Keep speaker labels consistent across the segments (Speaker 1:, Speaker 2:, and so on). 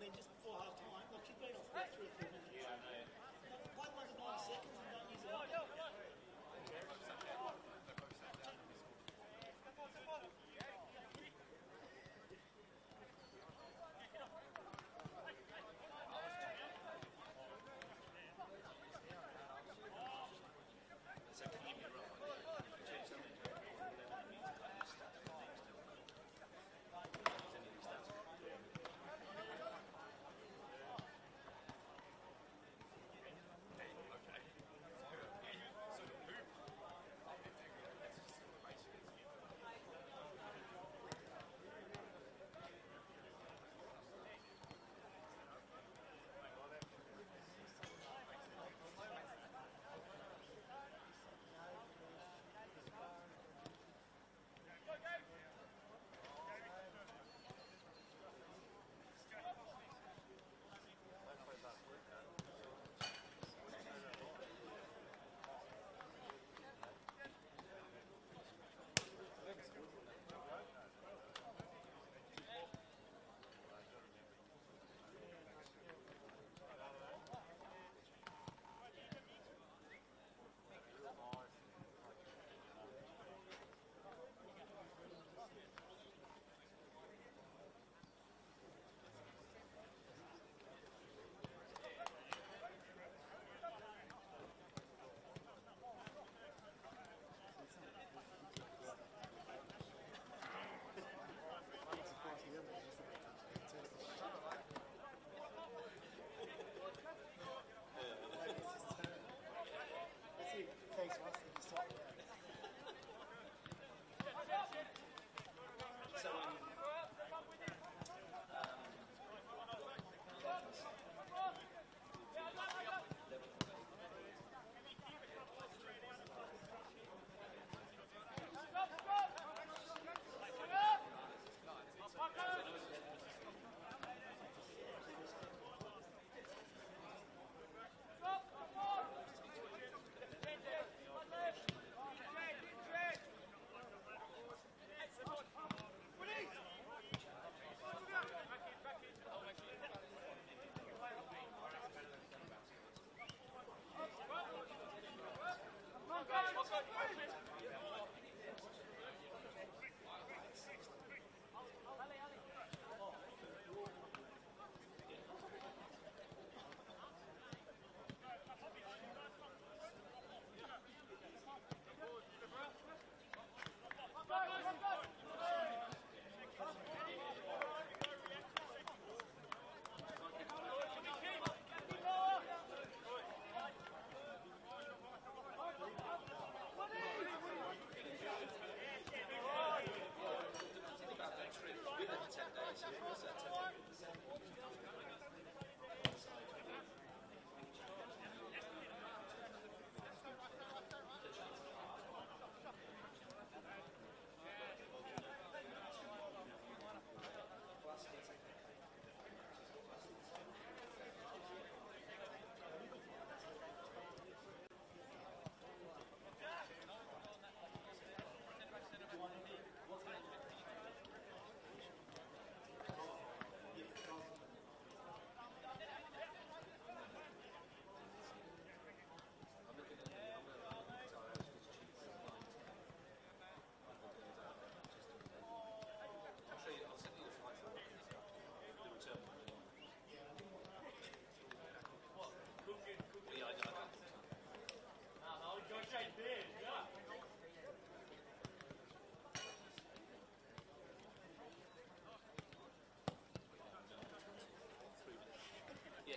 Speaker 1: and then just before half time, like she'd been off for 3 or 4 minutes. Yeah, I know. Play one to 9 seconds and don't use it all.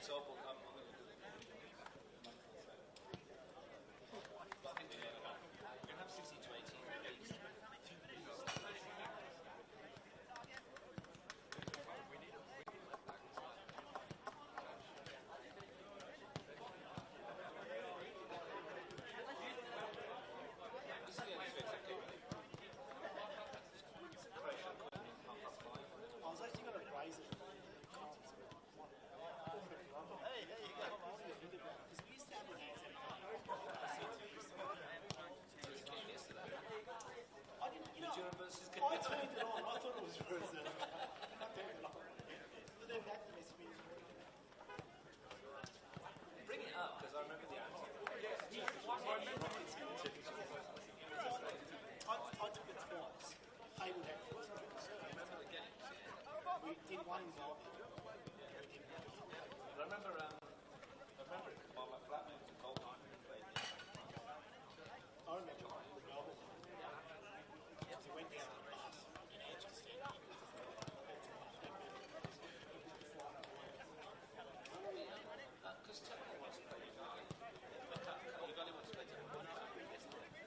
Speaker 2: So I'm going to do it. But I think we're going to have 16 to 18 at least.
Speaker 1: I was actually going to raise it. I turned it on. I thought it was reserved. But then that messed me.
Speaker 2: I remember the answer.
Speaker 1: I took it twice. Haywood had first place.
Speaker 2: I remember the games.
Speaker 1: We did one in Melbourne.
Speaker 2: I remember it while my flatmate was a goalkeeper and played the
Speaker 1: I remember the Melbourne one. We went down on the bus in Edgerton.
Speaker 2: because Tottenham once played Gungahlin. Gungahlin once played Tottenham one time. That's okay.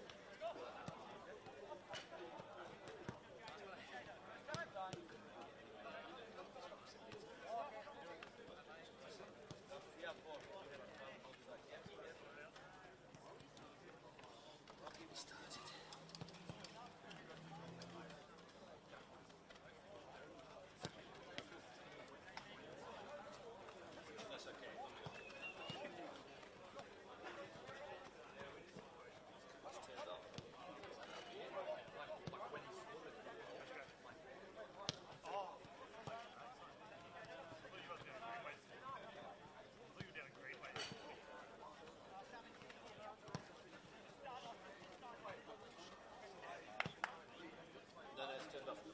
Speaker 2: No, it's turned off.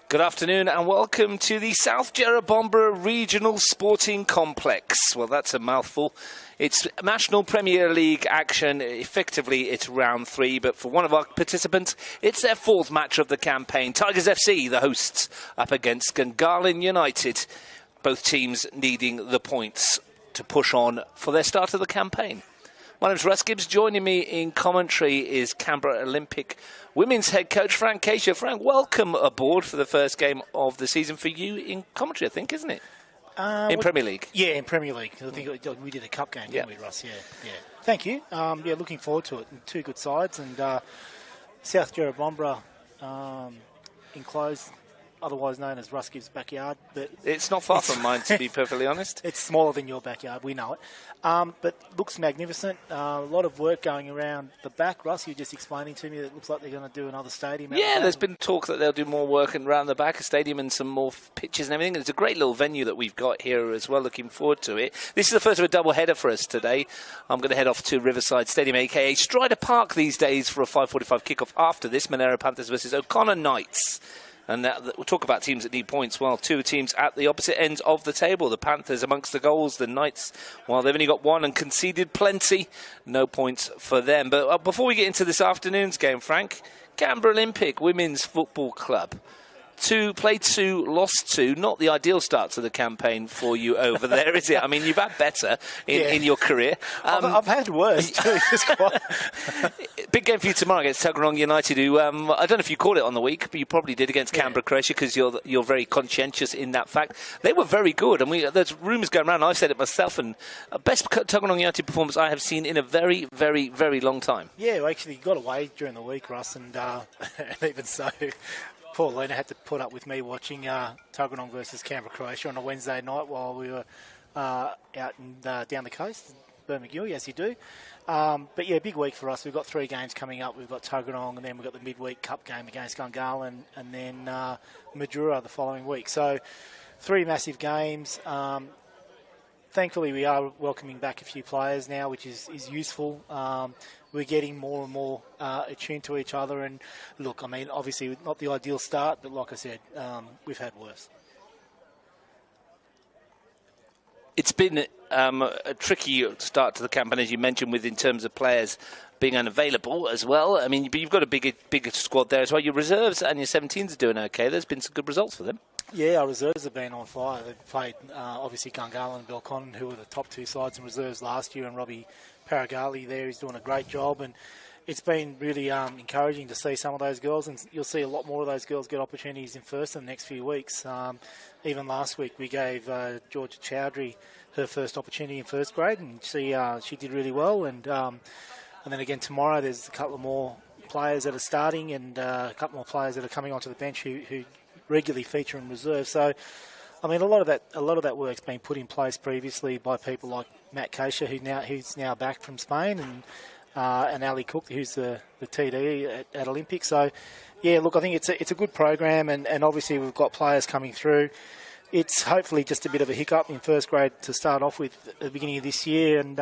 Speaker 2: Good afternoon and welcome to the South Jerrabomberra Regional Sporting Complex. Well, that's a mouthful. It's National Premier League action. Effectively, it's round 3, but for one of our participants, it's their 4th match of the campaign. Tigers FC, the hosts, up against Gungahlin United. Both teams needing the points to push on for their start of the campaign. My name's Russ Gibbs. Joining me in commentary is Canberra Olympic women's head coach Frank Keisha. Frank, welcome aboard for the first game of the season for you in commentary, I think, isn't it? Premier League.
Speaker 3: Yeah, in Premier League. I think we did a cup game, didn't we, Russ? Yeah. Thank you. Looking forward to it. Two good sides, and South Jerrabomberra enclosed, otherwise known as Russ Gibbs' backyard. But
Speaker 4: it's not far from mine, to be perfectly honest.
Speaker 3: It's smaller than your backyard, we know it. But looks magnificent. A lot of work going around the back. Russ, you were just explaining to me that it looks like they're going to do another stadium.
Speaker 4: Yeah, there's been talk that they'll do more work around the back, a stadium and some more pitches and everything. It's a great little venue that we've got here as well. Looking forward to it. This is the first of a double header for us today. I'm going to head off to Riverside Stadium, a.k.a. Strider Park these days, for a 5:45 kickoff. After this, Monero Panthers versus O'Connor Knights. And we'll talk about teams that need points. Well, two teams at the opposite ends of the table. The Panthers amongst the goals. The Knights, well, they've only got one and conceded plenty. No points for them. But before we get into this afternoon's game, Frank, Canberra Olympic Women's Football Club. Played 2, lost 2. Not the ideal start to the campaign for you over there, is it? I mean, you've had better in your career.
Speaker 3: I've had worse too.
Speaker 4: Big game for you tomorrow against Tuggeranong United, who I don't know if you caught it on the week, but you probably did against Canberra Croatia, because you're very conscientious in that fact. They were very good, and there's rumours going around. I've said it myself, and best Tuggeranong United performance I have seen in a very, very, very long time.
Speaker 3: Yeah, we actually got away during the week, Russ, and even so, poor Lena had to put up with me watching Tuggeranong versus Canberra Croatia on a Wednesday night while we were out down the coast, Bermagui, as you do. But yeah, big week for us. We've got 3 games coming up. We've got Tuggeranong, and then we've got the midweek cup game against Gungahlin, and then Madura the following week. So 3 massive games. Thankfully, we are welcoming back a few players now, which is useful. We're getting more and more attuned to each other. And look, I mean, obviously not the ideal start, but like I said, we've had worse.
Speaker 4: It's been a tricky start to the campaign, as you mentioned, in terms of players being unavailable as well. I mean, you've got a bigger squad there as well. Your reserves and your 17s are doing okay. There's been some good results for them.
Speaker 3: Yeah, our reserves have been on fire. They've played, obviously, Gungahlin and Belconnen, who were the top 2 sides in reserves last year, and Robbie Paragali there is doing a great job. And it's been really encouraging to see some of those girls, and you'll see a lot more of those girls get opportunities in first in the next few weeks. Even last week, we gave Georgia Chowdhury her first opportunity in first grade, and she did really well. And And then again tomorrow, there's a couple of more players that are starting and a couple more players that are coming onto the bench who regularly feature in reserve. So, I mean, a lot of that work's been put in place previously by people like Matt Keisha, who's now back from Spain, and Ali Cook, who's the TD at Olympic. So, yeah, look, I think it's a good program, and obviously we've got players coming through. It's hopefully just a bit of a hiccup in first grade to start off with at the beginning of this year, and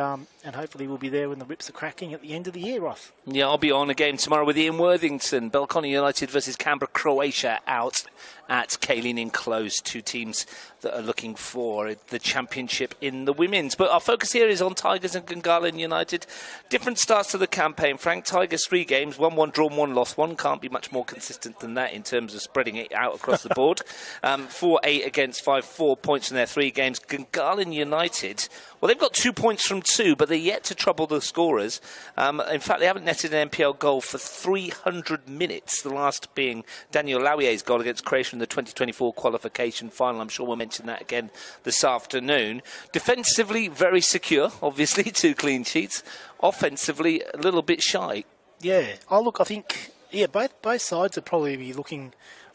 Speaker 3: hopefully we'll be there when the rips are cracking at the end of the year, Ross.
Speaker 2: Yeah, I'll be on a game tomorrow with Ian Worthington. Belconnen United versus Canberra, Croatia out at Gungahlin Enclosed. Two teams that are looking for the championship in the women's. But our focus here is on Tigers and Gungahlin United. Different starts to the campaign, Frank. Tigers 3 games, 1-1 drawn, 1 lost. One can't be much more consistent than that in terms of spreading it out across the board. 4-8 against 5-4 points in their 3 games. Gungahlin United, well, they've got 2 points from 2, but they're yet to trouble the scorers. In fact, they haven't netted an NPL goal for 300 minutes, the last being Daniel Lawier's goal against Croatia in the 2024 qualification final. I'm sure we'll mention that again this afternoon. Defensively, very secure, obviously, 2 clean sheets. Offensively, a little bit shy.
Speaker 3: Yeah. Oh, look, I think, both sides would probably be looking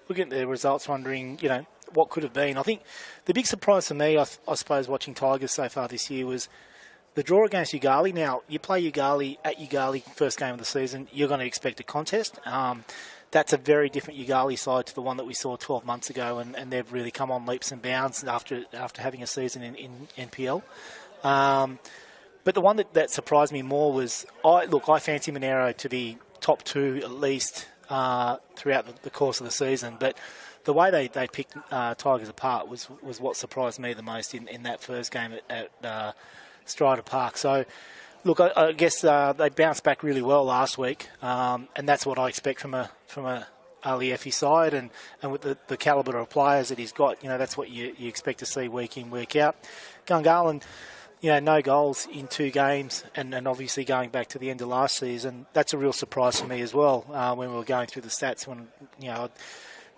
Speaker 3: at their results, wondering, what could have been. I think the big surprise for me, I suppose, watching Tigers so far this year was the draw against Gungahlin. Now, you play Gungahlin at Gungahlin first game of the season, you're going to expect a contest. That's a very different Gungahlin side to the one that we saw 12 months ago, and they've really come on leaps and bounds after having a season in NPL. But the one that surprised me more was, I fancy Monero to be top 2 at least throughout the course of the season, but the way they picked Tigers apart was what surprised me the most in that first game at Strider Park. So, look, I guess they bounced back really well last week, and that's what I expect from a Ali Effie side, and with the calibre of players that he's got, that's what you expect to see week in, week out. Gungahlin, no goals in 2 games, and obviously going back to the end of last season, that's a real surprise for me as well. When we were going through the stats, when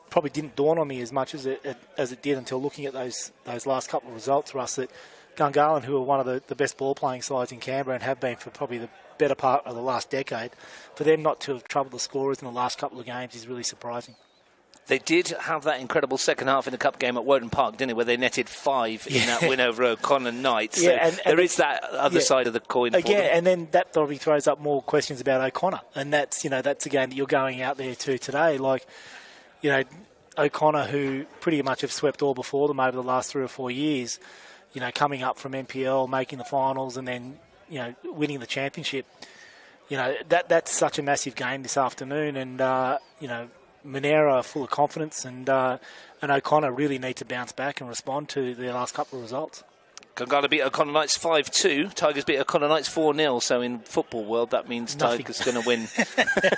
Speaker 3: probably didn't dawn on me as much as it did until looking at those last couple of results, Russ, that Gungahlin, who are one of the best ball-playing sides in Canberra and have been for probably the better part of the last decade, for them not to have troubled the scorers in the last couple of games is really surprising.
Speaker 2: They did have that incredible second half in the cup game at Woden Park, didn't they, where they netted 5 in that win over O'Connor Knights. So and there is that other side of the coin.
Speaker 3: Again, and then that probably throws up more questions about O'Connor, and that's a game that you're going out there to today. O'Connor, who pretty much have swept all before them over the last 3 or 4 years, coming up from NPL, making the finals, and then, winning the championship. That's such a massive game this afternoon, and, Monero are full of confidence, and O'Connor really need to bounce back and respond to their last couple of results.
Speaker 2: Gungahlin beat O'Connor Knights 5-2. Tigers beat O'Connor Knights 4-0. So in football world, that means
Speaker 3: nothing.
Speaker 2: Tigers going to win.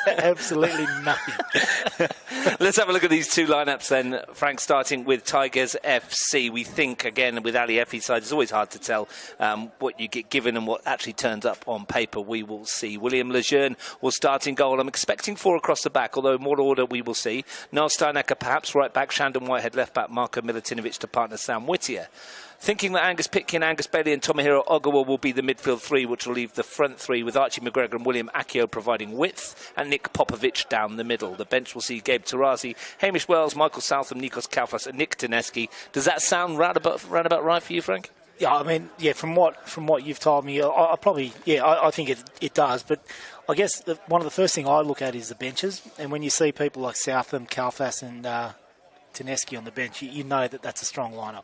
Speaker 3: Absolutely nothing.
Speaker 2: Let's have a look at these 2 lineups then, Frank, starting with Tigers FC. We think, again, with Ali Effie's side, it's always hard to tell what you get given and what actually turns up on paper. We will see. William Lejeune will start in goal. I'm expecting 4 across the back, although more order we will see. Niall Steinacker perhaps right back, Shandon Whitehead left back, Marko Milutinovic to partner Sam Whittier. Thinking that Angus Pitkin, Angus Bailey and Tomohiro Ogawa will be the midfield 3, which will leave the front 3 with Archie McGregor and William Akio providing width, and Nick Popovic down the middle. The bench will see Gabe Tarazi, Hamish Wells, Michael Southam, Nikos Kaufas and Nick Taneski. Does that sound round about right for you, Frank?
Speaker 3: Yeah, I mean, from what you've told me, I think it does. But I guess one of the first things I look at is the benches, and when you see people like Southam, Kaufas and Taneski on the bench, you know that's a strong lineup.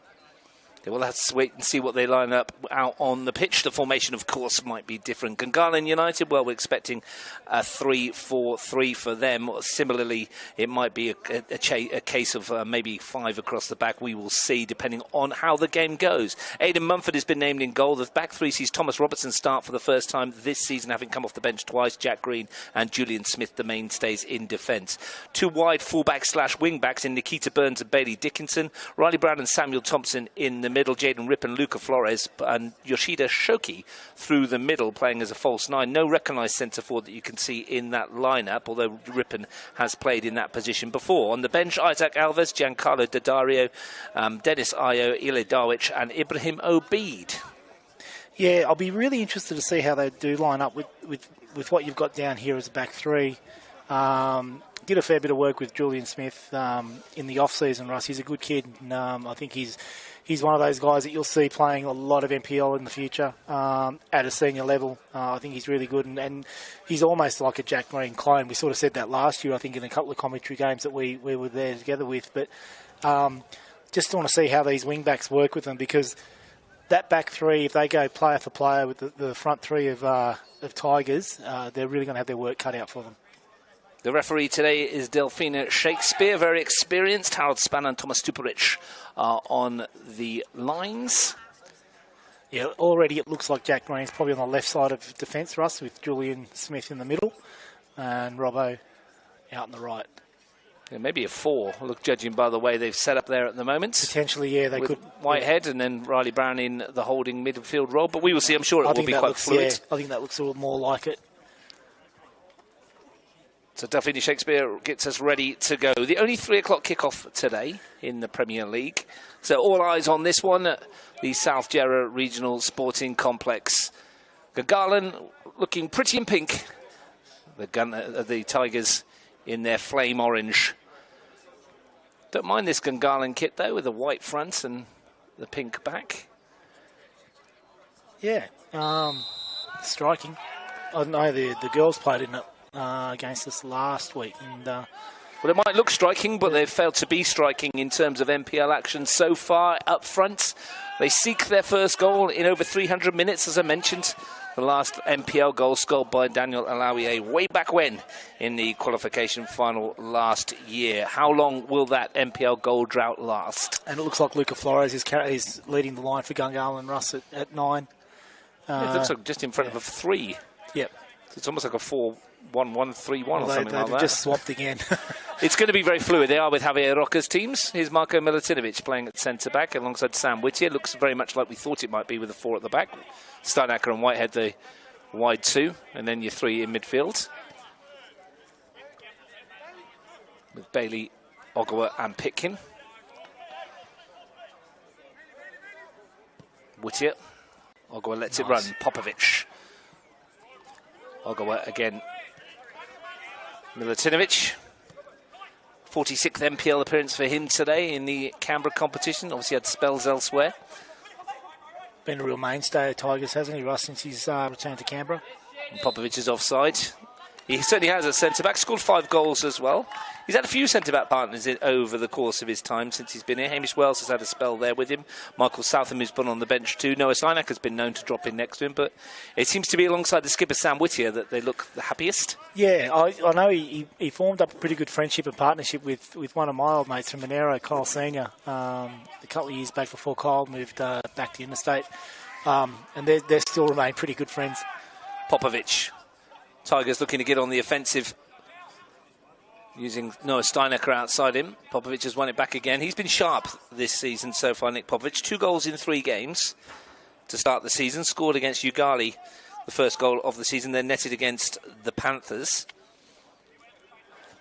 Speaker 2: We'll have to wait and see what they line up out on the pitch. The formation, of course, might be different. Gungahlin United, well, we're expecting a 3-4-3 for them. Similarly, it might be a case of maybe 5 across the back. We will see, depending on how the game goes. Aidan Mumford has been named in goal. The back 3 sees Thomas Robertson start for the first time this season, having come off the bench twice. Jack Green and Julian Smith, the mainstays in defence. 2 wide fullbacks/wing-backs in Nikita Burns and Bailey Dickinson. Riley Brown and Samuel Thompson in the middle, Jaden Ripp and Luca Flores and Yoshida Shoki through the middle, playing as a false 9. No recognised centre forward that you can see in that lineup, although Rippon has played in that position before. On the bench, Isaac Alves, Giancarlo Daddario, Dennis Ayo, Ile Darwich and Ibrahim Obeid.
Speaker 3: Yeah, I'll be really interested to see how they do line up with with what you've got down here as a back three. Did a fair bit of work with Julian Smith in the off-season, Russ. He's a good kid, and I think he's one of those guys that you'll see playing a lot of NPL in the future at a senior level. I think he's really good, and he's almost like a Jack Green clone. We sort of said that last year, I think, in a couple of commentary games that we were there together with. But just want to see how these wing-backs work with them, because that back three, if they go player for player with the front three of Tigers, they're really going to have their work cut out for them.
Speaker 2: The referee today is Delphina Shakespeare, very experienced. Harold Spann and Thomas Stuparich are on the lines.
Speaker 3: Yeah, already it looks like Jack Green's probably on the left side of defence, Russ, with Julian Smith in the middle and Robbo out on the right.
Speaker 2: Yeah, maybe a 4, look, judging by the way they've set up there at the moment.
Speaker 3: Potentially, yeah, they could.
Speaker 2: Whitehead and then Riley Brown in the holding midfield role, but we will see. I'm sure it will be quite fluid.
Speaker 3: Yeah, I think that looks a little more like it.
Speaker 2: So Delphine Shakespeare gets us ready to go. The only 3 o'clock kickoff today in the Premier League. So all eyes on this one at the South Jarrah Regional Sporting Complex. Gungahlin looking pretty in pink. The Tigers in their flame orange. Don't mind this Gungahlin kit though, with the white front and the pink back.
Speaker 3: Yeah, striking. I know the girls played in it. Against us last week. And,
Speaker 2: well, it might look striking, but they've failed to be striking in terms of NPL action so far up front. They seek their first goal in over 300 minutes, as I mentioned. The last NPL goal scored by Daniel Alawiye way back when in the qualification final last year. How long will that NPL goal drought last?
Speaker 3: And it looks like Luca Flores is leading the line for Gungahlin Russ at 9.
Speaker 2: It looks like just in front of a 3.
Speaker 3: Yep.
Speaker 2: So it's almost like a 4-1-1-3-1 or something like that.
Speaker 3: They've just swapped again.
Speaker 2: It's going to be very fluid. They are with Javier Roca's teams. Here's Marko Milutinovic playing at centre-back alongside Sam Whittier. Looks very much like we thought it might be with a 4 at the back. Steinacker and Whitehead, the wide 2, and then your 3 in midfield. With Bailey, Ogawa and Pitkin. Whittier. Ogawa lets it run. Popovic. Ogawa again. Milutinovic. 46th NPL appearance for him today in the Canberra competition. Obviously had spells elsewhere.
Speaker 3: Been a real mainstay at Tigers, hasn't he, Russ, since he's returned to Canberra?
Speaker 2: And Popovic is offside. He certainly has a centre-back. Scored 5 goals as well. He's had a few centre-back partners over the course of his time since he's been here. Hamish Wells has had a spell there with him. Michael Southam has been on the bench too. Noah Steinacker has been known to drop in next to him, but it seems to be alongside the skipper Sam Whittier that they look the happiest.
Speaker 3: Yeah, I know he formed up a pretty good friendship and partnership with one of my old mates from Monero, Kyle Senior, a couple of years back before Kyle moved back to Interstate. And they still remain pretty good friends.
Speaker 2: Popovic. Tigers looking to get on the offensive, using Noah Steinacker outside him. Popovic has won it back again. He's been sharp this season so far, Nick Popovic. 2 goals in 3 games to start the season. Scored against Gungahlin, the first goal of the season, then netted against the Panthers.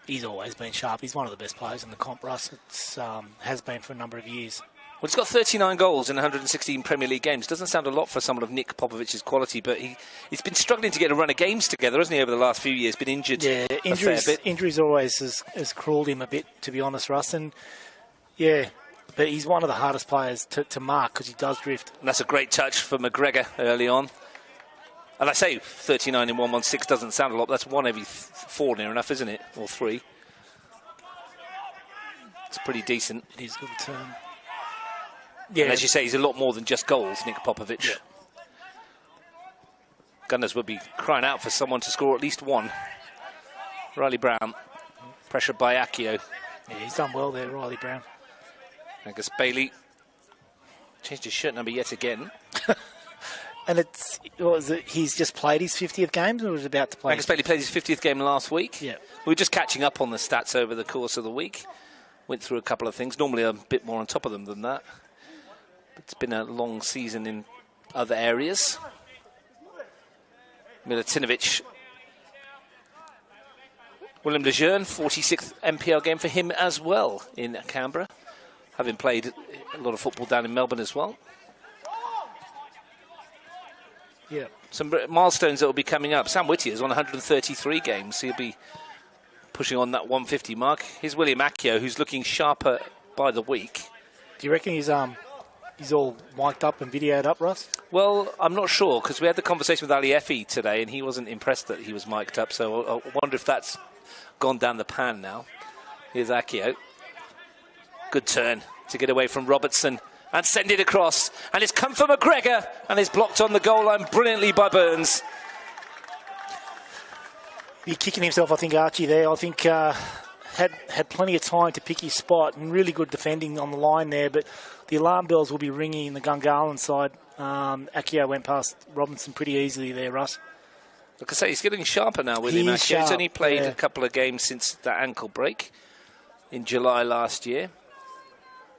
Speaker 3: He's always been sharp. He's one of the best players in the comp, Russ. It's has been for a number of years.
Speaker 2: Well, he's got 39 goals in 116 Premier League games. Doesn't sound a lot for someone of Nick Popovic's quality, but he's been struggling to get a run of games together, hasn't he, over the last few years? Been injured a fair bit.
Speaker 3: Injuries always has crawled him a bit, to be honest, Russ. And, yeah, but he's one of the hardest players to mark because he does drift.
Speaker 2: And that's a great touch for McGregor early on. And I say 39 in 116 doesn't sound a lot, but that's 1 every 4 near enough, isn't it? Or 3. It's pretty decent.
Speaker 3: It is a good return. Yeah.
Speaker 2: And as you say, he's a lot more than just goals, Nick Popovic. Yeah. Gunners would be crying out for someone to score at least 1. Riley Brown, pressured by Akio.
Speaker 3: Yeah, he's done well there, Riley Brown.
Speaker 2: Angus Bailey changed his shirt number yet again.
Speaker 3: And he's just played his 50th game, or was about to play?
Speaker 2: Angus Bailey played his 50th game last week.
Speaker 3: Yeah.
Speaker 2: We were just catching up on the stats over the course of the week. Went through a couple of things. Normally a bit more on top of them than that. It's been a long season in other areas. Milutinovic. William Lejeune, 46th NPL game for him as well in Canberra, having played a lot of football down in Melbourne as well.
Speaker 3: Yeah.
Speaker 2: Some milestones that will be coming up. Sam Whittier's on 133 games. He'll be pushing on that 150 mark. Here's William Accio, who's looking sharper by the week.
Speaker 3: Do you reckon he's all mic'd up and videoed up, Russ?
Speaker 2: Well, I'm not sure, because we had the conversation with Ali Effie today, and he wasn't impressed that he was mic'd up, so I wonder if that's gone down the pan now. Here's Accio. Good turn to get away from Robertson and send it across. And it's come for McGregor, and it's blocked on the goal line brilliantly by Burns.
Speaker 3: He's kicking himself, I think, Archie, there. I think had plenty of time to pick his spot and really good defending on the line there, but the alarm bells will be ringing in the Gungahlin side. Accio went past Robinson pretty easily there, Russ.
Speaker 2: Like I say, he's getting sharper now, William Accio. He's only played a couple of games since that ankle break in July last year.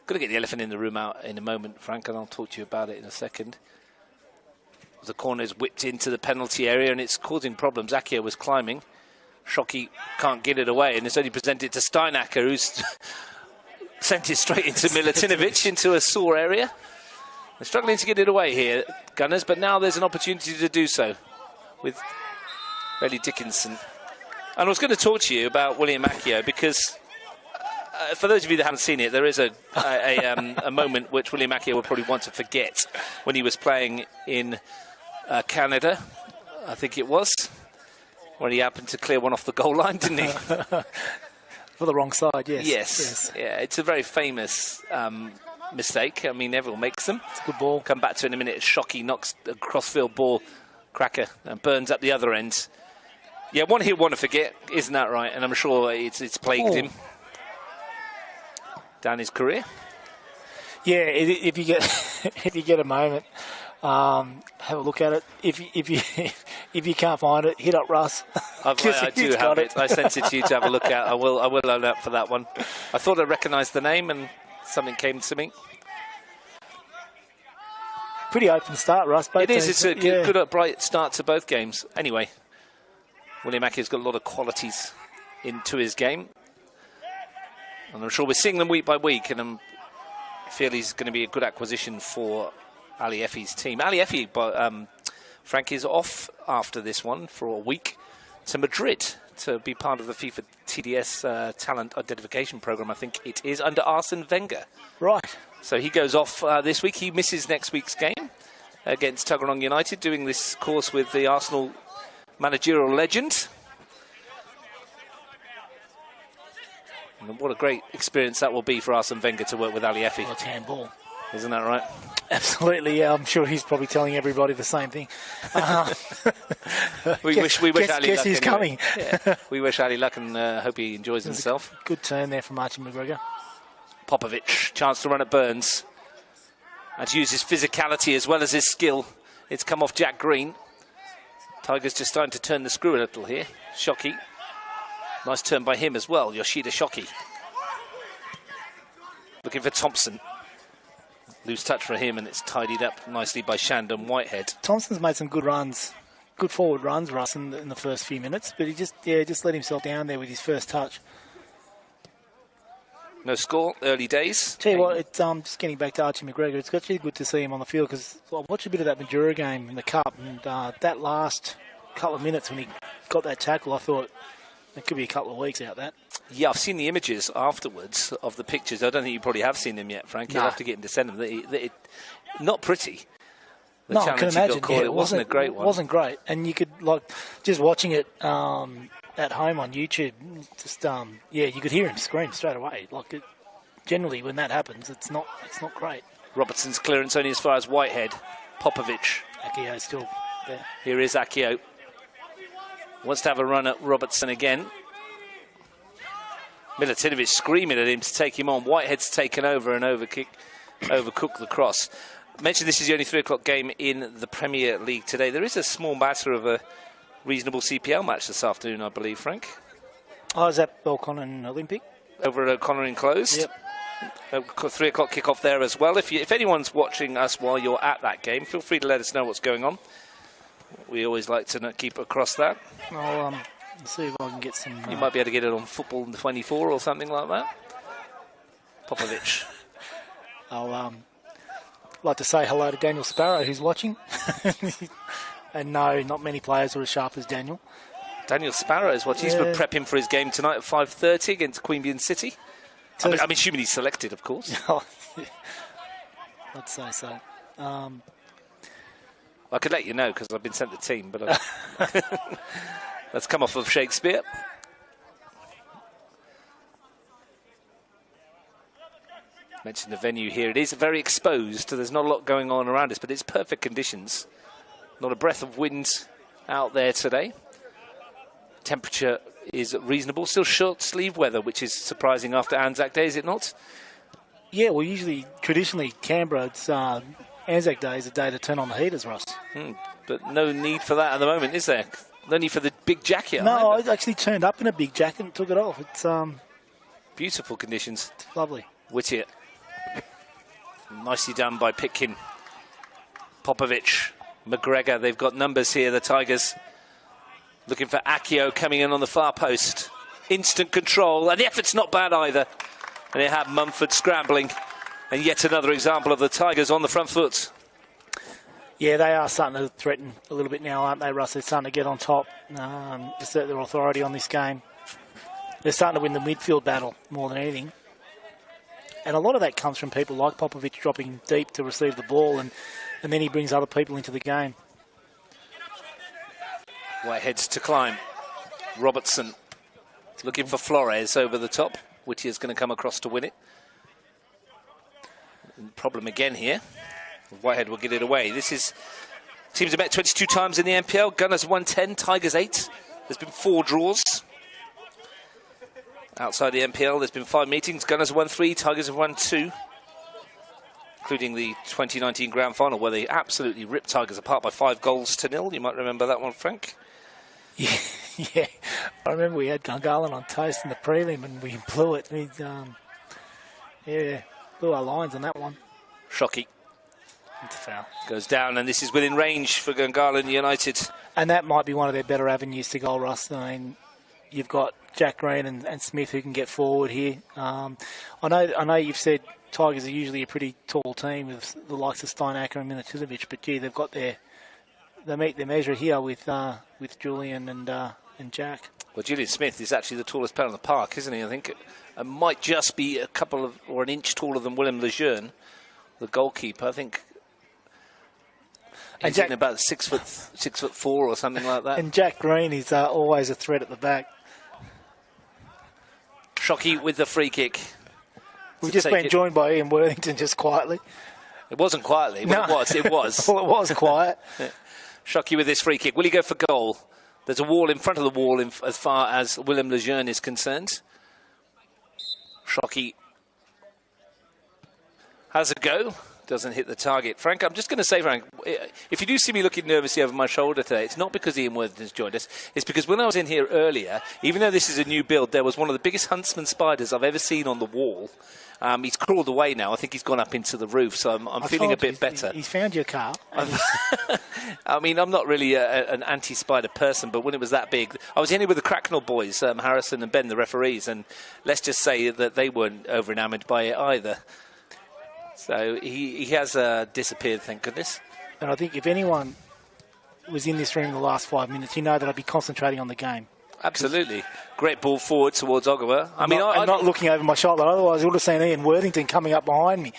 Speaker 2: Going to get the elephant in the room out in a moment, Frank, and I'll talk to you about it in a second. The corner's whipped into the penalty area, and it's causing problems. Accio was climbing. Shockey can't get it away, and it's only presented to Steinacker, who's sent it straight into Milutinovic, into a sore area. They're struggling to get it away here, Gunners, but now there's an opportunity to do so with Riley Dickinson. And I was going to talk to you about William Accio, because for those of you that haven't seen it, there is a moment which William Accio would probably want to forget when he was playing in Canada, I think it was, when he happened to clear one off the goal line, didn't he?
Speaker 3: For the wrong side, yes.
Speaker 2: Yes. Yeah, it's a very famous mistake. I mean, everyone makes them.
Speaker 3: It's a good ball.
Speaker 2: Come back to it in a minute. Shockey knocks a crossfield ball, cracker, and Burns up the other end. Yeah, one he'll want to forget, isn't that right? And I'm sure it's plagued him down his career.
Speaker 3: Yeah, if you get a moment, have a look at it. If you can't find it, hit up Russ.
Speaker 2: I do have it. I sent it to you to have a look at. I will own up for that one. I thought I recognised the name, and something came to me.
Speaker 3: Pretty open start, Russ.
Speaker 2: It is. It's a good, bright start to both games. Anyway, William Ackio's got a lot of qualities into his game, and I'm sure we're seeing them week by week, and I feel he's going to be a good acquisition for Ali Effie's team. Ali Effie, Frank, is off after this one for a week to Madrid to be part of the FIFA TDS talent identification program, I think it is, under Arsene Wenger.
Speaker 3: Right.
Speaker 2: So he goes off this week. He misses next week's game against Tuggeranong United, doing this course with the Arsenal managerial legend. And what a great experience that will be for Arsene Wenger to work with Ali Effie.
Speaker 3: Well, it's handball.
Speaker 2: Isn't that right?
Speaker 3: Absolutely, yeah. I'm sure he's probably telling everybody the same ththing.
Speaker 2: We wish Ali luck.
Speaker 3: Guess who's coming.
Speaker 2: Yeah. We wish Ali luck and hope he enjoys himself.
Speaker 3: Good turn there from Archie McGregor.
Speaker 2: Popovic, chance to run at Burns. And to use his physicality as well as his skill. It's come off Jack Green. Tigers just starting to turn the screw a little here. Shockey. Nice turn by him as well, Yoshida Shockey. Looking for Thompson. Loose touch for him, and it's tidied up nicely by Shandon Whitehead.
Speaker 3: Thompson's made some good runs, good forward runs, Russ, in the first few minutes, but he just let himself down there with his first touch.
Speaker 2: No score, early days.
Speaker 3: Tell you what, it's just getting back to Archie McGregor. It's actually good to see him on the field, because I watched a bit of that Madura game in the Cup, and that last couple of minutes when he got that tackle, I thought it could be a couple of weeks out that.
Speaker 2: Yeah, I've seen the images afterwards of the pictures. I don't think you probably have seen them yet, Frank. You'll have to get him to send them. Not pretty. The
Speaker 3: I can imagine.
Speaker 2: It wasn't a great one.
Speaker 3: It wasn't great. And you could, just watching it at home on YouTube, you could hear him scream straight away. Generally, when that happens, it's not great.
Speaker 2: Robertson's clearance only as far as Whitehead. Popovic.
Speaker 3: Accio still there.
Speaker 2: Here is Accio. Wants to have a run at Robertson again. Milutinovic screaming at him to take him on. Whitehead's taken over and overcooked the cross. I mentioned this is the only 3 o'clock game in the Premier League today. There is a small matter of a reasonable CPL match this afternoon, I believe, Frank.
Speaker 3: Oh, is that O'Connor and Olympic?
Speaker 2: Over at O'Connor Enclosed. Yep. 3 o'clock kickoff there as well. If anyone's watching us while you're at that game, feel free to let us know what's going on. We always like to keep across that.
Speaker 3: I'll see if I can get some...
Speaker 2: You might be able to get it on Football 24 or something like that. Popovic.
Speaker 3: I'll like to say hello to Daniel Sparrow, who's watching. And no, not many players are as sharp as Daniel.
Speaker 2: Daniel Sparrow is what he's prepping for his game tonight at 5:30 against Queanbeyan City.
Speaker 3: So
Speaker 2: I'm assuming he's selected, of course.
Speaker 3: I'd say so.
Speaker 2: I could let you know because I've been sent the team, but let's come off of Shakespeare. Mentioned the venue here. It is very exposed. There's not a lot going on around us, but it's perfect conditions. Not a breath of wind out there today. Temperature is reasonable. Still short sleeve weather, which is surprising after Anzac Day, is it not?
Speaker 3: Yeah, well, traditionally, Canberra, it's Anzac Day is a day to turn on the heaters, Russ.
Speaker 2: But no need for that at the moment, is there? No need for the big jacket.
Speaker 3: No, I actually turned up in a big jacket and took it off. It's
Speaker 2: beautiful conditions.
Speaker 3: lovely.
Speaker 2: Whittier. Nicely done by Pitkin. Popovic, McGregor, they've got numbers here, the Tigers. Looking for Akio coming in on the far post. Instant control, and the effort's not bad either. And they have Mumford scrambling. And yet another example of the Tigers on the front foot.
Speaker 3: Yeah, they are starting to threaten a little bit now, aren't they, Russ? They're starting to get on top, assert their authority on this game. They're starting to win the midfield battle more than anything. And a lot of that comes from people like Popovic dropping deep to receive the ball, and then he brings other people into the game.
Speaker 2: Whitehead's to climb. Robertson looking for Flores over the top. Whittier's going to come across to win it. Problem again here. Whitehead will get it away. Teams have met 22 times in the NPL. Gunners won 10, Tigers 8. There's been 4 draws. Outside the NPL, there's been 5 meetings. Gunners have won 3, Tigers have won 2. Including the 2019 Grand Final, where they absolutely ripped Tigers apart by 5-0. You might remember that one, Frank.
Speaker 3: Yeah. I remember we had Gungahlin on toast in the prelim, and we blew it. We, blew our lines on that one.
Speaker 2: Shockey.
Speaker 3: It's a foul.
Speaker 2: Goes down, and this is within range for Gungahlin United.
Speaker 3: And that might be one of their better avenues to goal, Russ. I mean, you've got Jack Green and Smith who can get forward here. I know you've said Tigers are usually a pretty tall team with the likes of Steinacker and Minatilovic, but gee, they've got they meet their measure here with Julian and Jack.
Speaker 2: Well, Julian Smith is actually the tallest player in the park, isn't he? I think it might just be a couple of or an inch taller than Willem Lejeune, the goalkeeper. I think he's in about 6'4" or something like that.
Speaker 3: And Jack Green is always a threat at the back.
Speaker 2: Shockey with the free kick.
Speaker 3: We've just been joined by Ian Worthington just quietly.
Speaker 2: It wasn't quietly, but
Speaker 3: no.
Speaker 2: It was.
Speaker 3: Well, it was quiet.
Speaker 2: Shockey with this free kick. Will he go for goal? There's a wall in front of the wall as far as Willem Lejeune is concerned. Shockey has a go. Doesn't hit the target. Frank, I'm just going to say, Frank, if you do see me looking nervously over my shoulder today, it's not because Ian Worthington's joined us. It's because when I was in here earlier, even though this is a new build, there was one of the biggest huntsman spiders I've ever seen on the wall. He's crawled away now. I think he's gone up into the roof, so I'm feeling a bit better.
Speaker 3: He's found your car.
Speaker 2: I mean, I'm not really an anti-spider person, but when it was that big, I was in here with the Cracknell boys, Harrison and Ben, the referees, and let's just say that they weren't over-enamoured by it either. So he has disappeared, thank goodness.
Speaker 3: And I think if anyone was in this room in the last 5 minutes, you know that I'd be concentrating on the game.
Speaker 2: Absolutely. Great ball forward towards Ogawa. I'm
Speaker 3: not looking over my shoulder. Otherwise, I would have seen Ian Worthington coming up behind me.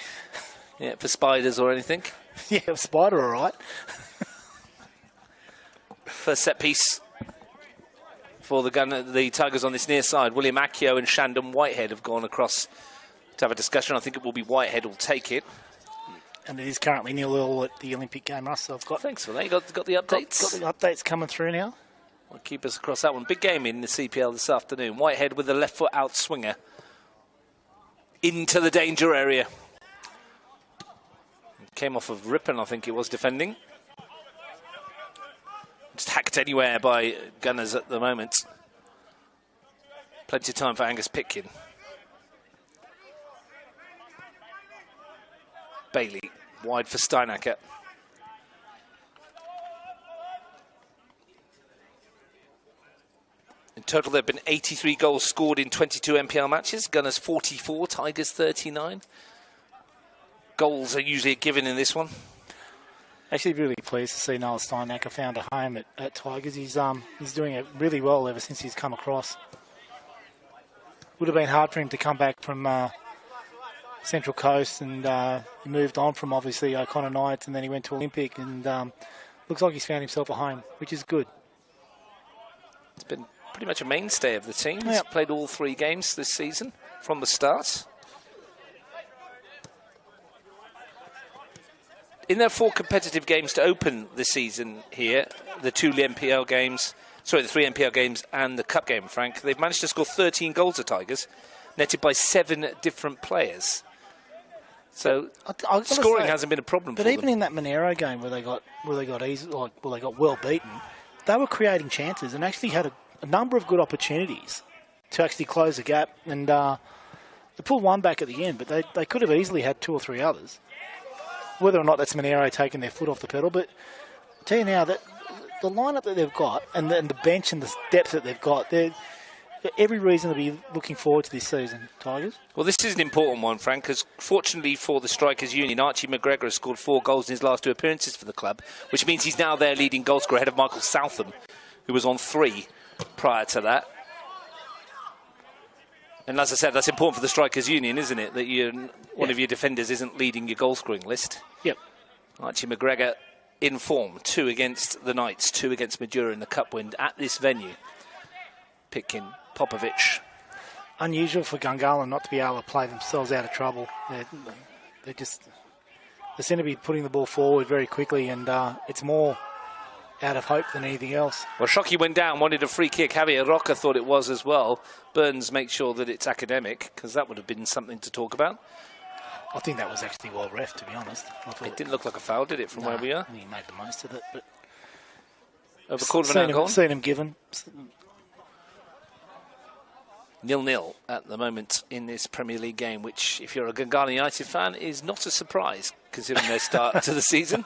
Speaker 2: Yeah, for spiders or anything.
Speaker 3: Yeah, spider, all right.
Speaker 2: First set piece for the Tigers on this near side. William Akio and Shandon Whitehead have gone across to have a discussion. I think it will be Whitehead will take it.
Speaker 3: And it is currently 0-0 at the Olympic game, Russ. So
Speaker 2: Thanks for that. You got the updates?
Speaker 3: Got the updates coming through now.
Speaker 2: We'll keep us across that one. Big game in the CPL this afternoon. Whitehead with the left foot out swinger into the danger area. Came off of Ripon, I think it was, defending. Just hacked anywhere by Gunners at the moment. Plenty of time for Angus Pitkin. Bailey, wide for Steinacker. In total, there have been 83 goals scored in 22 NPL matches. Gunners 44, Tigers 39. Goals are usually a given in this one.
Speaker 3: Actually, really pleased to see Noel Steinacker found a home at Tigers. He's doing it really well ever since he's come across. Would have been hard for him to come back from Central Coast, and he moved on from obviously O'Connor Knights, and then he went to Olympic, and looks like he's found himself a home, which is good.
Speaker 2: It's been pretty much a mainstay of the team. He's played all 3 games this season from the start. In their 4 competitive games to open the season here, the 3 NPL games and the Cup game, Frank, they've managed to score 13 goals at Tigers, netted by 7 different players. So scoring hasn't been a problem for them.
Speaker 3: But even in that Monero game where they got well beaten, they were creating chances and actually had a number of good opportunities to actually close the gap. And they pulled one back at the end, but they could have easily had 2 or 3 others. Whether or not that's Monero taking their foot off the pedal, but I'll tell you now that the lineup that they've got and the bench and the depth that they've got, they're every reason to be looking forward to this season, Tigers.
Speaker 2: Well, this is an important one, Frank, because fortunately for the Strikers Union, Archie McGregor has scored 4 goals in his last 2 appearances for the club, which means he's now their leading goal scorer ahead of Michael Southam, who was on 3 prior to that. And as I said, that's important for the Strikers Union, isn't it? That one of your defenders isn't leading your goal-scoring list.
Speaker 3: Yep.
Speaker 2: Archie McGregor in form. 2 against the Knights, 2 against Madura in the Cup win at this venue. Pitkin, Popovic.
Speaker 3: Unusual for Gungahlin not to be able to play themselves out of trouble. They seem to be putting the ball forward very quickly, and it's more out of hope than anything else.
Speaker 2: Well, Shockey went down, wanted a free kick. Javier Roca thought it was as well. Burns makes sure that it's academic, because that would have been something to talk about.
Speaker 3: I think that was actually well ref, to be honest.
Speaker 2: It didn't look like a foul, did it, from where we are?
Speaker 3: He made the most of it. But
Speaker 2: over quarter of an hour gone.
Speaker 3: Seen him given.
Speaker 2: 0-0 at the moment in this Premier League game, which, if you're a Gungahlin United fan, is not a surprise, considering their start to the season.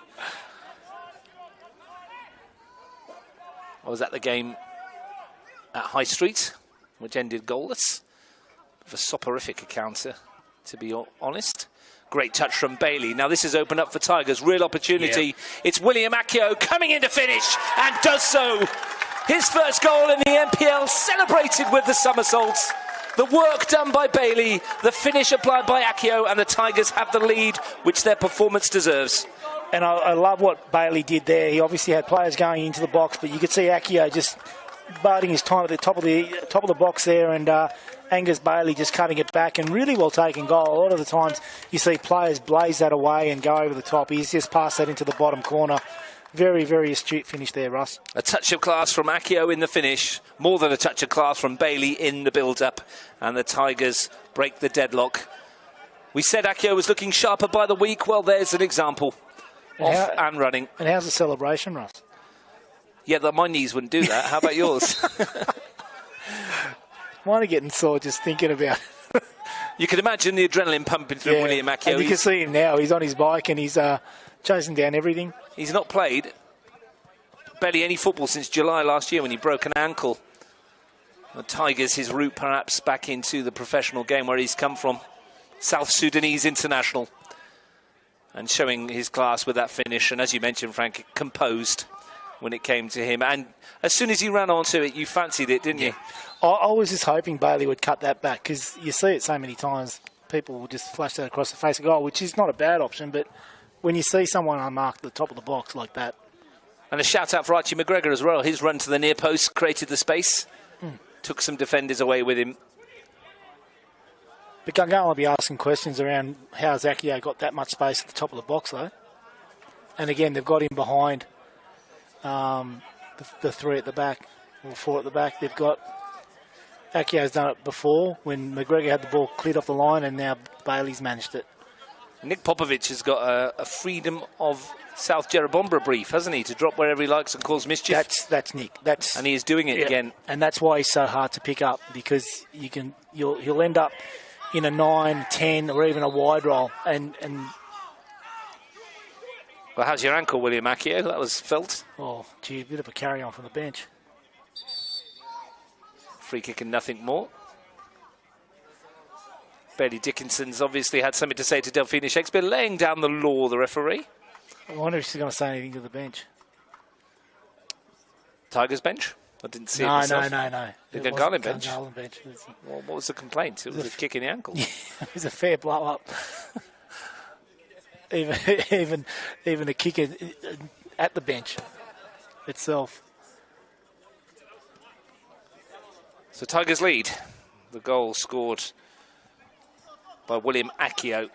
Speaker 2: I was at the game at High Street, which ended goalless. Of a soporific encounter, to be honest. Great touch from Bailey. Now this is opened up for Tigers. Real opportunity. Yeah. It's William Akio coming in to finish, and does so. His first goal in the NPL, celebrated with the somersaults. The work done by Bailey, the finish applied by Akio, and the Tigers have the lead, which their performance deserves.
Speaker 3: And I love what Bailey did there. He obviously had players going into the box, but you could see Akio just biding his time at the top of the box there, and Angus Bailey just cutting it back and really well taken goal. A lot of the times you see players blaze that away and go over the top. He's just passed that into the bottom corner. Very, very astute finish there, Russ.
Speaker 2: A touch of class from Akio in the finish. More than a touch of class from Bailey in the build-up. And the Tigers break the deadlock. We said Akio was looking sharper by the week. Well, there's an example. Off and running.
Speaker 3: And how's the celebration, Russ?
Speaker 2: Yeah, my knees wouldn't do that. How about yours?
Speaker 3: Mine are getting sore just thinking about it.
Speaker 2: You can imagine the adrenaline pumping through William Akio.
Speaker 3: And you can see him now. He's on his bike and he's chasing down everything.
Speaker 2: He's not played barely any football since July last year when he broke an ankle. The Tigers, his route perhaps back into the professional game where he's come from. South Sudanese international. And showing his class with that finish. And as you mentioned, Frank, composed when it came to him. And as soon as he ran onto it, you fancied it, didn't you?
Speaker 3: I was just hoping Bailey would cut that back, because you see it so many times. People will just flash that across the face of goal, which is not a bad option. But when you see someone unmarked at the top of the box like that.
Speaker 2: And a shout out for Archie McGregor as well. His run to the near post created the space. Took some defenders away with him.
Speaker 3: But Gungahlin will be asking questions around how Akio got that much space at the top of the box, though. And again, they've got him behind the 3 at the back, or 4 at the back. They've got Akio's done it before when McGregor had the ball cleared off the line, and now Bailey's managed it.
Speaker 2: Nick Popovic has got a freedom of South Jerrabomberra brief, hasn't he, to drop wherever he likes and cause mischief?
Speaker 3: That's Nick. And
Speaker 2: he is doing it again.
Speaker 3: And that's why he's so hard to pick up, because he'll end up in a 9, 10, or even a wide roll. And
Speaker 2: well, how's your ankle, William Akio? That was felt.
Speaker 3: Oh, gee, a bit of a carry-on from the bench.
Speaker 2: Free kick and nothing more. Bailey Dickinson's obviously had something to say to Delphina Shakespeare, laying down the law, the referee.
Speaker 3: I wonder if she's going to say anything to the bench.
Speaker 2: Tigers bench? I didn't see it
Speaker 3: No.
Speaker 2: myself.
Speaker 3: No.
Speaker 2: The
Speaker 3: It
Speaker 2: Gungahlin
Speaker 3: wasn't
Speaker 2: bench?
Speaker 3: Gungahlin bench.
Speaker 2: Well, what was the complaint? It was a kick in the ankle.
Speaker 3: Yeah, it was a fair blow up. even a kick at the bench itself.
Speaker 2: So Tigers lead. The goal scored by William Accio.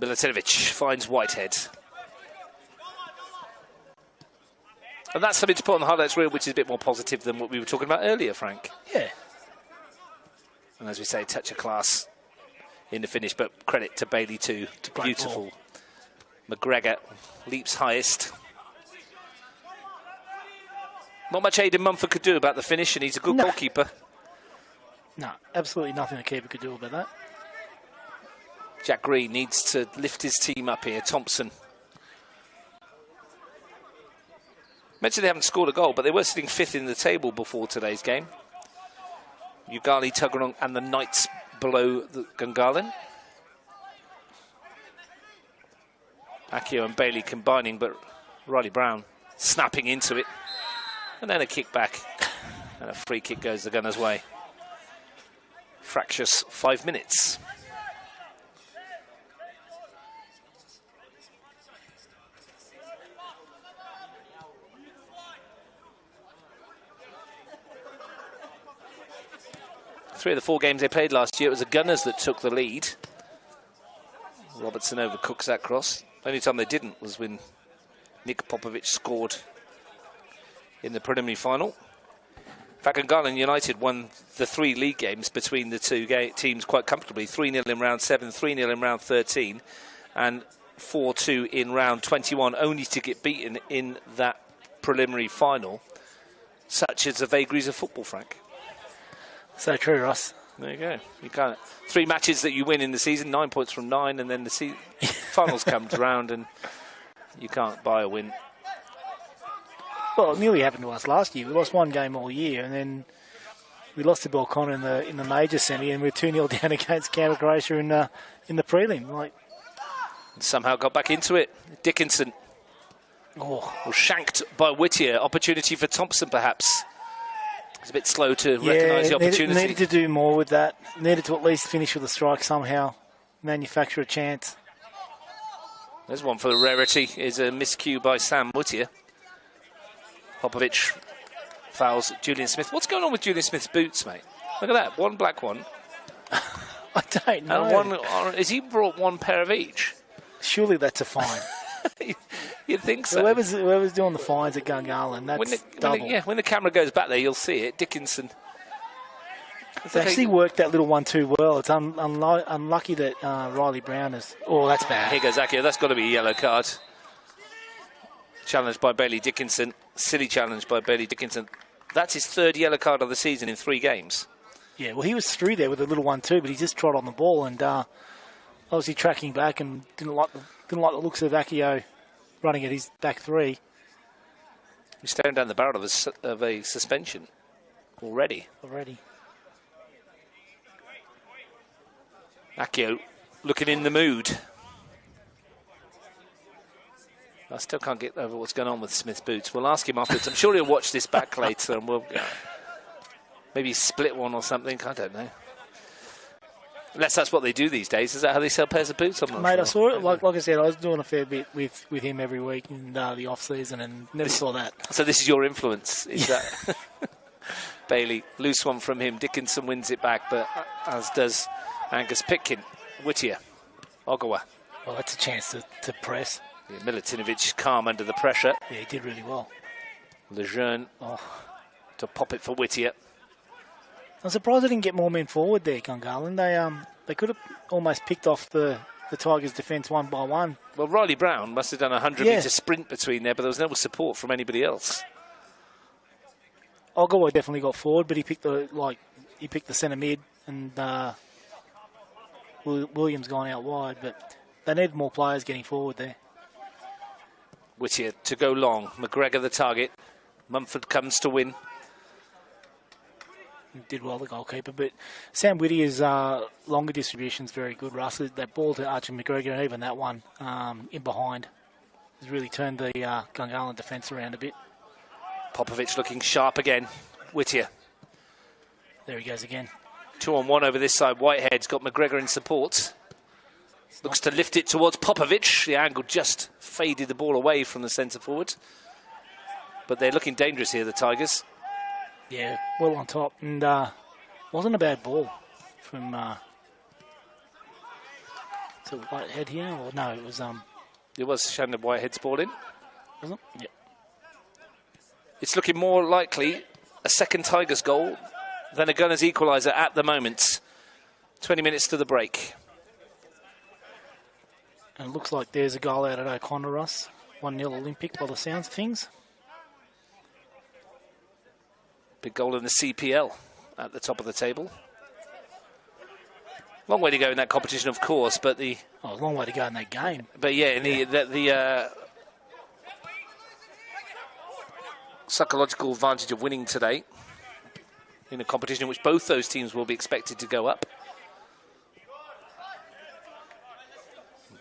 Speaker 2: Milutinovic finds Whitehead. And that's something to put on the highlights reel, which is a bit more positive than what we were talking about earlier, Frank.
Speaker 3: Yeah.
Speaker 2: And as we say, touch of class in the finish, but credit to Bailey too. Beautiful. McGregor leaps highest. Not much Aidan Mumford could do about the finish, and he's a good goalkeeper.
Speaker 3: No, absolutely nothing the keeper could do about that.
Speaker 2: Jack Green needs to lift his team up here. Thompson. Mentioned they haven't scored a goal, but they were sitting fifth in the table before today's game. Ugali, Tuggeranong and the Knights below the Gungahlin. Accio and Bailey combining, but Riley Brown snapping into it. And then a kick back. And a free kick goes the Gunners' way. Fractious 5 minutes. Three of the 4 games they played last year, it was the Gunners that took the lead. Robertson overcooks that cross. The only time they didn't was when Nick Popovic scored in the preliminary final. In fact, Gungahlin United won the 3 league games between the two teams quite comfortably. 3-0 in round 7, 3-0 in round 13, and 4-2 in round 21, only to get beaten in that preliminary final. Such is the vagaries of football, Frank.
Speaker 3: So true, Ross.
Speaker 2: There you go. You can't. 3 matches that you win in the season, 9 points from 9, and then the finals comes round and you can't buy a win.
Speaker 3: Well, it nearly happened to us last year. We lost 1 game all year, and then we lost to Belconnen in the major semi, and we're 2-0 down against Canberra Croatia in the prelim. Like,
Speaker 2: somehow got back into it. Dickinson was shanked by Whittier. Opportunity for Thompson, perhaps. He's a bit slow to recognise the opportunity.
Speaker 3: Needed to do more with that. Needed to at least finish with a strike somehow. Manufacture a chance.
Speaker 2: There's one for the rarity. Is a miscue by Sam Whittier. Popovic fouls Julian Smith. What's going on with Julian Smith's boots, mate? Look at that. 1 black one.
Speaker 3: I don't know.
Speaker 2: And 1, has he brought 1 pair of each?
Speaker 3: Surely that's a fine.
Speaker 2: You'd think so.
Speaker 3: Whoever's doing the fines at Gungahlin, that's double.
Speaker 2: When the camera goes back there, you'll see it. Dickinson.
Speaker 3: They actually worked that little 1-2 well. It's unlucky that Riley Brown is... Oh, that's bad.
Speaker 2: Here goes Accio. That's got to be a yellow card. Challenged by Bailey Dickinson. Silly challenge by Bailey Dickinson. That's his 3rd yellow card of the season in 3 games.
Speaker 3: Yeah, well, he was through there with a little 1-2, but he just trod on the ball and obviously tracking back and didn't like the looks of Accio running at his back 3.
Speaker 2: He's staring down the barrel of a suspension already. Accio looking in the mood. I still can't get over what's going on with Smith's boots. We'll ask him afterwards. I'm sure he'll watch this back later and we'll maybe split one or something. I don't know. Unless that's what they do these days. Is that how they sell pairs of boots? I'm not
Speaker 3: Mate,
Speaker 2: sure.
Speaker 3: I saw it. Like I said, I was doing a fair bit with him every week in the off-season and never saw that.
Speaker 2: So this is your influence, is that? Bailey, loose one from him. Dickinson wins it back, but as does Angus Pitkin. Whittier. Ogawa.
Speaker 3: Well, that's a chance to press.
Speaker 2: Yeah, Milutinovic calm under the pressure.
Speaker 3: Yeah, he did really well.
Speaker 2: Lejeune to pop it for Whittier.
Speaker 3: I'm surprised they didn't get more men forward there, Gungahlin. They could have almost picked off the Tigers' defence 1 by 1.
Speaker 2: Well, Riley Brown must have done a 100-metre sprint between there, but there was no support from anybody else.
Speaker 3: Ogawa definitely got forward, but he picked the centre mid, and Williams gone out wide. But they need more players getting forward there.
Speaker 2: Whittier to go long. McGregor the target. Mumford comes to win.
Speaker 3: did well, the goalkeeper. But Sam Whittier's longer distribution is very good, Russ. That ball to Archie McGregor, and even that one in behind, has really turned the Gungahlin defence around a bit.
Speaker 2: Popovic looking sharp again. Whittier.
Speaker 3: There he goes again.
Speaker 2: 2-on-1 over this side. Whitehead's got McGregor in support. Looks to lift it towards Popovic. The angle just faded the ball away from the centre forward. But they're looking dangerous here, the Tigers.
Speaker 3: Yeah, well on top. And wasn't a bad ball from to Whitehead here. Or no, it was
Speaker 2: It was Shannon Whitehead's ball in.
Speaker 3: wasn't it? Yep.
Speaker 2: It's looking more likely a second Tigers goal than a Gunners equaliser at the moment. 20 minutes to the break.
Speaker 3: And it looks like there's a goal out at O'Connor, Russ. 1-0 Olympic by the sounds of things.
Speaker 2: Big goal in the CPL at the top of the table. Long way to go in that competition, of course, but the...
Speaker 3: Oh, a long way to go in that game.
Speaker 2: But yeah, in the psychological advantage of winning today in a competition in which both those teams will be expected to go up.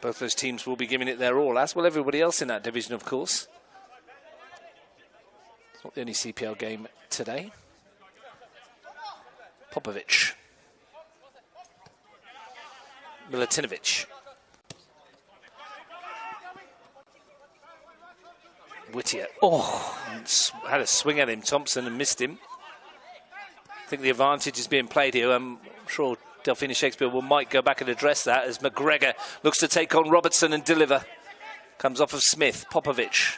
Speaker 2: Both those teams will be giving it their all, as will everybody else in that division, of course. It's not the only CPL game today. Popovic. Milutinovic. Whittier. Oh, had a swing at him, Thompson, and missed him. I think the advantage is being played here. I'm sure Delphina Shakespeare might go back and address that as McGregor looks to take on Robertson and deliver. Comes off of Smith. Popovic.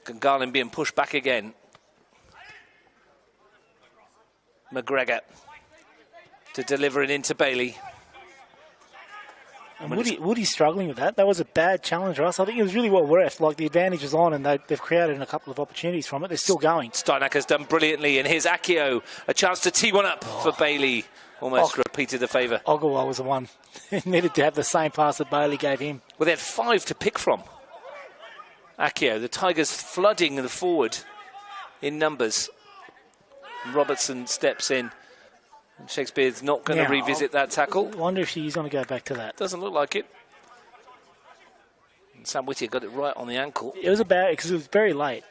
Speaker 2: Gungahlin being pushed back again. McGregor to deliver it into Bailey.
Speaker 3: And Woody's struggling with that. That was a bad challenge, Russ. I think it was really well worth. Like, the advantage is on, and they've created a couple of opportunities from it. They're still going.
Speaker 2: Steinacker's done brilliantly, and here's Akio. A chance to tee one up for Bailey. Almost repeated the favour.
Speaker 3: Ogawa was the one. He needed to have the same pass that Bailey gave him.
Speaker 2: Well, they had 5 to pick from. Akio, the Tigers flooding the forward in numbers. Robertson steps in. Shakespeare's not going to revisit that tackle.
Speaker 3: I wonder if he's going to go back to that.
Speaker 2: Doesn't look like it. And Sam Whittier got it right on the ankle.
Speaker 3: It was a bad, because it was very late.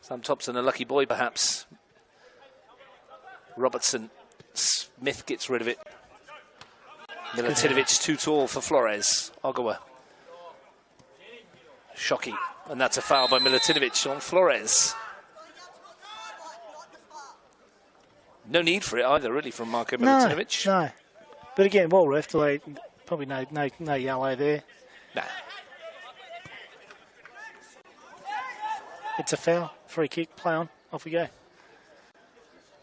Speaker 2: Sam Thompson, a lucky boy, perhaps. Robertson. Smith gets rid of it. Milutinovic too tall for Flores. Ogawa. Shockey. And that's a foul by Milutinovic on Flores. No need for it either, really, from Marko Milutinovic.
Speaker 3: No. But again, well ref, probably no yellow there.
Speaker 2: Nah.
Speaker 3: It's a foul. Free kick. Play on. Off we go.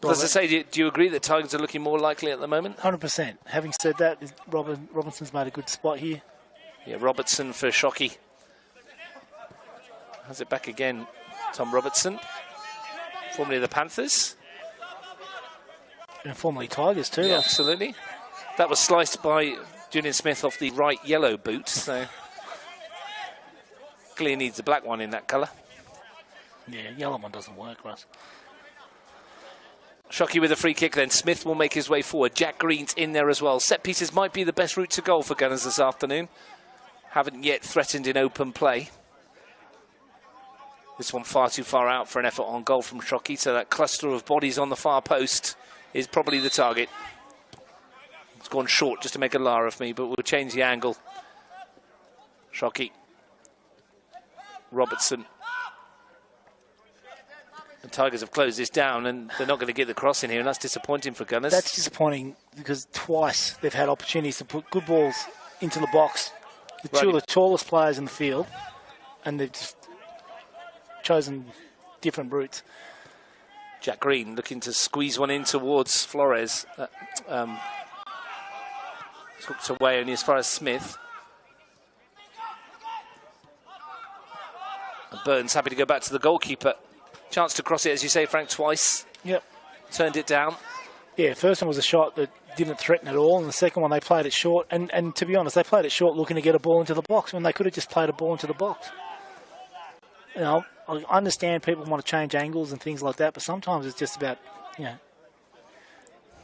Speaker 2: As I say, do you agree that Tigers are looking more likely at the moment?
Speaker 3: 100%. Having said that, Robinson's made a good spot here.
Speaker 2: Yeah, Robertson for Shockey. Has it back again, Tom Robertson. Formerly the Panthers.
Speaker 3: And formerly Tigers too.
Speaker 2: Yeah, absolutely. That was sliced by Julian Smith off the right yellow boot, so clearly needs the black one in that colour.
Speaker 3: Yeah, yellow one doesn't work, Russ.
Speaker 2: Shockey with a free kick then. Smith will make his way forward. Jack Green's in there as well. Set pieces might be the best route to goal for Gunners this afternoon. Haven't yet threatened in open play. This one far too far out for an effort on goal from Shockey, so that cluster of bodies on the far post is probably the target. It's gone short just to make a liar of me, but we'll change the angle. Shockey. Robertson. The Tigers have closed this down and they're not going to get the cross in here, and that's disappointing for Gunners.
Speaker 3: That's disappointing because twice they've had opportunities to put good balls into the box. The two of the tallest players in the field, and they've just chosen different routes.
Speaker 2: Jack Green looking to squeeze one in towards Flores. Hooked away only as far as Smith. And Burns happy to go back to the goalkeeper. Chance to cross it, as you say, Frank, twice.
Speaker 3: Yep.
Speaker 2: Turned it down.
Speaker 3: Yeah, first one was a shot that didn't threaten at all, and the second one they played it short. And to be honest, they played it short looking to get a ball into the box when they could have just played a ball into the box. You know, I understand people want to change angles and things like that, but sometimes it's just about,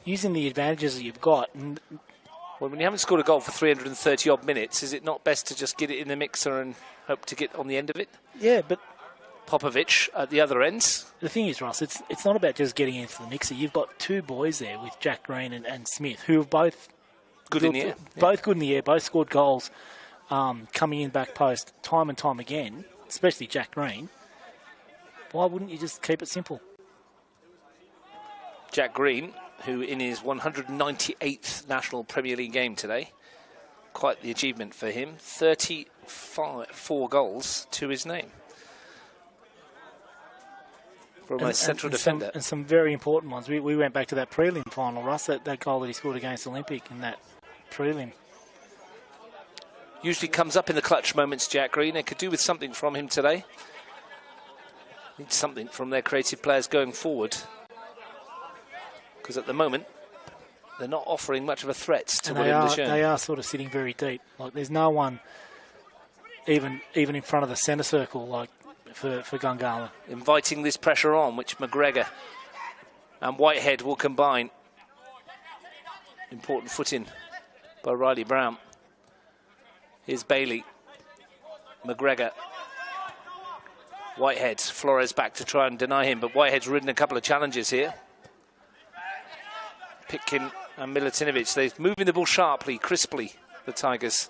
Speaker 3: using the advantages that you've got. And
Speaker 2: well, when you haven't scored a goal for 330 odd minutes, is it not best to just get it in the mixer and hope to get on the end of it?
Speaker 3: yeah, but
Speaker 2: Popovic at the other ends.
Speaker 3: the thing is, Ross, it's not about just getting into the mixer. You've got two boys there with Jack Green and Smith, who have both
Speaker 2: Good in the air.
Speaker 3: both good in the air, both scored goals coming in back post time and time again, especially Jack Green. Why wouldn't you just keep it simple?
Speaker 2: Jack Green, who in his 198th National Premier League game today, quite the achievement for him, 34 goals to his name. From a central defender.
Speaker 3: And some very important ones. We went back to that prelim final, Russ, that goal that he scored against Olympic in that prelim.
Speaker 2: Usually comes up in the clutch moments, Jack Green. They could do with something from him today. Need something from their creative players going forward. Because at the moment, they're not offering much of a threat to William Lejeune.
Speaker 3: They are sort of sitting very deep. Like there's no one even in front of the centre circle like for Gungahlin.
Speaker 2: Inviting this pressure on, which McGregor and Whitehead will combine. Important footing by Riley Brown. Here's Bailey. McGregor. Whitehead. Flores back to try and deny him, but Whitehead's ridden a couple of challenges here. Pitkin and Milutinovic, they're moving the ball sharply, crisply, the Tigers.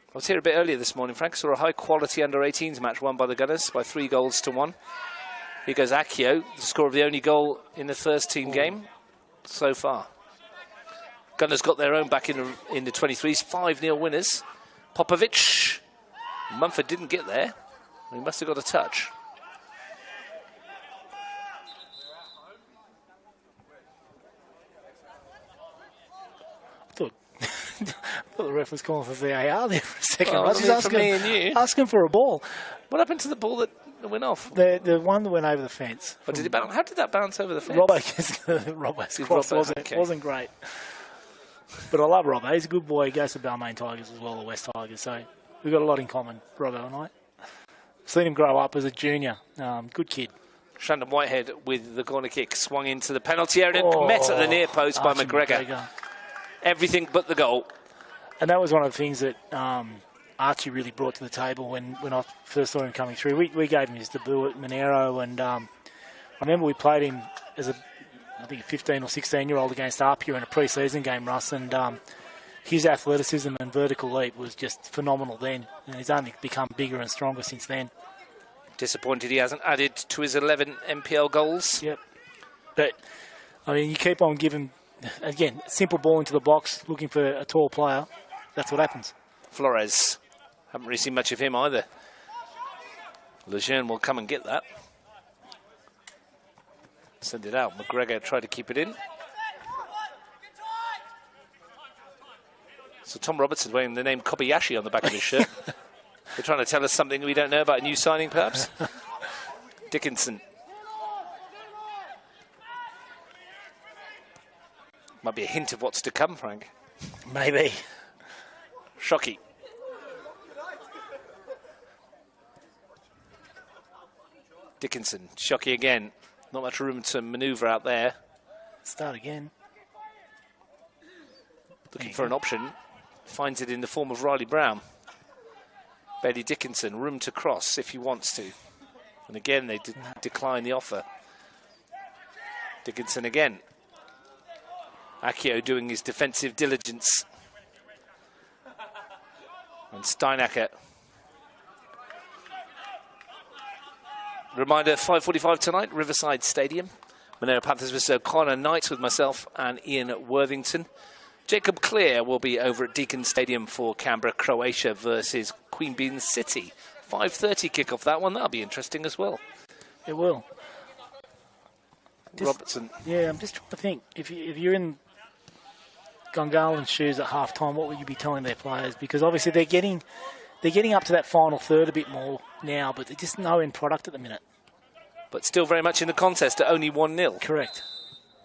Speaker 2: I was here a bit earlier this morning, Frank. Saw a high-quality under-18s match won by the Gunners by 3-1. Here goes Akio, the score of the only goal in the first-team game so far. Gunners got their own back in the 23s, 5-0 winners. Popovic. Mumford didn't get there. He must have got a touch.
Speaker 3: I thought the ref was calling for VAR there for a second.
Speaker 2: Well,
Speaker 3: I was just
Speaker 2: for me and you.
Speaker 3: asking for a ball.
Speaker 2: What happened to the ball that went off?
Speaker 3: The one that went over the fence.
Speaker 2: Or did it bounce? How did that bounce over the fence?
Speaker 3: Robbo's cross wasn't great. But I love Robbo. He's a good boy. He goes to Balmain Tigers as well, the West Tigers. So we've got a lot in common, Robbo and I. Seen him grow up as a junior. Good kid.
Speaker 2: Shandon Whitehead with the corner kick. Swung into the penalty area and met at the near post by McGregor. Everything but the goal.
Speaker 3: And that was one of the things that Archie really brought to the table when I first saw him coming through. We gave him his debut at Monero, and I remember we played him as a 15 or 16-year-old against Arpia in a pre-season game, Russ, and his athleticism and vertical leap was just phenomenal then, and he's only become bigger and stronger since then.
Speaker 2: Disappointed he hasn't added to his 11 NPL goals.
Speaker 3: Yep. But, I mean, you keep on giving, again, simple ball into the box, looking for a tall player. That's what happens.
Speaker 2: Flores. Haven't really seen much of him either. Lejeune will come and get that. Send it out. McGregor tried to keep it in. So Tom Robertson wearing the name Kobayashi on the back of his shirt. They're trying to tell us something we don't know about a new signing, perhaps. Dickinson. Might be a hint of what's to come, Frank.
Speaker 3: Maybe.
Speaker 2: Shockey. Dickinson. Shockey again. Not much room to manoeuvre out there.
Speaker 3: Start again.
Speaker 2: Looking for an option. Finds it in the form of Riley Brown. Bailey Dickinson, room to cross if he wants to. And again, they decline the offer. Dickinson again. Akio doing his defensive diligence. And Steinacker. Reminder, 5:45 tonight, Riverside Stadium. Monero Panthers vs O'Connor Knights with myself and Ian Worthington. Jacob Clear will be over at Deakin Stadium for Canberra, Croatia versus Queen Bean City. 5:30 kickoff, that one. That'll be interesting as well.
Speaker 3: It will.
Speaker 2: Robertson.
Speaker 3: Yeah, I'm just trying to think. If you're in Gungahlin's shoes at half-time, what would you be telling their players? Because obviously they're getting up to that final third a bit more now, but they're just no end product at the minute.
Speaker 2: But still very much in the contest at only 1-0.
Speaker 3: Correct.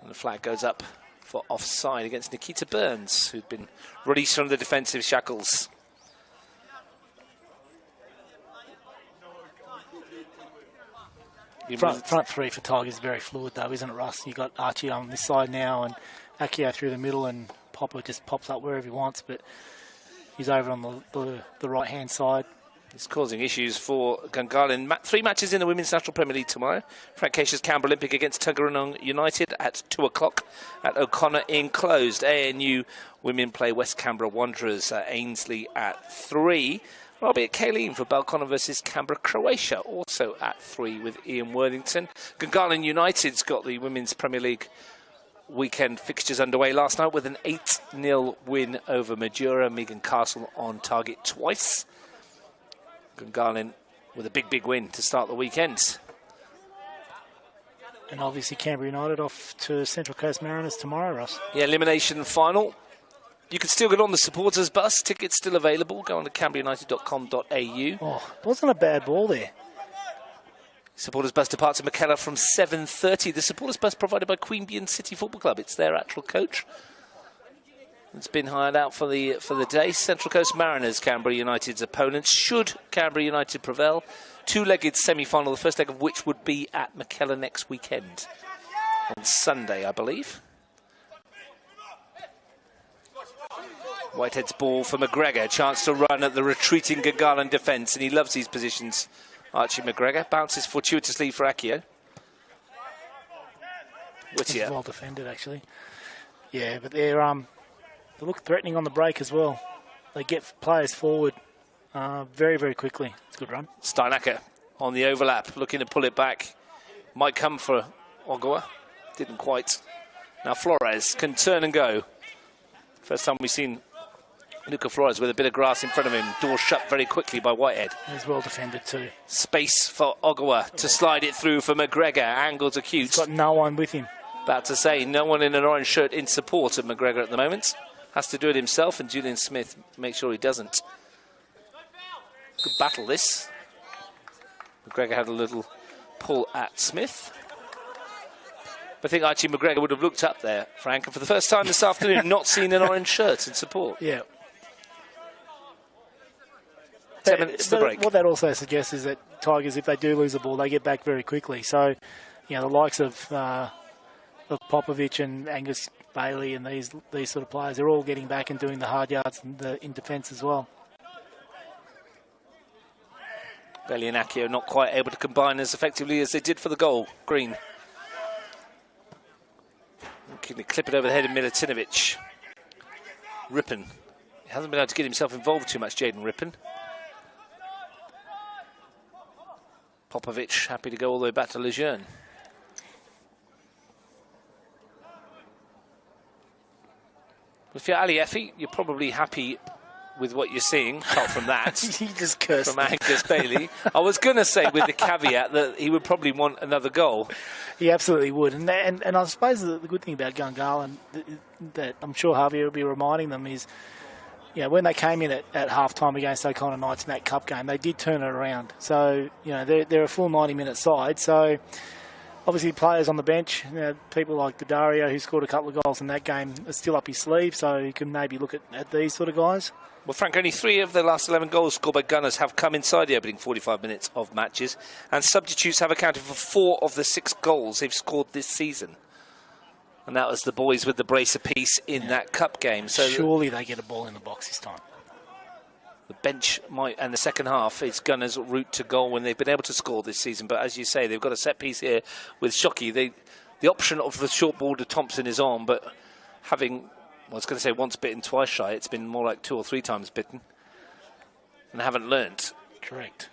Speaker 2: And the flag goes up for offside against Nikita Burns, who'd been released from the defensive shackles.
Speaker 3: Front three for Tigers is very fluid, though, isn't it, Russ? You got Archie on this side now, and Akio through the middle, and Popper just pops up wherever he wants, but he's over on the right-hand side.
Speaker 2: It's causing issues for Gungahlin. 3 matches in the Women's National Premier League tomorrow. Frank Keisha's Canberra Olympic against Tuggeranong United at 2 o'clock at O'Connor Enclosed. ANU women play West Canberra Wanderers at Ainslie at 3. I'll be at Kaleen for Balcona versus Canberra, Croatia, also at 3 with Ian Worthington. Gungahlin United's got the Women's Premier League weekend fixtures underway last night with an 8-0 win over Madura. Megan Castle on target twice. Gungahlin with a big win to start the weekend.
Speaker 3: And obviously Canberra United off to Central Coast Mariners tomorrow, Ross.
Speaker 2: Yeah, elimination final. You can still get on the supporters bus. Tickets still available. Go on to canberraunited.com.au.
Speaker 3: Oh, wasn't a bad ball there.
Speaker 2: Supporters bus departs at Mackellar from 7:30. The supporters bus provided by Queanbeyan City Football Club. It's their actual coach. It's been hired out for the day. Central Coast Mariners, Canberra United's opponents. Should Canberra United prevail, 2-legged semi-final, the first leg of which would be at Mackellar next weekend. On Sunday, I believe. Whitehead's ball for McGregor. Chance to run at the retreating Gungahlin defence, and he loves these positions. Archie McGregor bounces fortuitously for Akio. Whittier.
Speaker 3: Well defended, actually. Yeah, but they look threatening on the break as well. They get players forward very quickly. It's a good run.
Speaker 2: Steinacker on the overlap, looking to pull it back. Might come for Ogawa. Didn't quite. Now Flores can turn and go. First time we've seen Luca Flores with a bit of grass in front of him. Door shut very quickly by Whitehead.
Speaker 3: He's well defended too.
Speaker 2: Space for Ogawa to slide it through for McGregor. Angles acute.
Speaker 3: He's got no one with him.
Speaker 2: About to say, no one in an orange shirt in support of McGregor at the moment. Has to do it himself, and Julian Smith makes sure he doesn't. Good battle, this. McGregor had a little pull at Smith. I think Archie McGregor would have looked up there, Frank, and for the first time this afternoon, not seen an orange shirt in support.
Speaker 3: Yeah.
Speaker 2: 10 minutes to break.
Speaker 3: What that also suggests is that Tigers, if they do lose the ball, they get back very quickly. So, the likes of Popovich and Angus Bailey and these sort of players, they're all getting back and doing the hard yards in defence as well.
Speaker 2: Bailey and Akio not quite able to combine as effectively as they did for the goal. Green. Can they clip it over the head of Milutinovic? Rippon. He hasn't been able to get himself involved too much, Jaden Rippon. Popovich happy to go all the way back to Lejeune. If you're Ali Effie, you're probably happy with what you're seeing, apart from that.
Speaker 3: He just cursed
Speaker 2: from Angus Bailey. I was going to say with the caveat that he would probably want another goal.
Speaker 3: He absolutely would. And I suppose the good thing about Gungahlin that I'm sure Harvey will be reminding them is, when they came in at half-time against O'Connor Knights in that cup game, they did turn it around. So, they're a full 90-minute side. So, obviously, players on the bench, people like Daddario, who scored a couple of goals in that game, are still up his sleeve. So, you can maybe look at these sort of guys.
Speaker 2: Well, Frank, only 3 of the last 11 goals scored by Gunners have come inside the opening 45 minutes of matches, and substitutes have accounted for 4 of the 6 goals they've scored this season. And that was the boys with the brace apiece in that cup game. So
Speaker 3: surely they get a ball in the box this time.
Speaker 2: The bench might, and the second half is Gunners' route to goal when they've been able to score this season. But as you say, they've got a set piece here with Shockey. The option of the short ball to Thompson is on, but having... I was going to say once bitten, twice shy. It's been more like 2 or 3 times bitten. And haven't learnt.
Speaker 3: Correct.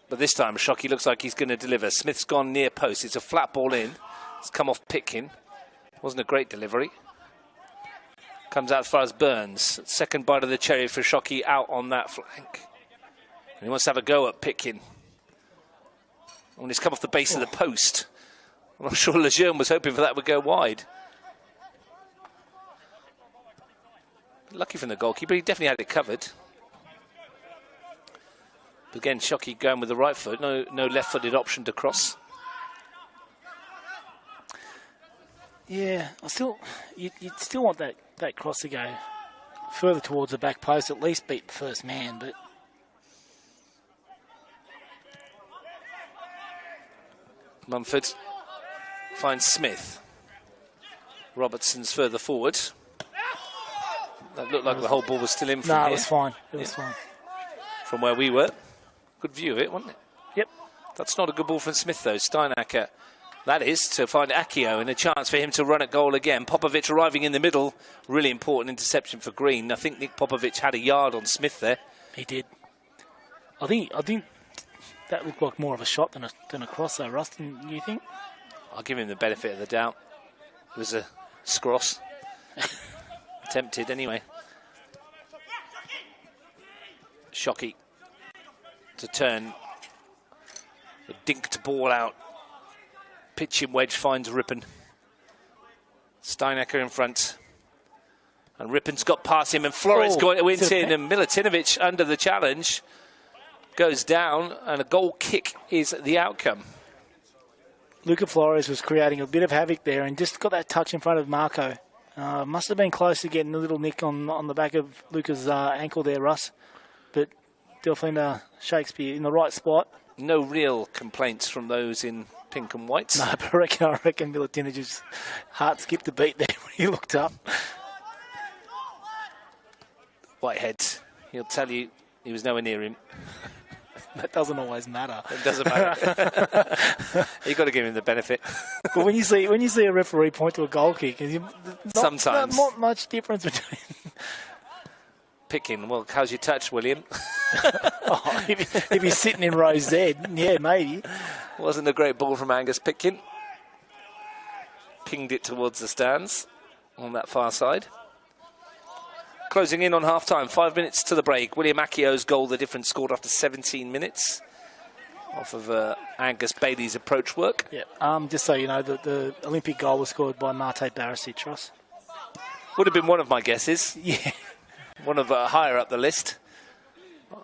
Speaker 2: But this time, Shockey looks like he's going to deliver. Smith's gone near post. It's a flat ball in. It's come off Pitkin. Wasn't a great delivery. Comes out as far as Burns. Second bite of the cherry for Shockey out on that flank. And he wants to have a go at Pitkin. And it's come off the base of the post. I'm not sure Lejeune was hoping for that would go wide. Lucky from the goalkeeper, he definitely had it covered. But again, Shockey going with the right foot, no left-footed option to cross.
Speaker 3: Yeah, you'd still want that cross to go further towards the back post, at least beat the first man, but...
Speaker 2: Mumford finds Smith. Robertson's further forward. That looked like the whole ball was still in from
Speaker 3: No,
Speaker 2: here.
Speaker 3: it was fine. It was fine.
Speaker 2: From where we were. Good view of it, wasn't it?
Speaker 3: Yep.
Speaker 2: That's not a good ball from Smith, though. Steinacker, that is, to find Akio and a chance for him to run at goal again. Popovic arriving in the middle. Really important interception for Green. I think Nick Popovic had a yard on Smith there.
Speaker 3: He did. I think that looked like more of a shot than a cross, though, Rustin. You think?
Speaker 2: I'll give him the benefit of the doubt. It was a scross. Attempted anyway. Shockey to turn. The dinked ball out. Pitching wedge finds Rippon. Steinacker in front. And Rippon's got past him, and Flores going to win in, and Milutinovic under the challenge goes down, and a goal kick is the outcome.
Speaker 3: Luca Flores was creating a bit of havoc there and just got that touch in front of Marco. Must have been close to getting a little nick on the back of Luca's ankle there, Russ. But Delphina Shakespeare in the right spot.
Speaker 2: No real complaints from those in pink and white.
Speaker 3: No, but I reckon Milutinoc's heart skipped a beat there when he looked up.
Speaker 2: Whitehead, he'll tell you he was nowhere near him.
Speaker 3: That doesn't always matter.
Speaker 2: It doesn't matter. You've got to give him the benefit.
Speaker 3: But when you see a referee point to a goal kick,
Speaker 2: sometimes
Speaker 3: not much difference between.
Speaker 2: Picking, well, how's your touch, William?
Speaker 3: If he's sitting in row Z, yeah, maybe.
Speaker 2: Wasn't a great ball from Angus Pitkin. Pinged it towards the stands on that far side. Closing in on half-time, 5 minutes to the break. William Akio's goal, the difference scored after 17 minutes off of Angus Bailey's approach work.
Speaker 3: Yeah. Just so you know, the Olympic goal was scored by Mate Barisic, Ross.
Speaker 2: Would have been one of my guesses.
Speaker 3: Yeah.
Speaker 2: One of higher up the list.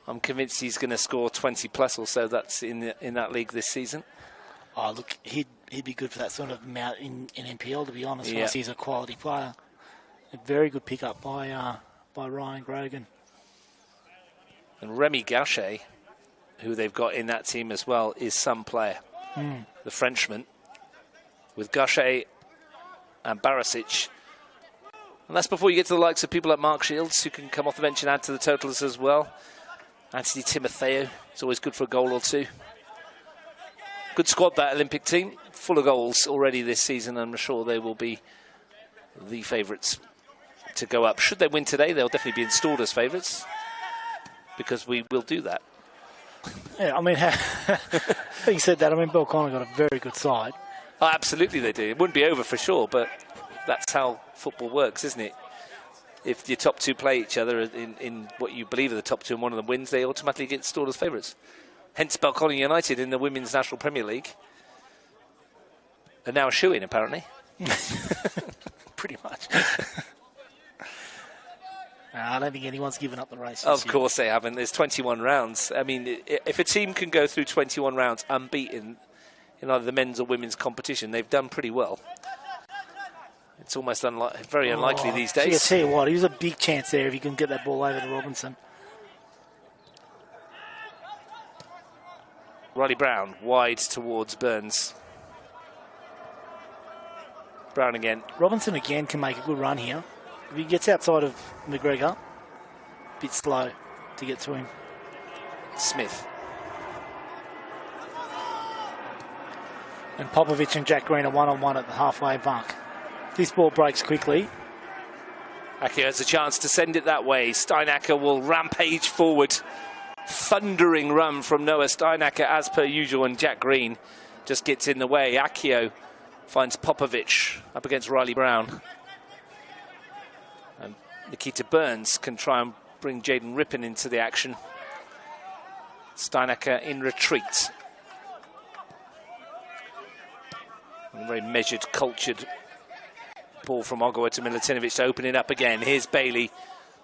Speaker 2: I'm convinced he's going to score 20 plus or so. That's in that league this season.
Speaker 3: Oh, look, he'd be good for that sort of amount in NPL, to be honest.
Speaker 2: Yeah.
Speaker 3: He's a quality player. A very good pickup by Ryan Grogan.
Speaker 2: And Remy Gaucher, who they've got in that team as well, is some player. The Frenchman, with Gaucher and Barisic. And that's before you get to the likes of people like Mark Shields, who can come off the bench and add to the totals as well. Anthony Timotheo is always good for a goal or two. Good squad, that Olympic team. Full of goals already this season. I'm sure they will be the favourites to go up. Should they win today, they'll definitely be installed as favourites, because we will do that.
Speaker 3: Yeah, I mean, having said that, I mean, Belconnen got a very good side.
Speaker 2: Oh, absolutely they do. It wouldn't be over for sure, but that's how football works, isn't it? If your top two play each other in what you believe are the top two and one of them wins, they automatically get installed as favourites. Hence Belconnen United in the Women's National Premier League are now a shoo-in, apparently.
Speaker 3: Pretty much. I don't think anyone's given up the race.
Speaker 2: Of course they haven't. There's 21 rounds. I mean, if a team can go through 21 rounds unbeaten in either the men's or women's competition, they've done pretty well. It's almost very unlikely these days.
Speaker 3: Gee, I tell you what, he was a big chance there if he can get that ball over to Robinson.
Speaker 2: Riley Brown, wide towards Burns. Brown again.
Speaker 3: Robinson again can make a good run here. If he gets outside of McGregor, a bit slow to get to him.
Speaker 2: Smith.
Speaker 3: And Popovic and Jack Green are one-on-one at the halfway mark. This ball breaks quickly.
Speaker 2: Akio has a chance to send it that way. Steinacker will rampage forward. Thundering run from Noah Steinacker as per usual, and Jack Green just gets in the way. Akio finds Popovic up against Riley Brown. And Nikita Burns can try and bring Jaden Rippon into the action. Steinacker in retreat. A very measured, cultured ball from Ogawa to Milutinovic to open it up again. Here's Bailey.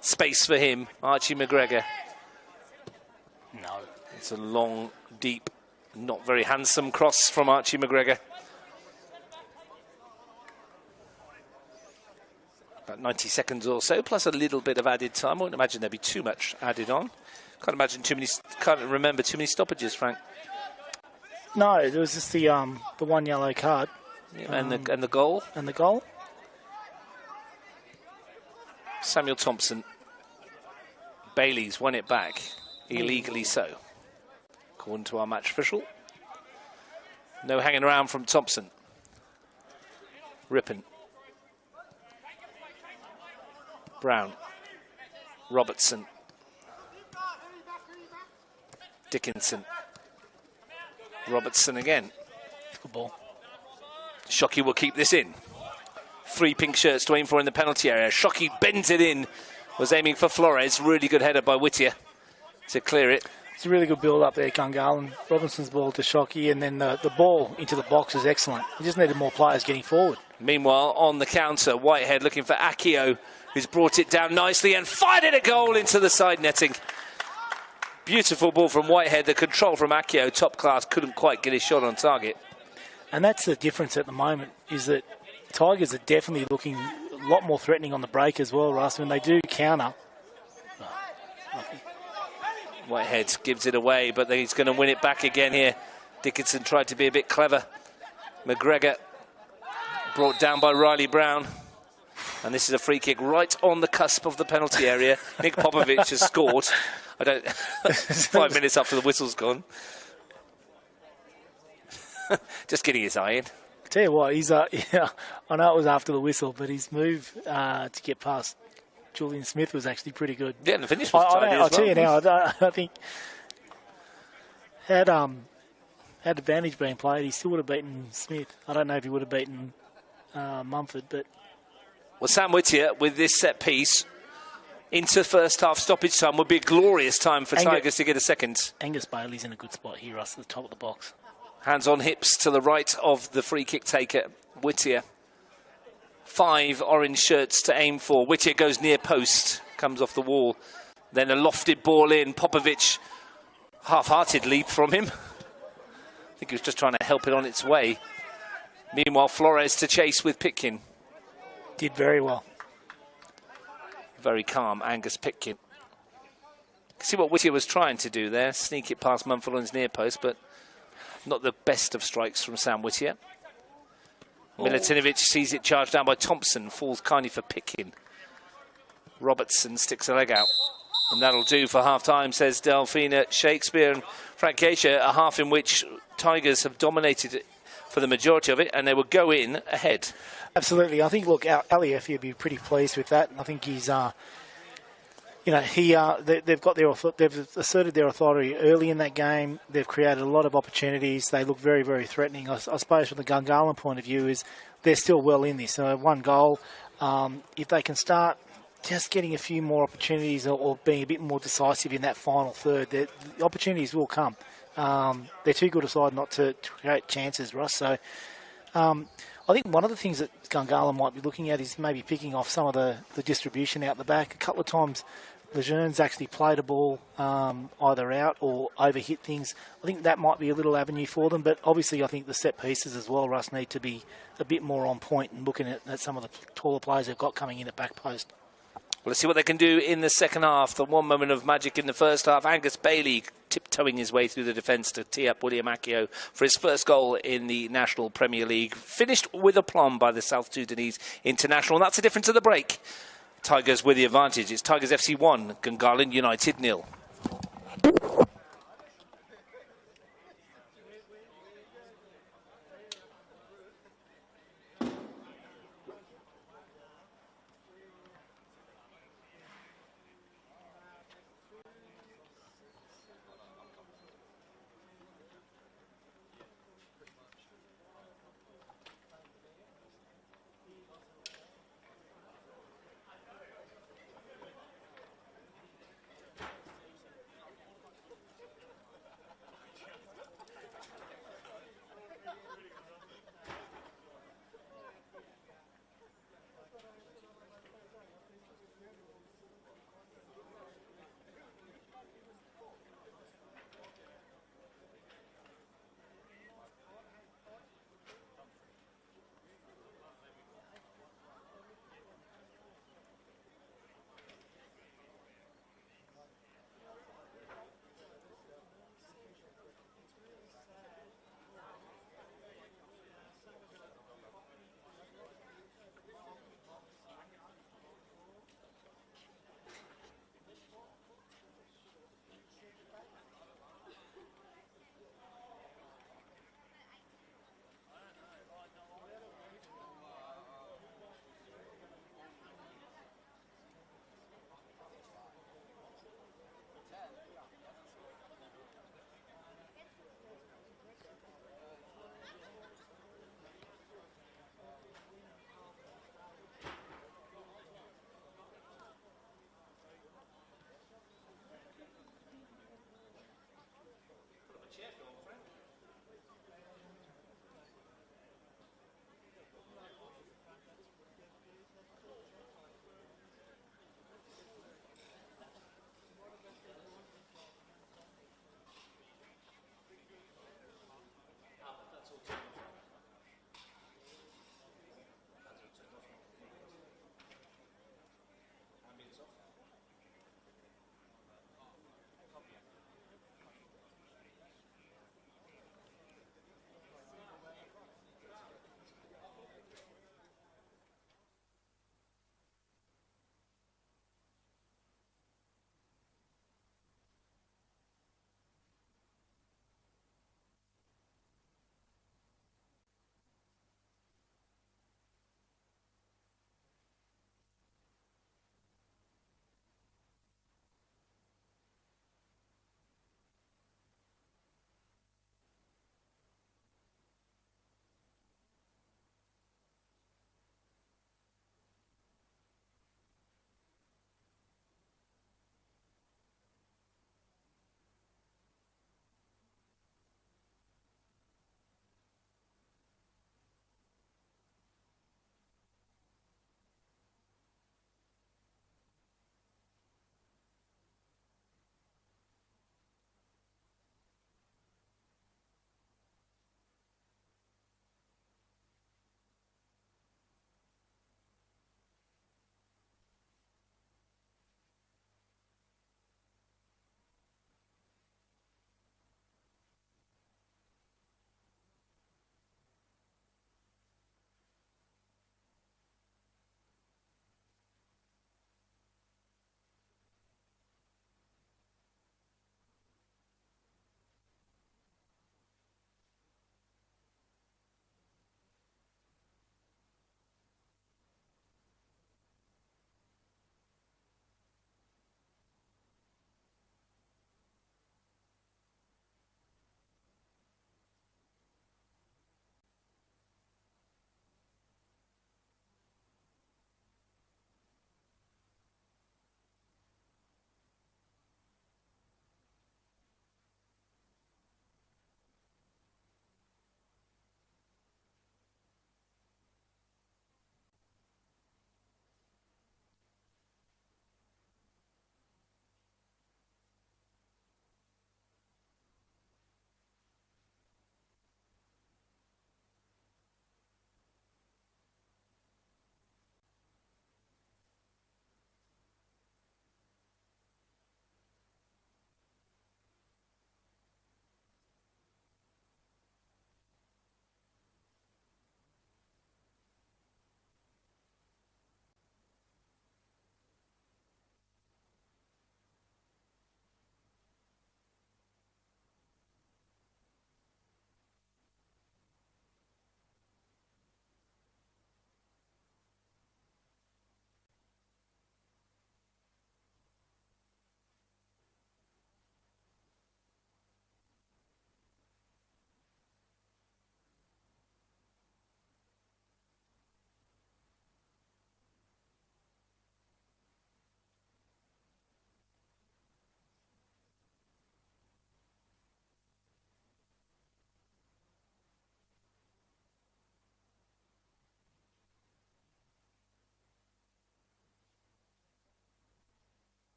Speaker 2: Space for him. Archie McGregor.
Speaker 3: No.
Speaker 2: It's a long, deep, not very handsome cross from Archie McGregor. About 90 seconds or so, plus a little bit of added time. I wouldn't imagine there'd be too much added on. Can't remember too many stoppages, Frank.
Speaker 3: No, there was just the one yellow card.
Speaker 2: Yeah, and the goal.
Speaker 3: And the goal.
Speaker 2: Samuel Thompson. Bailey's won it back, illegally so, according to our match official. No hanging around from Thompson. Rippon. Brown. Robertson. Dickinson. Robertson again.
Speaker 3: Good ball.
Speaker 2: Shockey will keep this in. 3 pink shirts to aim for in the penalty area. Shockey bends it in. Was aiming for Flores. Really good header by Whittier to clear it.
Speaker 3: It's a really good build up there, Gungahlin. Robinson's ball to Shockey, and then the ball into the box is excellent. He just needed more players getting forward.
Speaker 2: Meanwhile, on the counter, Whitehead looking for Akio, who's brought it down nicely and fired it a goal into the side netting. Beautiful ball from Whitehead. The control from Akio, top class, couldn't quite get his shot on target.
Speaker 3: And that's the difference at the moment, is that Tigers are definitely looking a lot more threatening on the break as well, Russ. When they do counter.
Speaker 2: Whitehead gives it away, but he's going to win it back again here. Dickinson tried to be a bit clever. McGregor brought down by Riley Brown. And this is a free kick right on the cusp of the penalty area. Nick Popovich has scored. 5 minutes after the whistle's gone. Just getting his eye in.
Speaker 3: Tell you what, he's yeah, I know it was after the whistle, but his move to get past Julian Smith was actually pretty good.
Speaker 2: Yeah, and the finish was tidy
Speaker 3: I'll
Speaker 2: as
Speaker 3: tell
Speaker 2: well.
Speaker 3: you now, I think had advantage been played, he still would have beaten Smith. I don't know if he would have beaten Mumford, but...
Speaker 2: Well, Sam Whittier with this set piece into first half stoppage time would be a glorious time for Tigers to get a second.
Speaker 3: Angus Bailey's in a good spot here, Russ, at the top of the box.
Speaker 2: Hands on hips to the right of the free kick taker, Whittier. 5 orange shirts to aim for. Whittier goes near post, comes off the wall. Then a lofted ball in. Popovich, half-hearted leap from him. I think he was just trying to help it on its way. Meanwhile, Flores to chase with Pitkin.
Speaker 3: Did very well.
Speaker 2: Very calm, Angus Pitkin. See what Whittier was trying to do there. Sneak it past Mumford's near post, but not the best of strikes from Sam Whittier. Milutinovic sees it charged down by Thompson, falls kindly for Pitkin. Robertson sticks a leg out. And that'll do for half-time, says Delphina Shakespeare. And Frank Keisha, a half in which Tigers have dominated it for the majority of it, and they will go in ahead.
Speaker 3: Absolutely. I think, look, Aliyev, you'd be pretty pleased with that. I think he's... they've asserted their authority early in that game. They've created a lot of opportunities. They look very, very threatening. I suppose from the Gungahlin point of view is they're still well in this. So 1 goal. If they can start just getting a few more opportunities or being a bit more decisive in that final third, the opportunities will come. They're too good a side not to create chances, Ross. So I think one of the things that Gungahlin might be looking at is maybe picking off some of the distribution out the back. A couple of times Lejeune's actually played a ball either out or overhit things. I think that might be a little avenue for them, but obviously I think the set pieces as well, Russ, need to be a bit more on point and looking at some of the taller players they've got coming in at back post.
Speaker 2: Well, let's see what they can do in the second half. The one moment of magic in the first half. Angus Bailey tiptoeing his way through the defence to tee up William Akio for his first goal in the National Premier League. Finished with aplomb by the South Sudanese international. And that's the difference of the break. Tigers with the advantage. It's Tigers FC 1, Gungahlin United 0.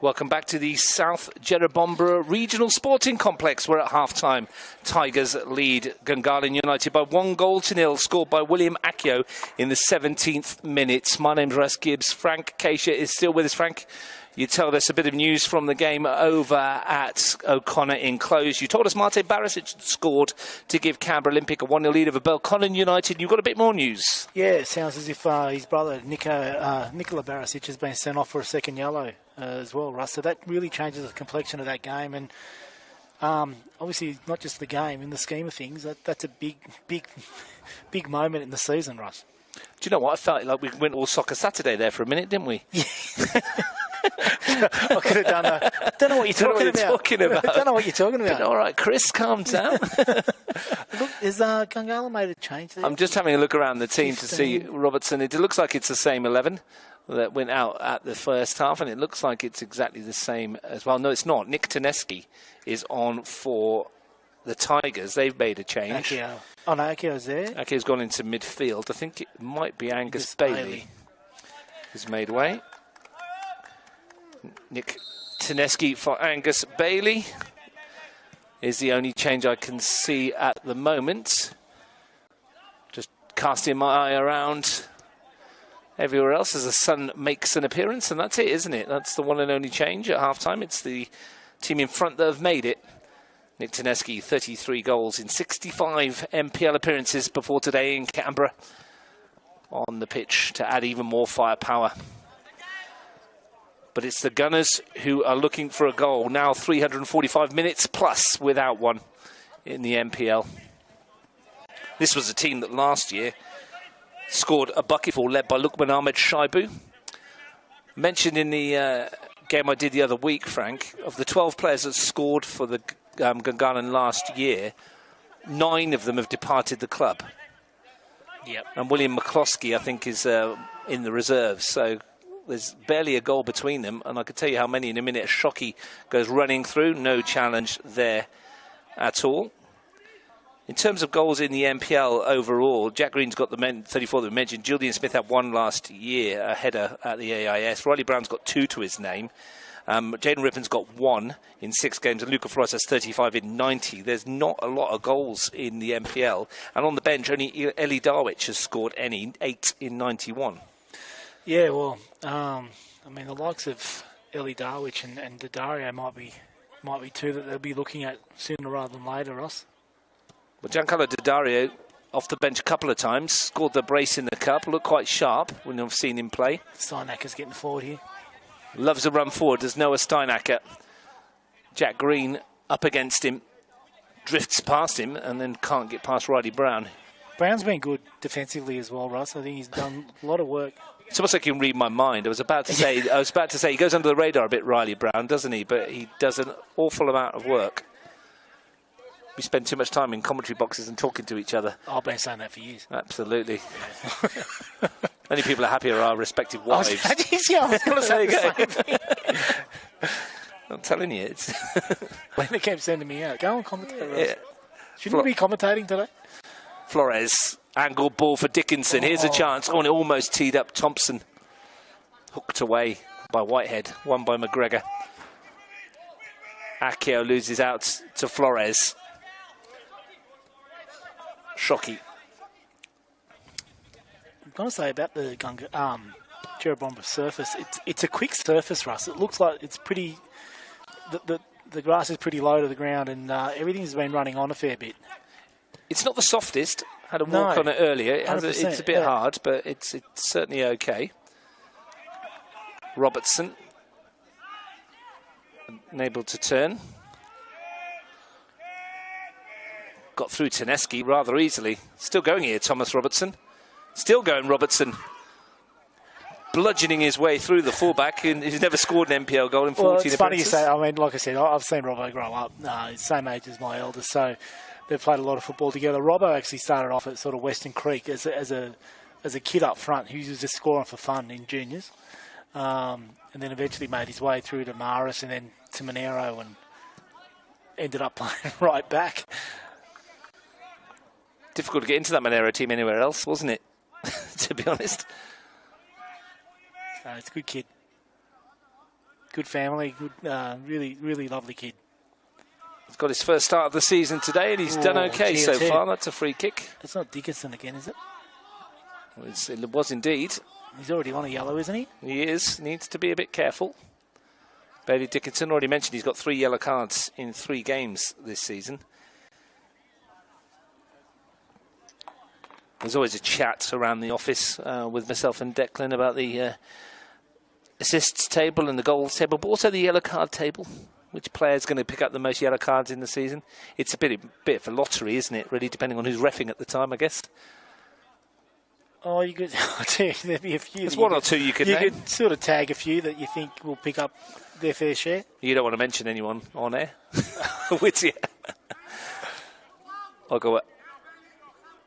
Speaker 2: Welcome back to the South Jerrabomberra Regional Sporting Complex. We're at half-time. Tigers lead Gungahlin United by 1-0, scored by William Akio in the 17th minute. My name's Russ Gibbs. Frank Keisha is still with us. Frank, you told us a bit of news from the game over at O'Connor in close. You told us Marte Barisic scored to give Canberra Olympic a 1-0 lead over Belconnen United. You've got a bit more news.
Speaker 3: Yeah, it sounds as if his brother, Nikola Barisic, has been sent off for a second yellow as well, Russ. So that really changes the complexion of that game. And obviously, not just the game, in the scheme of things, that's a big moment in the season, Russ.
Speaker 2: Do you know what? I felt like we went all Soccer Saturday there for a minute, didn't we?
Speaker 3: Yeah. I could have done that. I don't know what you're talking about. I don't know what you're talking about.
Speaker 2: All right, Chris, calm down.
Speaker 3: Look, has Gungahlin made a change there?
Speaker 2: I'm just having a look around the team to see Robertson. It looks like it's the same 11 that went out at the first half, and it looks like it's exactly the same as well. No, it's not. Nick Taneski is on for the Tigers. They've made a change.
Speaker 3: Akio. Oh, no, Akio's there.
Speaker 2: Akio's gone into midfield. I think it might be Angus Bailey who's made way. Nick Taneski for Angus Bailey is the only change I can see at the moment. Just casting my eye around everywhere else as the sun makes an appearance, and that's it, isn't it? That's the one and only change at half-time. It's the team in front that have made it. Nick Taneski, 33 goals in 65 NPL appearances before today in Canberra, on the pitch to add even more firepower. But it's the Gunners who are looking for a goal. Now 345 minutes plus without one in the NPL. This was a team that last year scored a bucketful led by Lukman Ahmed Shaibu. Mentioned in the game I did the other week, Frank, of the 12 players that scored for the Gungahlin last year, 9 of them have departed the club.
Speaker 3: Yep.
Speaker 2: And William McCloskey, I think, is in the reserves. So there's barely a goal between them, and I could tell you how many in a minute. Shockey goes running through, no challenge there at all. In terms of goals in the NPL overall, Jack Green's got the 34 that we mentioned. Julian Smith had 1 last year, a header at the AIS. Riley Brown's got 2 to his name. Jaden Rippon's got 1 in 6 games, and Luca Flores has 35 in 90. There's not a lot of goals in the NPL. And on the bench, only Ellie Darwich has scored any, 8 in 91.
Speaker 3: Yeah, well, I mean, the likes of Ellie Darwich and Daddario might be 2 that they'll be looking at sooner rather than later, Ross.
Speaker 2: Well, Giancarlo Daddario, off the bench a couple of times, scored the brace in the cup, looked quite sharp when I've seen him play.
Speaker 3: Steinacker's getting forward here.
Speaker 2: Loves a run forward, does Noah Steinacker. Jack Green up against him, drifts past him, and then can't get past Riley Brown.
Speaker 3: Brown's been good defensively as well, Russ. I think he's done a lot of work.
Speaker 2: It's almost like he can read my mind. I was about to say he goes under the radar a bit, Riley Brown, doesn't he? But he does an awful amount of work. We spend too much time in commentary boxes and talking to each other.
Speaker 3: I've been saying that for years.
Speaker 2: Absolutely. Only people are happy are our respective wives.
Speaker 3: I was going to say the same thing.
Speaker 2: I'm telling you, it's...
Speaker 3: Lena kept sending me out. Go and commentate, Ross.
Speaker 2: Yeah.
Speaker 3: Shouldn't we be commentating today?
Speaker 2: Flores, angled ball for Dickinson. Here's a chance. Oh, and it almost teed up Thompson. Hooked away by Whitehead. Won by McGregor. Akio loses out to Flores. Shockey.
Speaker 3: I'm going to say about the Jerrabomberra surface, it's a quick surface, Russ. It looks like it's pretty... The grass is pretty low to the ground, and everything's been running on a fair bit.
Speaker 2: It's not the softest. Had a walk on it earlier. It's a bit hard, but it's certainly okay. Robertson unable to turn. Got through Taneski rather easily. Still going here, Thomas Robertson. Still going, Robertson. Bludgeoning his way through the fullback, and he's never scored an NPL goal in 14
Speaker 3: Well, it's funny you
Speaker 2: appearances.
Speaker 3: say. I mean, like I said, I've seen Robbo grow up. He's the same age as my eldest, so they've played a lot of football together. Robbo actually started off at sort of Western Creek as a kid up front. He was just scoring for fun in juniors, and then eventually made his way through to Maris and then to Monero and ended up playing right back.
Speaker 2: Difficult to get into that Monero team anywhere else, wasn't it? To be honest.
Speaker 3: It's a good kid. good family, good, really, really lovely kid.
Speaker 2: He's got his first start of the season today, and he's done okay so far. That's a free kick.
Speaker 3: It's not Dickinson again, is it?
Speaker 2: Well, it was indeed.
Speaker 3: He's already on a yellow, isn't he?
Speaker 2: He is. Needs to be a bit careful. Bailey Dickinson already mentioned he's got 3 yellow cards in 3 games this season. There's always a chat around the office with myself and Declan about the assists table and the goals table, but also the yellow card table. Which player's going to pick up the most yellow cards in the season? It's a bit of a lottery, isn't it? Really, depending on who's reffing at the time, I guess.
Speaker 3: Oh, you could. I tell you, there'd be a few.
Speaker 2: There's one or two you could name.
Speaker 3: You could sort of tag a few that you think will pick up their fair share.
Speaker 2: You don't want to mention anyone on air, would you? I'll go at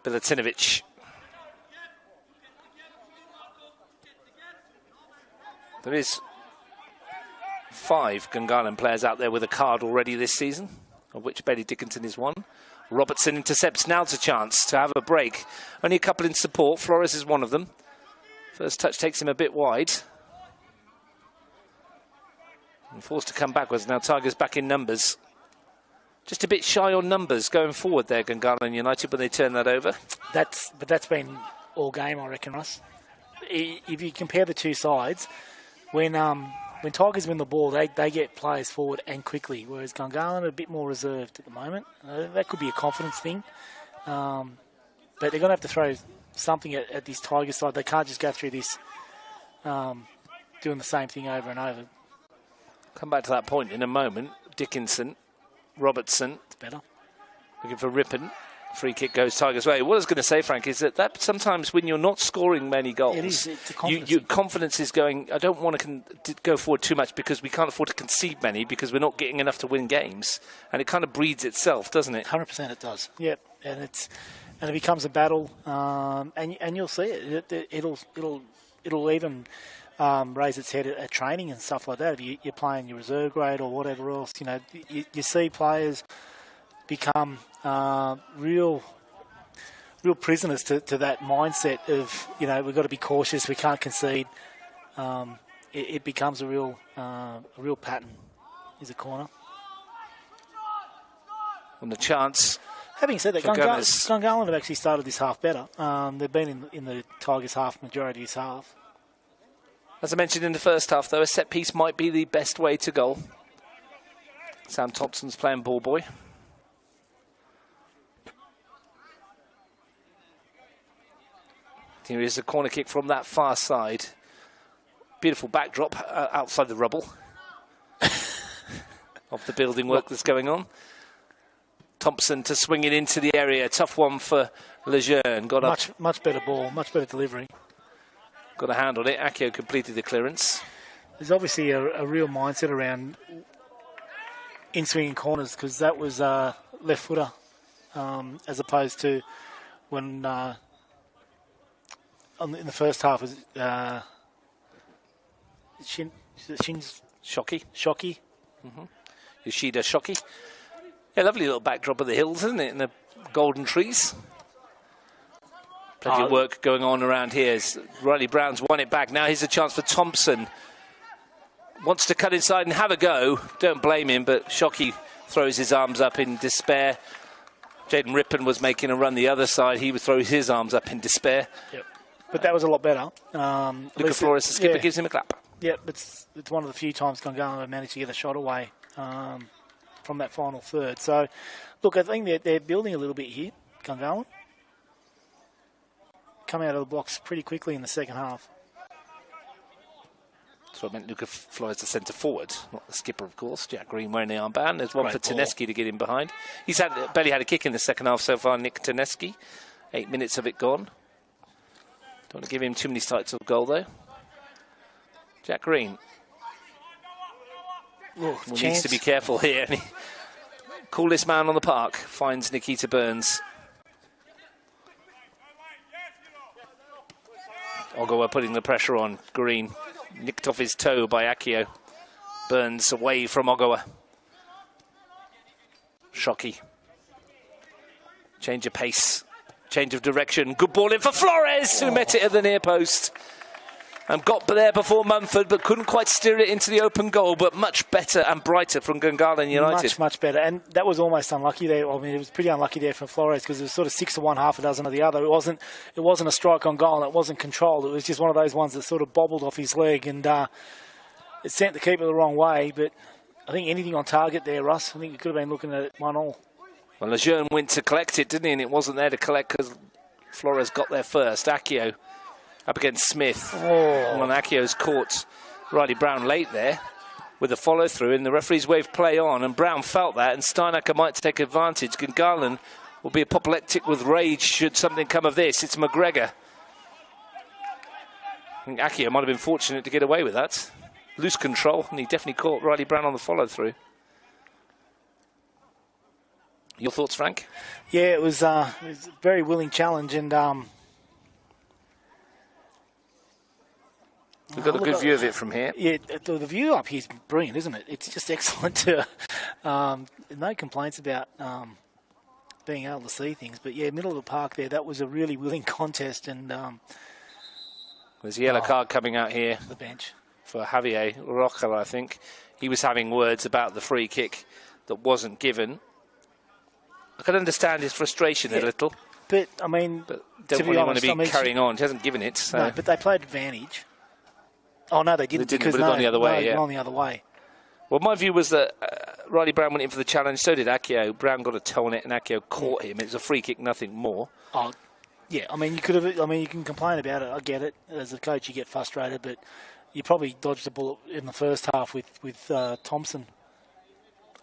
Speaker 2: Bilatinovic. There is 5 Gungahlin players out there with a card already this season, of which Bailey Dickinson is one. Robertson intercepts. Now's a chance to have a break. Only a couple in support. Flores is one of them. First touch takes him a bit wide. And forced to come backwards. Now Tigers back in numbers. Just a bit shy on numbers going forward there, Gungahlin United, when they turn that over.
Speaker 3: But that's been all game, I reckon, Russ. If you compare the two sides, when Tigers win the ball, they get players forward and quickly, whereas Gungahlin are a bit more reserved at the moment. That could be a confidence thing. But they're going to have to throw something at this Tigers side. They can't just go through this doing the same thing over and over.
Speaker 2: Come back to that point in a moment. Dickinson, Robertson.
Speaker 3: It's better.
Speaker 2: Looking for Rippon. Free kick goes Tigers' way. What I was going to say, Frank, is that sometimes when you're not scoring many goals,
Speaker 3: it's a confidence.
Speaker 2: Your confidence is going, I don't want to go forward too much because we can't afford to concede many because we're not getting enough to win games. And it kind of breeds itself, doesn't it?
Speaker 3: 100% it does. Yep. And it becomes a battle, and you'll see it. It'll even raise its head at training and stuff like that. If you're playing your reserve grade or whatever else, you see players become real prisoners to that mindset of, we've got to be cautious, we can't concede. It becomes a real pattern. Is a corner.
Speaker 2: And the chance.
Speaker 3: Having said that, Gungahlin have actually started this half better. They've been in the Tigers' half majority of this half.
Speaker 2: As I mentioned in the first half, though, a set piece might be the best way to goal. Sam Thompson's playing ball boy. Here is a corner kick from that far side. Beautiful backdrop outside the rubble of the building work that's going on. Thompson to swing it into the area. Tough one for Lejeune.
Speaker 3: Much better ball, much better delivery.
Speaker 2: Got a hand on it. Akio completed the clearance.
Speaker 3: There's obviously a real mindset around in-swinging corners because that was left footer as opposed to when... in the first half, was
Speaker 2: Shockey.
Speaker 3: Mm-hmm.
Speaker 2: Yoshida Shockey. Yeah, lovely little backdrop of the hills, isn't it? And the golden trees. Plenty of work going on around here. Riley Brown's won it back. Now here's a chance for Thompson. Wants to cut inside and have a go. Don't blame him, but Shockey throws his arms up in despair. Jaden Rippon was making a run the other side. He would throw his arms up in despair.
Speaker 3: Yep. But that was a lot better.
Speaker 2: Luca Flores, the skipper, gives him a clap.
Speaker 3: Yeah, it's one of the few times Gungahlin have managed to get a shot away from that final third. So, look, I think they're building a little bit here, Gungahlin. Come out of the blocks pretty quickly in the second half.
Speaker 2: So I meant Luca Flores, the centre forward, not the skipper, of course. Jack Green wearing the armband. There's one for Taneski to get in behind. He's barely had a kick in the second half so far, Nick Taneski. 8 minutes of it gone. Don't want to give him too many sights of goal, though. Jack Green. Needs to be careful here. Coolest man on the park finds Nikita Burns. Ogawa putting the pressure on. Green nicked off his toe by Akio. Burns away from Ogawa. Shockey. Change of pace. Change of direction. Good ball in for Flores, who met it at the near post. And got there before Mumford, but couldn't quite steer it into the open goal. But much better and brighter from Gungahlin United.
Speaker 3: Much better. And that was almost unlucky there. I mean, it was pretty unlucky there from Flores because it was sort of 6 to 1, half a dozen of the other. It wasn't a strike on goal and it wasn't controlled. It was just one of those ones that sort of bobbled off his leg and it sent the keeper the wrong way. But I think anything on target there, Russ. I think we could have been looking at it 1-1.
Speaker 2: Well, Lejeune went to collect it, didn't he? And it wasn't there to collect because Flores got there first. Accio up against Smith. Oh. And Accio's caught Riley Brown late there with a follow-through, and the referee's waved play on, and Brown felt that, and Steinacker might take advantage. Gungahlin will be apoplectic with rage should something come of this. It's McGregor. I think Accio might have been fortunate to get away with that. Loose control, and he definitely caught Riley Brown on the follow-through. Your thoughts, Frank?
Speaker 3: Yeah, it was a very willing challenge, and
Speaker 2: we've got a good view of it from here.
Speaker 3: Yeah, the view up here is brilliant, isn't it? It's just excellent. No complaints about being able to see things. But, yeah, middle of the park there, that was a really willing contest. And
Speaker 2: there's a yellow card coming out here.
Speaker 3: The bench.
Speaker 2: For Javier Roca, I think. He was having words about the free kick that wasn't given. I can understand his frustration a little.
Speaker 3: But, I mean,
Speaker 2: don't really want to be carrying on. He hasn't given it. So.
Speaker 3: No, but they played advantage. Oh, no, they didn't.
Speaker 2: Because gone the other way,
Speaker 3: gone the other way.
Speaker 2: Well, my view was that Riley Brown went in for the challenge, so did Accio. Brown got a toe on it, and Accio caught him. It was a free kick, nothing more.
Speaker 3: Oh, yeah. I mean, you could have. I mean, you can complain about it. I get it. As a coach, you get frustrated, but you probably dodged a bullet in the first half with Thompson.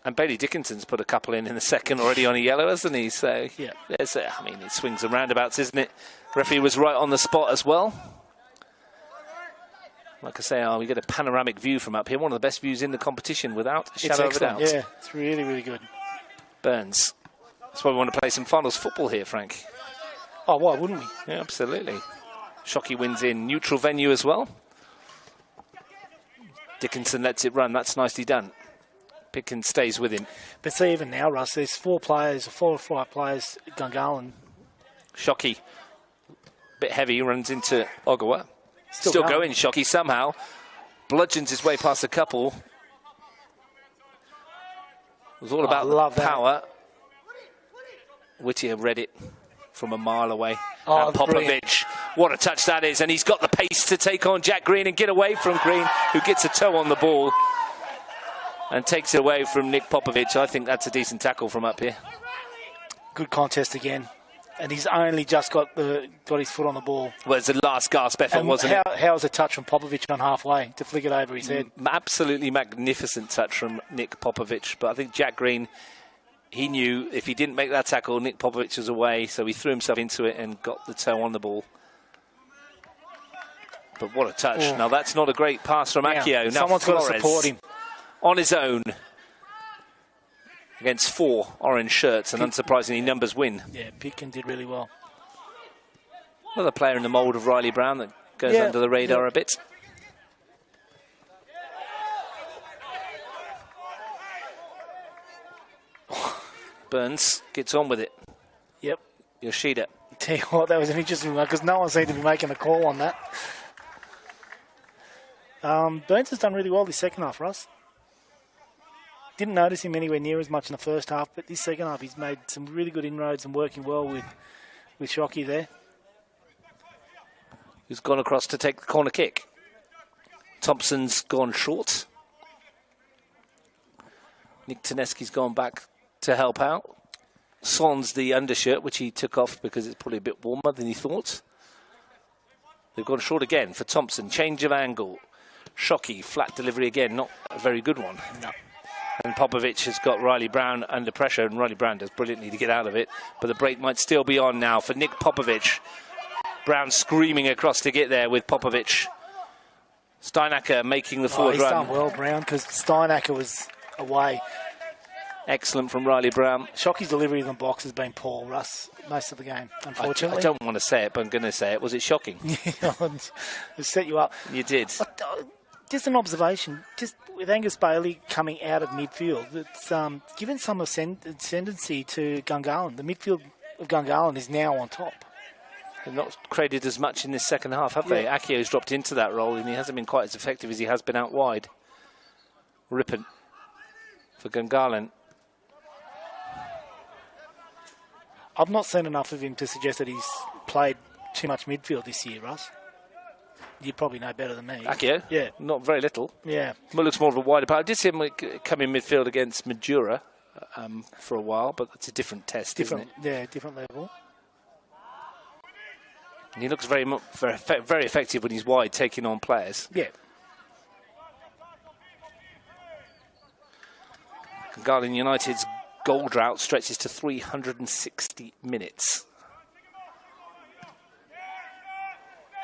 Speaker 2: And Bailey Dickinson's put a couple in the second already on a yellow, hasn't he? So,
Speaker 3: yeah.
Speaker 2: I mean, it swings and roundabouts, isn't it? Referee was right on the spot as well. Like I say, we get a panoramic view from up here. One of the best views in the competition, without a shadow of a doubt.
Speaker 3: Yeah, it's really, really good.
Speaker 2: Burns. That's why we want to play some finals football here, Frank.
Speaker 3: Oh, why wouldn't we?
Speaker 2: Yeah, absolutely. Shockey wins in neutral venue as well. Dickinson lets it run. That's nicely done. Pickens stays with him.
Speaker 3: But see, even now, Russ, there's 4 or 5 players, Gungahlin.
Speaker 2: Shockey, bit heavy, runs into Ogawa. Still going, Shockey somehow. Bludgeons his way past a couple. It was all about power. Whittier read it from a mile away.
Speaker 3: Oh,
Speaker 2: and Popovic, brilliant. What a touch that is. And he's got the pace to take on Jack Green and get away from Green, who gets a toe on the ball and takes it away from Nick Popovic. I think that's a decent tackle from up here.
Speaker 3: Good contest again. And he's only just got his foot on the ball.
Speaker 2: Well, it's the last gasp effort, wasn't it?
Speaker 3: How was a touch from Popovic on halfway to flick it over his head?
Speaker 2: Absolutely magnificent touch from Nick Popovic. But I think Jack Green, he knew if he didn't make that tackle, Nick Popovic was away. So he threw himself into it and got the toe on the ball. But what a touch. Oh. Now, that's not a great pass from Accio. Now,
Speaker 3: someone's got to support him.
Speaker 2: On his own. Against 4 orange shirts, and unsurprisingly, numbers win.
Speaker 3: Yeah, Pitkin did really well.
Speaker 2: Another player in the mould of Riley Brown that goes under the radar a bit. Burns gets on with it.
Speaker 3: Yep.
Speaker 2: Yoshida.
Speaker 3: Tell you what, that was an interesting one because no one seemed to be making a call on that. Burns has done really well this second half, Russ. Didn't notice him anywhere near as much in the first half, but this second half he's made some really good inroads and working well with Shockey there.
Speaker 2: Who's gone across to take the corner kick. Thompson's gone short. Nick Teneski's gone back to help out. Son's the undershirt, which he took off because it's probably a bit warmer than he thought. They've gone short again for Thompson. Change of angle. Shockey, flat delivery again, not a very good one.
Speaker 3: No.
Speaker 2: And Popovic has got Riley Brown under pressure, and Riley Brown does brilliantly to get out of it. But the break might still be on now for Nick Popovic. Brown screaming across to get there with Popovic. Steinacker making the forward run.
Speaker 3: He's done well, Brown, because Steinacker was away.
Speaker 2: Excellent from Riley Brown.
Speaker 3: Shockey's delivery in the box has been poor, Russ, most of the game, unfortunately.
Speaker 2: I don't want to say it, but I'm going to say it. Was it shocking?
Speaker 3: It set you up.
Speaker 2: You did.
Speaker 3: Just an observation, just with Angus Bailey coming out of midfield, it's given some ascendancy to Gungahlin. The midfield of Gungahlin is now on top.
Speaker 2: They've not created as much in this second half, have they? Akio's dropped into that role, and he hasn't been quite as effective as he has been out wide. Rippon for Gungahlin.
Speaker 3: I've not seen enough of him to suggest that he's played too much midfield this year, Russ. You probably know better than me.
Speaker 2: Akio?
Speaker 3: Yeah.
Speaker 2: Not very little.
Speaker 3: Yeah.
Speaker 2: Well, looks more of a wider part. I did see him come in midfield against Madura for a while, but it's a different test, isn't it?
Speaker 3: Yeah, different level.
Speaker 2: And he looks very effective when he's wide, taking on players.
Speaker 3: Yeah.
Speaker 2: Gungahlin United's goal drought stretches to 360 minutes.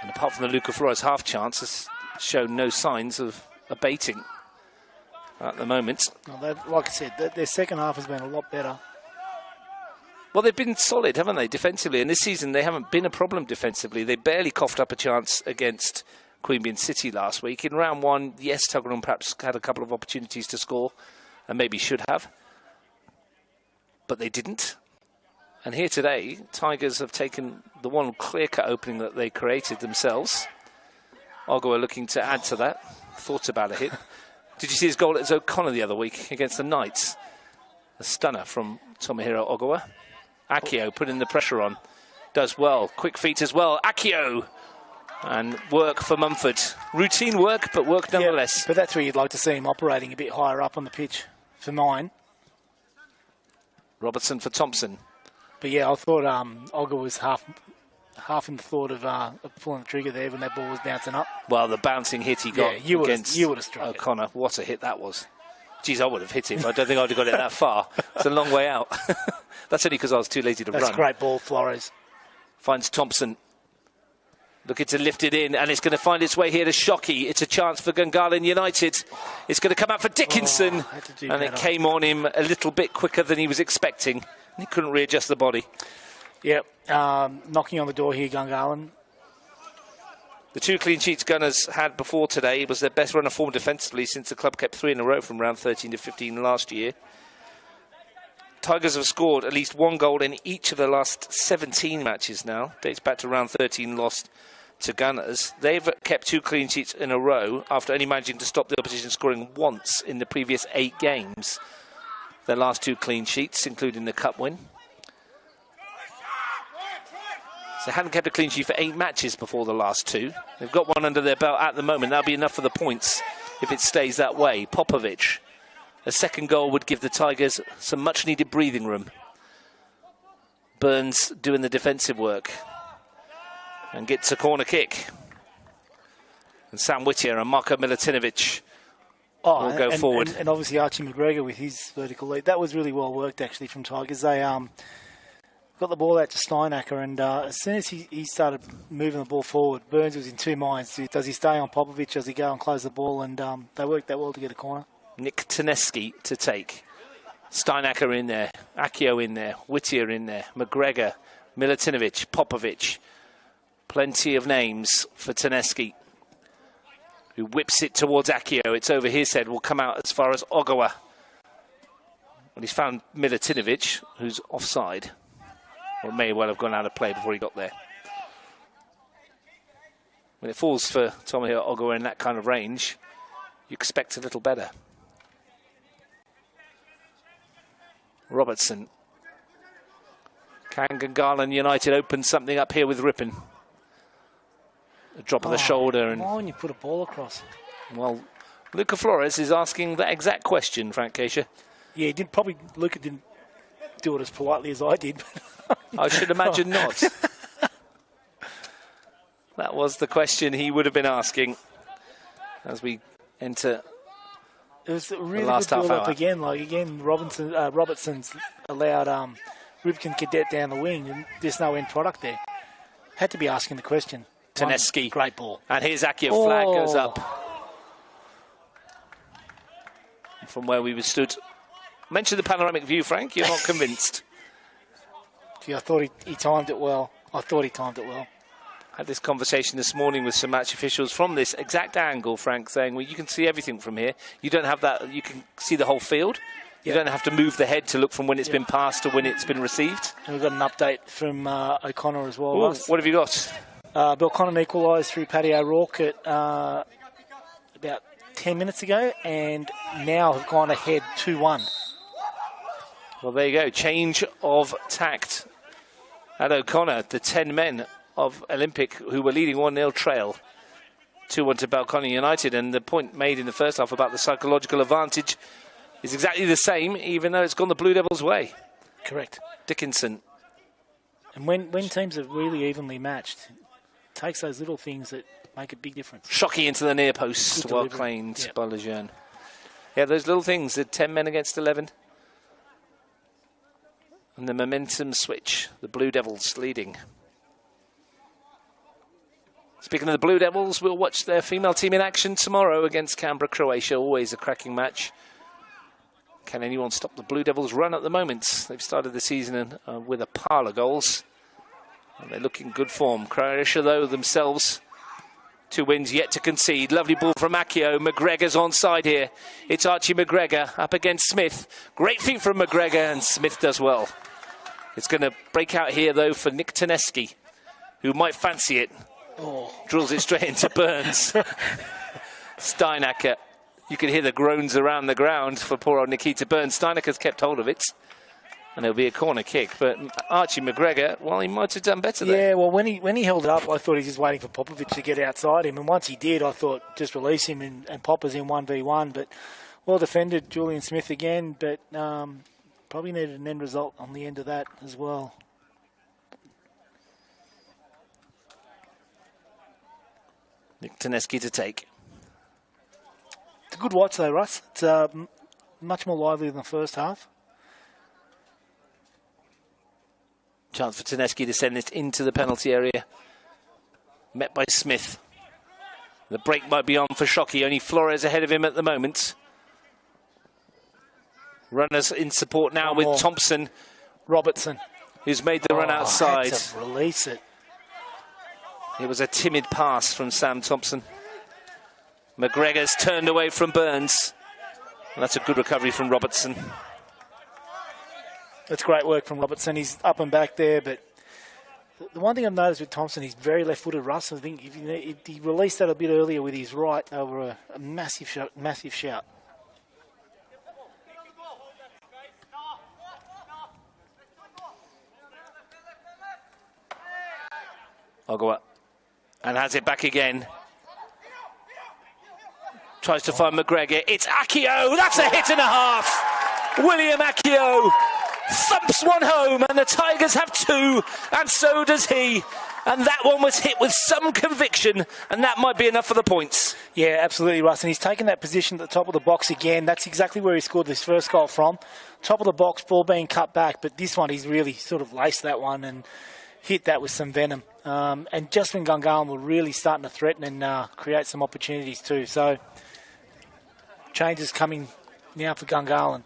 Speaker 2: And apart from the Luca Flores half chance, has shown no signs of abating at the moment.
Speaker 3: No, like I said, their second half has been a lot better.
Speaker 2: Well, they've been solid, haven't they, defensively? And this season, they haven't been a problem defensively. They barely coughed up a chance against Queanbeyan City last week. In round one, yes, Tuggeranong perhaps had a couple of opportunities to score, and maybe should have. But they didn't. And here today, Tigers have taken the one clear-cut opening that they created themselves. Ogawa looking to add to that. Thoughts about a hit. Did you see his goal at O'Connor the other week against the Knights? A stunner from Tomohiro Ogawa. Akio putting the pressure on. Does well. Quick feet as well. Akio! And work for Mumford. Routine work, but work nonetheless.
Speaker 3: Yeah, but that's where you'd like to see him operating a bit higher up on the pitch for mine.
Speaker 2: Robertson for Thompson.
Speaker 3: But yeah, I thought Olga was half in the thought of pulling the trigger there when that ball was bouncing up.
Speaker 2: Well, the bouncing hit he got against
Speaker 3: struck
Speaker 2: O'Connor.
Speaker 3: it.
Speaker 2: What a hit that was. Geez, I would have hit him. I don't think I'd have got it that far. It's a long way out. That's only because I was too lazy to run.
Speaker 3: That's a great ball, Flores.
Speaker 2: Finds Thompson. Looking to lift it in, and it's going to find its way here to Shockey. It's a chance for Gungahlin United. It's going to come out for Dickinson. And it came on him a little bit quicker than he was expecting. He couldn't readjust the body.
Speaker 3: Yep. Knocking on the door here, Gungahlin.
Speaker 2: The 2 clean sheets Gunners had before today was their best run of form defensively since the club kept 3 in a row from round 13 to 15 last year. Tigers have scored at least 1 goal in each of the last 17 matches now. Dates back to round 13 lost to Gunners. They've kept 2 clean sheets in a row after only managing to stop the opposition scoring once in the previous 8 games. Their last 2 clean sheets, including the cup win. So they hadn't kept a clean sheet for 8 matches before the last 2. They've got 1 under their belt at the moment. That'll be enough for the points if it stays that way. Popovic. A second goal would give the Tigers some much-needed breathing room. Burns doing the defensive work. And gets a corner kick. And Sam Whittier and Marko Milutinovic will go forward.
Speaker 3: And obviously Archie McGregor with his vertical lead. That was really well worked, actually, from Tigers. They got the ball out to Steinacker, and as soon as he started moving the ball forward, Burns was in 2 minds. Does he stay on Popovic? Does he go and close the ball? And they worked that well to get a corner.
Speaker 2: Nick Taneski to take. Steinacker in there. Akio in there. Whittier in there. McGregor. Milutinovic. Popovic. Plenty of names for Taneski, who whips it towards Akio. It's over his head. Will come out as far as Ogawa. And he's found Milutinovic, who's offside. Or may well have gone out of play before he got there. When it falls for Tomohiro Ogawa in that kind of range, you expect a little better. Robertson. Can Gungahlin United open something up here with Rippon? A drop of the shoulder. And
Speaker 3: when you put a ball across.
Speaker 2: Well, Luca Flores is asking that exact question, Frank Keisha.
Speaker 3: Yeah, Luca didn't do it as politely as I did.
Speaker 2: I should imagine not. That was the question he would have been asking as we enter
Speaker 3: it was a really
Speaker 2: the last
Speaker 3: good
Speaker 2: half
Speaker 3: build-up
Speaker 2: hour.
Speaker 3: again, Robertson's allowed Ripken Cadet down the wing, and there's no end product there. Had to be asking the question.
Speaker 2: Taneski.
Speaker 3: Great ball.
Speaker 2: And here's Akio. Flag goes up. From where we were stood. Mention the panoramic view, Frank. You're not convinced.
Speaker 3: Gee, I thought he timed it well.
Speaker 2: Had this conversation this morning with some match officials from this exact angle, Frank, saying, well, you can see everything from here. You don't have that. You can see the whole field. You don't have to move the head to look from when it's been passed to when it's been received.
Speaker 3: And we've got an update from O'Connor as well.
Speaker 2: Ooh, what have you got?
Speaker 3: Bill Connor equalised through Paddy O'Rourke at about 10 minutes ago, and now have gone ahead 2-1.
Speaker 2: Well, there you go. Change of tact at O'Connor. The 10 men of Olympic who were leading 1-0 trail 2-1 to Balcony United. And the point made in the first half about the psychological advantage is exactly the same, even though it's gone the Blue Devils' way.
Speaker 3: Correct.
Speaker 2: Dickinson.
Speaker 3: And when teams are really evenly matched, it takes those little things that make a big difference.
Speaker 2: Shockey into the near post,
Speaker 3: Good
Speaker 2: well
Speaker 3: delivery.
Speaker 2: claimed by Lejeune. Yeah, those little things, the 10 men against 11. And the momentum switch, the Blue Devils leading. Speaking of the Blue Devils, we'll watch their female team in action tomorrow against Canberra, Croatia. Always a cracking match. Can anyone stop the Blue Devils' run at the moment? They've started the season with a pile of goals. And they look in good form. Croatia, though, themselves, 2 wins yet to concede. Lovely ball from Accio. McGregor's onside here. It's Archie McGregor up against Smith. Great feat from McGregor, and Smith does well. It's going to break out here, though, for Nick Taneski, who might fancy it. Drills it straight into Burns. Steinacker. You can hear the groans around the ground for poor old Nikita Burns. Steinacker's kept hold of it. And it'll be a corner kick. But Archie McGregor, well, he might have done better there.
Speaker 3: Yeah, well, when he held it up, I thought he was just waiting for Popovic to get outside him. And once he did, I thought just release him and Popper's in 1v1. But well defended, Julian Smith again. But probably needed an end result on the end of that as well.
Speaker 2: Nick Taneski to take.
Speaker 3: It's a good watch though, Russ. It's much more lively than the first half.
Speaker 2: Chance for Taneski to send it into the penalty area. Met by Smith. The break might be on for Shockey. Only Flores ahead of him at the moment. Runners in support now with Thompson.
Speaker 3: Robertson.
Speaker 2: Who's made the run outside.
Speaker 3: Had to release it.
Speaker 2: It was a timid pass from Sam Thompson. McGregor's turned away from Burns. And that's a good recovery from Robertson.
Speaker 3: That's great work from Robertson. He's up and back there, but the one thing I've noticed with Thompson, he's very left-footed. Russ, I think if he released that a bit earlier with his right, they were a massive shout. Massive shout.
Speaker 2: Ogawa. And has it back again. Tries to find McGregor. It's Accio. That's a hit and a half. William Accio thumps one home, and the Tigers have 2, and so does he. And that one was hit with some conviction, and that might be enough for the points.
Speaker 3: Yeah, absolutely, Russ. And he's taken that position at the top of the box again. That's exactly where he scored his first goal from. Top of the box, ball being cut back. But this one, he's really sort of laced that one and hit that with some venom. And just when Gungahlin were really starting to threaten and create some opportunities too. So changes coming now for Gungahlin.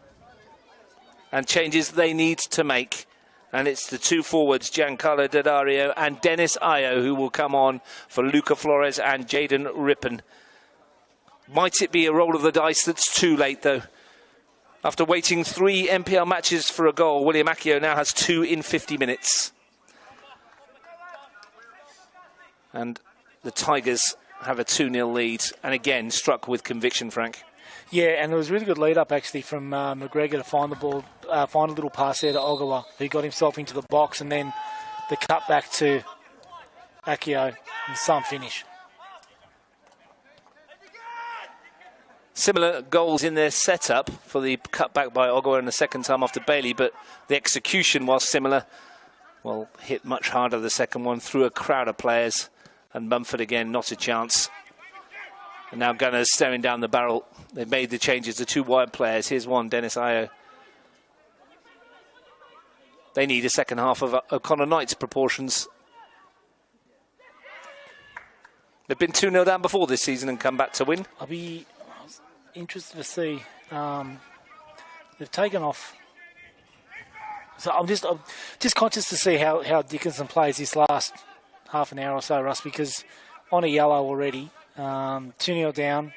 Speaker 2: And changes they need to make. And it's the 2 forwards, Giancarlo Daddario and Dennis Ayo, who will come on for Luca Flores and Jaden Rippon. Might it be a roll of the dice that's too late, though? After waiting 3 NPL matches for a goal, William Accio now has 2 in 50 minutes. And the Tigers have a 2-0 lead. And again, struck with conviction, Frank.
Speaker 3: Yeah, and it was a really good lead-up, actually, from McGregor to find the ball, find a little pass there to Ogawa, who got himself into the box, and then the cut back to Accio and some finish.
Speaker 2: Similar goals in their setup for the cutback by Ogawa in the second time after Bailey, but the execution was similar. Well, hit much harder the second one through a crowd of players, and Mumford again, not a chance. And now Gunners staring down the barrel. They've made the changes to 2 wide players. Here's one, Dennis Ayo. They need a second half of O'Connor Knight's proportions. They've been 2-0 down before this season and come back to win.
Speaker 3: I'll be interested to see. They've taken off. So I'm just conscious to see how Dickinson plays this last half an hour or so, Russ, because on a yellow already. 2-0 down.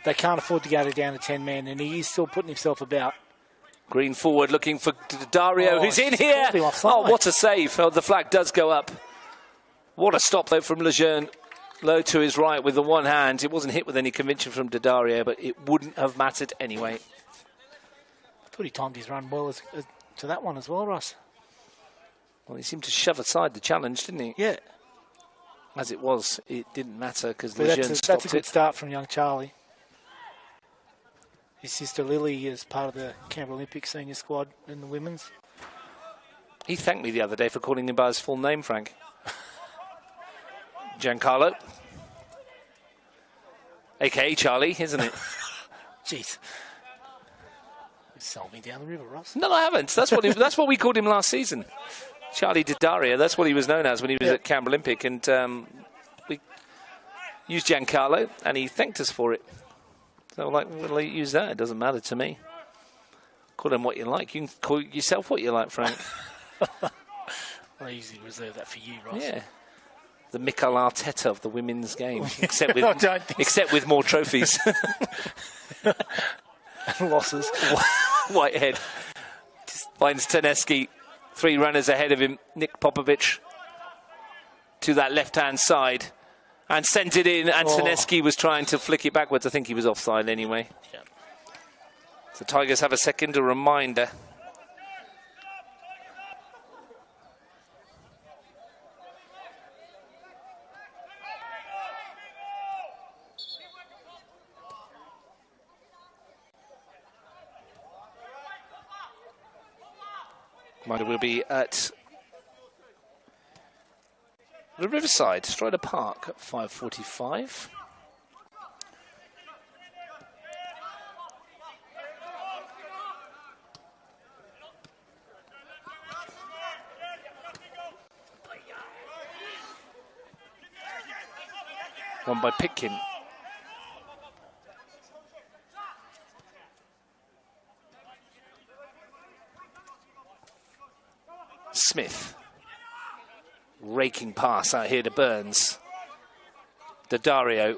Speaker 3: They can't afford to go down to 10 men, and he is still putting himself about.
Speaker 2: Green forward looking for Dario, who's in here.
Speaker 3: Totally offside.
Speaker 2: Oh, what a save. Oh, the flag does go up. What a stop, though, from Lejeune. Low to his right with the one hand. It wasn't hit with any conviction from Dario, but it wouldn't have mattered anyway.
Speaker 3: I thought he timed his run well to that one as well, Russ.
Speaker 2: Well, he seemed to shove aside the challenge, didn't he?
Speaker 3: Yeah.
Speaker 2: As it was, it didn't matter because
Speaker 3: But
Speaker 2: Lejeune
Speaker 3: that's
Speaker 2: stopped
Speaker 3: a good
Speaker 2: it.
Speaker 3: start from young Charlie. His sister Lily is part of the Canberra Olympic senior squad in the women's.
Speaker 2: He thanked me the other day for calling him by his full name, Frank. Giancarlo. A.K.A. Charlie, isn't it?
Speaker 3: Jeez. You sold me down the river, Russ.
Speaker 2: No, I haven't. That's what we called him last season. Charlie Dario, that's what he was known as when he was at Canberra Olympic. And we used Giancarlo, and he thanked us for it. So, like, we'll use that. It doesn't matter to me. Call him what you like. You can call yourself what you like, Frank.
Speaker 3: I usually reserve that for you, Russ.
Speaker 2: Yeah. The Mikel Arteta of the women's game, except with,
Speaker 3: I don't think
Speaker 2: except with more trophies.
Speaker 3: Losses.
Speaker 2: Whitehead finds Taneski, 3 runners ahead of him. Nick Popovic to that left-hand side and sent it in, and Taneski was trying to flick it backwards. I think he was offside anyway.
Speaker 3: Yeah.
Speaker 2: So Tigers have a second, a reminder. We'll be at the Riverside, Strider Park at 5:45. Won by Pitkin. Smith. Raking pass out here to Burns. Dario.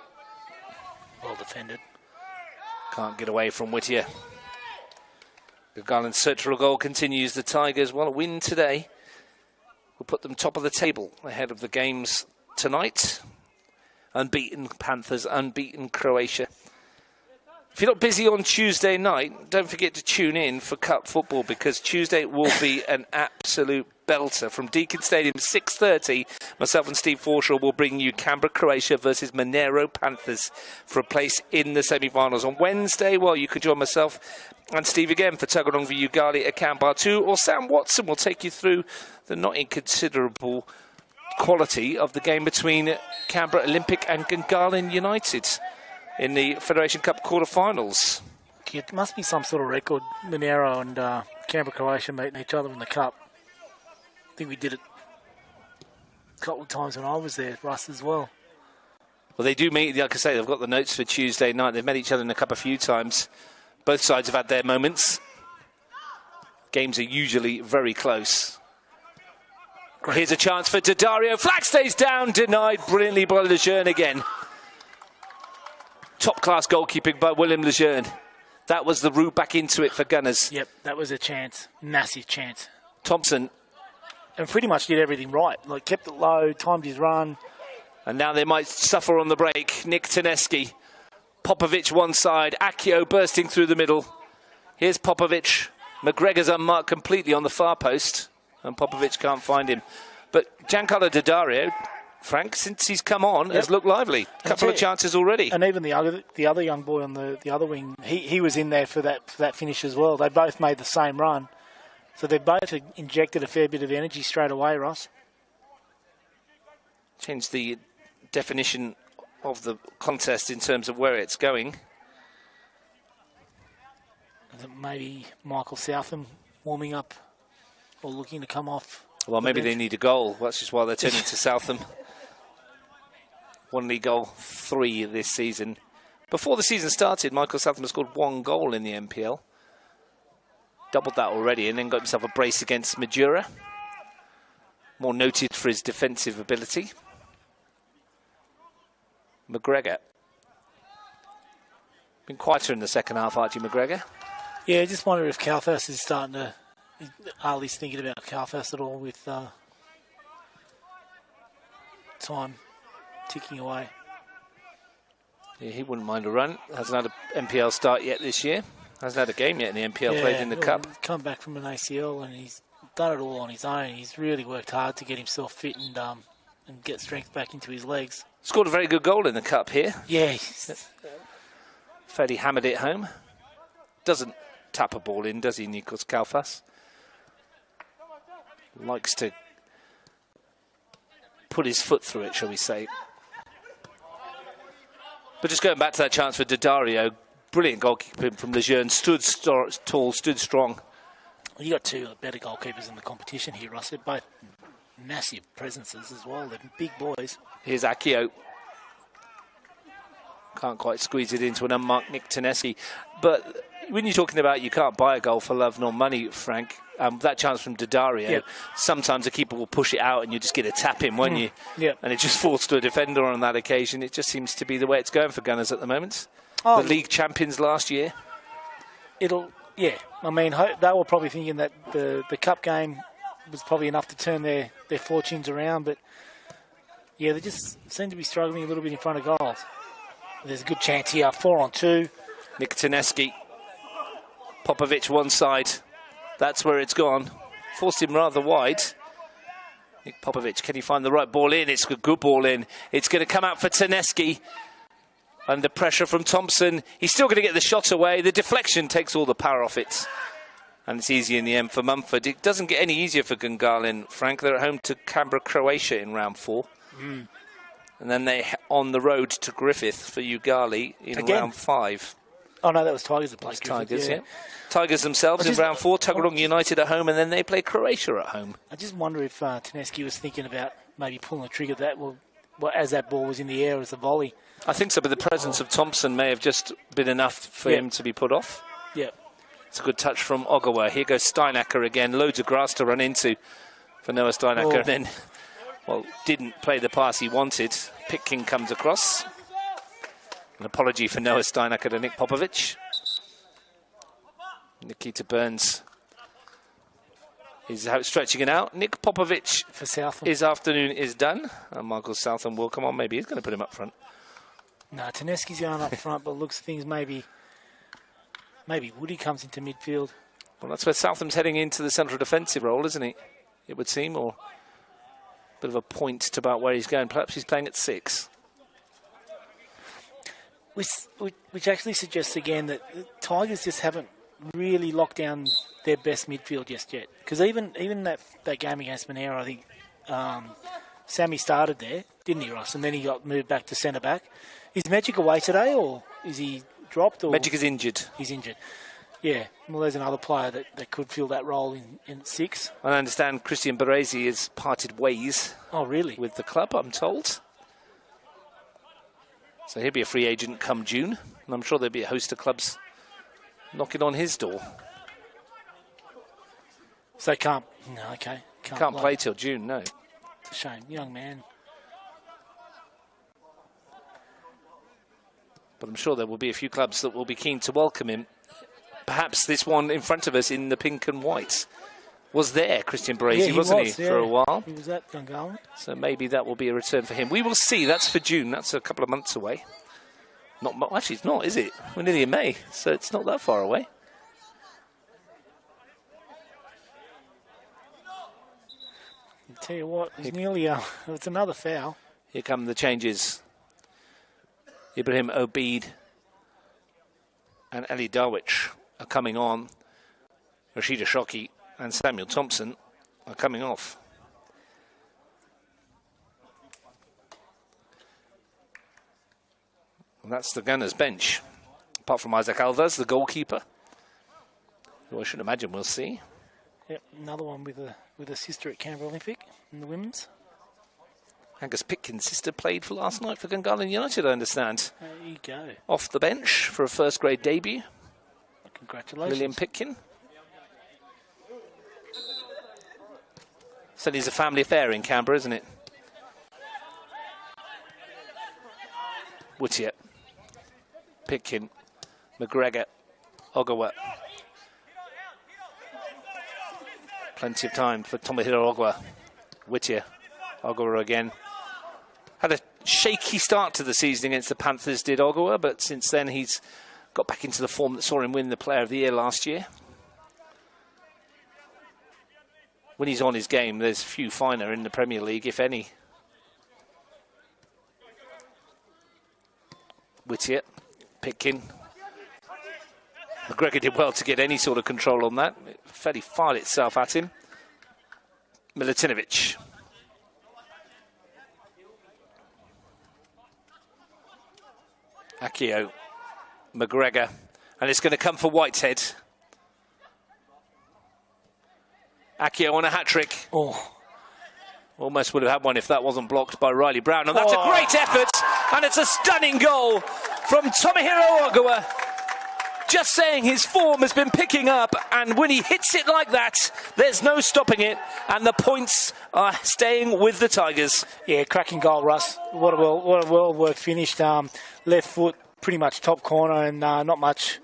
Speaker 3: Well defended.
Speaker 2: Can't get away from Whittier. Gungahlin search for a goal continues. The Tigers, well, a win today will put them top of the table ahead of the games tonight. Unbeaten Panthers, unbeaten Croatia. If you're not busy on Tuesday night, don't forget to tune in for Cup football, because Tuesday will be an absolute belter. From Deakin Stadium, 6:30, myself and Steve Forshaw will bring you Canberra, Croatia versus Monero Panthers for a place in the semi-finals. On Wednesday, well, you can join myself and Steve again for Tug Along for Gungahlin at Camp Bar 2, or Sam Watson will take you through the not inconsiderable quality of the game between Canberra Olympic and Gungahlin United in the Federation Cup quarter-finals.
Speaker 3: It must be some sort of record. Monero and Canberra Croatia meeting each other in the Cup. I think we did it a couple of times when I was there, Russ, as well.
Speaker 2: Well, they do meet, like I say, they've got the notes for Tuesday night. They've met each other in the Cup a few times. Both sides have had their moments. Games are usually very close. Here's a chance for Dario. Flag stays down, denied brilliantly by Lejeune again. Top-class goalkeeping by William Lejeune. That was the route back into it for Gunners.
Speaker 3: Yep, that was a chance. Massive chance.
Speaker 2: Thompson.
Speaker 3: And pretty much did everything right. Like, kept it low, timed his run.
Speaker 2: And now they might suffer on the break. Nick Taneski. Popovic one side. Akio bursting through the middle. Here's Popovic. McGregor's unmarked completely on the far post. And Popovic can't find him. But Giancarlo Dario, Frank, since he's come on, has looked lively. A couple of chances already.
Speaker 3: And even the other young boy on the other wing, he was in there for that finish as well. They both made the same run. So they both injected a fair bit of energy straight away, Ross.
Speaker 2: Changed the definition of the contest in terms of where it's going.
Speaker 3: Maybe Michael Southam warming up or looking to come off.
Speaker 2: Well, maybe they need a goal. That's just why they're turning to Southam. 1 league goal, 3 this season. Before the season started, Michael Southam has scored 1 goal in the NPL. Doubled that already, and then got himself a brace against Madura. More noted for his defensive ability. McGregor. Been quieter in the second half, Archie McGregor.
Speaker 3: Yeah, I just wonder if Calfas is starting to... Ali's thinking about Calfas at all with time ticking away.
Speaker 2: Yeah, he wouldn't mind a run. Hasn't had an NPL start yet this year. Hasn't had a game yet in the NPL, played in the Cup.
Speaker 3: He's come back from an ACL and he's done it all on his own. He's really worked hard to get himself fit and get strength back into his legs.
Speaker 2: Scored a very good goal in the Cup here.
Speaker 3: Yeah.
Speaker 2: Fairly hammered it home. Doesn't tap a ball in, does he, Nikos Kalfas? Likes to put his foot through it, shall we say. But just going back to that chance for Daddario, brilliant goalkeeping from Lejeune. Stood tall, stood strong.
Speaker 3: You got two better goalkeepers in the competition here, Ross. They're both massive presences as well. They're big boys.
Speaker 2: Here's Akio. Can't quite squeeze it into an unmarked Nick Tedeschi. But when you're talking about you can't buy a goal for love nor money, Frank, that chance from Daddario,
Speaker 3: yep.
Speaker 2: Sometimes a keeper will push it out and you just get a tap in, won't you?
Speaker 3: Yep.
Speaker 2: And it just falls to a defender on that occasion. It just seems to be the way it's going for Gunners at the moment.
Speaker 3: Oh,
Speaker 2: the league champions last year.
Speaker 3: Yeah. I mean, they were probably thinking that the Cup game was probably enough to turn their fortunes around, but yeah, they just seem to be struggling a little bit in front of goals. There's a good chance here, 4-on-2.
Speaker 2: Nick Tedeschi. Popovic one side. That's where it's gone. Forced him rather wide. Nick Popovic, can he find the right ball in? It's a good ball in. It's going to come out for Tedeschi. Under pressure from Thompson. He's still going to get the shot away. The deflection takes all the power off it. And it's easy in the end for Mumford. It doesn't get any easier for Gungahlin, Frank. They're at home to Canberra, Croatia in round 4. And then they on the road to Griffith for Ugali in round 5.
Speaker 3: Oh, no, that was Tigers that played Griffith.
Speaker 2: Tigers, yeah. Tigers themselves in round 4. Tuggeranong United at home, and then they play Croatia at home.
Speaker 3: I just wonder if Tedeschi was thinking about maybe pulling the trigger as that ball was in the air as a volley.
Speaker 2: I think so, but the presence of Thompson may have just been enough for him to be put off.
Speaker 3: Yeah.
Speaker 2: It's a good touch from Ogawa. Here goes Steinacker again. Loads of grass to run into for Noah Steinacker. And then, didn't play the pass he wanted. Pitkin comes across. An apology for Noah Steinacker to Nick Popovic. Nikita Burns is out stretching it out. Nick Popovic
Speaker 3: for Southam.
Speaker 2: His afternoon is done. And Michael Southam will come on. Maybe he's going to put him up front.
Speaker 3: No, Tedeschi's going up front, but looks things maybe Woody comes into midfield.
Speaker 2: Well, that's where Southam's heading into the central defensive role, isn't he? It would seem, or a bit of a point to about where he's going. Perhaps he's playing at 6.
Speaker 3: Which actually suggests again that the Tigers just haven't really locked down their best midfield just yet. Because even that game against Monera, I think Sammy started there, didn't he, Ross? And then he got moved back to centre back. Is Magic away today, or is he dropped? Or
Speaker 2: Magic is injured.
Speaker 3: He's injured. Yeah, well, there's another player that could fill that role in 6.
Speaker 2: I understand Christian Baresi has parted ways.
Speaker 3: Oh, really?
Speaker 2: With the club, I'm told. So he'll be a free agent come June. And I'm sure there'll be a host of clubs knocking on his door.
Speaker 3: So can't
Speaker 2: play till June, no.
Speaker 3: It's a shame, young man.
Speaker 2: But I'm sure there will be a few clubs that will be keen to welcome him. Perhaps this one in front of us in the pink and white was there, Christian Baresi, wasn't he, for a while?
Speaker 3: He was at Gungahlin.
Speaker 2: So maybe that will be a return for him. We will see. That's for June. That's a couple of months away. Actually, it's not, is it? We're nearly in May, so it's not that far away.
Speaker 3: I'll tell you what, it's another foul.
Speaker 2: Here come the changes. Ibrahim Obeid and Eli Darwich are coming on. Rashida Shoki and Samuel Thompson are coming off. And that's the Gunners bench. Apart from Isaac Alvarez, the goalkeeper, who I should imagine we'll see.
Speaker 3: Yep, another one with a sister at Canberra Olympic in the women's.
Speaker 2: Angus Pitkin's sister played for last night for Gungahlin United, I understand.
Speaker 3: There you go.
Speaker 2: Off the bench for a first grade debut.
Speaker 3: Congratulations.
Speaker 2: Lillian Pitkin. So it's a family affair in Canberra, isn't it? Whittier, Pitkin, McGregor, Ogawa. Plenty of time for Tomohiro Ogawa. Whittier. Ogawa again. Had a shaky start to the season against the Panthers, did Ogawa, but since then he's got back into the form that saw him win the Player of the Year last year. When he's on his game, there's few finer in the Premier League, if any. Whittier, Pitkin. McGregor did well to get any sort of control on that. It fairly fired itself at him. Milutinovic. Akio. McGregor. And it's going to come for Whitehead. Akio on a hat-trick.
Speaker 3: Oh.
Speaker 2: Almost would have had one if that wasn't blocked by Riley Brown. And that's a great effort. And it's a stunning goal from Tomohiro Ogawa. Just saying his form has been picking up. And when he hits it like that, there's no stopping it. And the points are staying with the Tigers.
Speaker 3: Yeah, cracking goal, Russ. What a well-worked finish. Left foot, pretty much top corner. And not much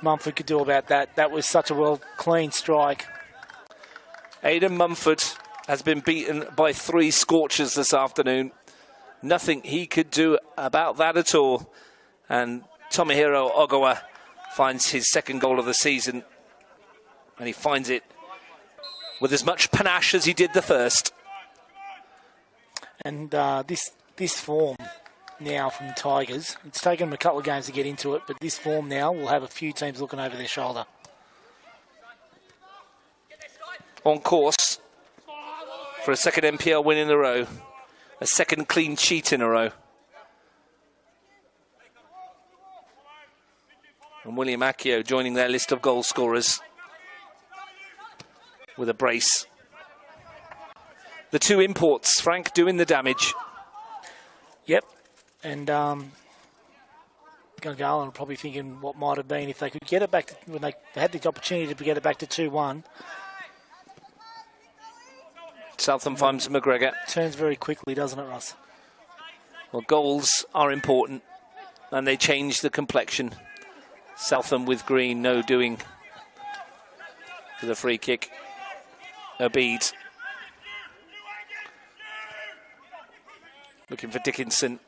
Speaker 3: Mumford could do about that. That was such a clean strike.
Speaker 2: Aidan Mumford has been beaten by 3 scorchers this afternoon. Nothing he could do about that at all. And Tomohiro Ogawa finds his second goal of the season. And he finds it with as much panache as he did the first.
Speaker 3: And this form now from the Tigers, it's taken them a couple of games to get into it, but this form now will have a few teams looking over their shoulder.
Speaker 2: On course for a second NPL win in a row. A second clean sheet in a row. And William Akio joining their list of goal scorers with a brace. The 2 imports, Frank, doing the damage.
Speaker 3: Yep. And Gungahlin probably thinking what might have been if they could get it back to, when they had the opportunity to get it back to 2-1.
Speaker 2: Southam finds McGregor.
Speaker 3: Turns very quickly, doesn't it, Russ?
Speaker 2: Well, goals are important, and they change the complexion. Southam with green, no doing for the free kick. Abid. Looking for Dickinson.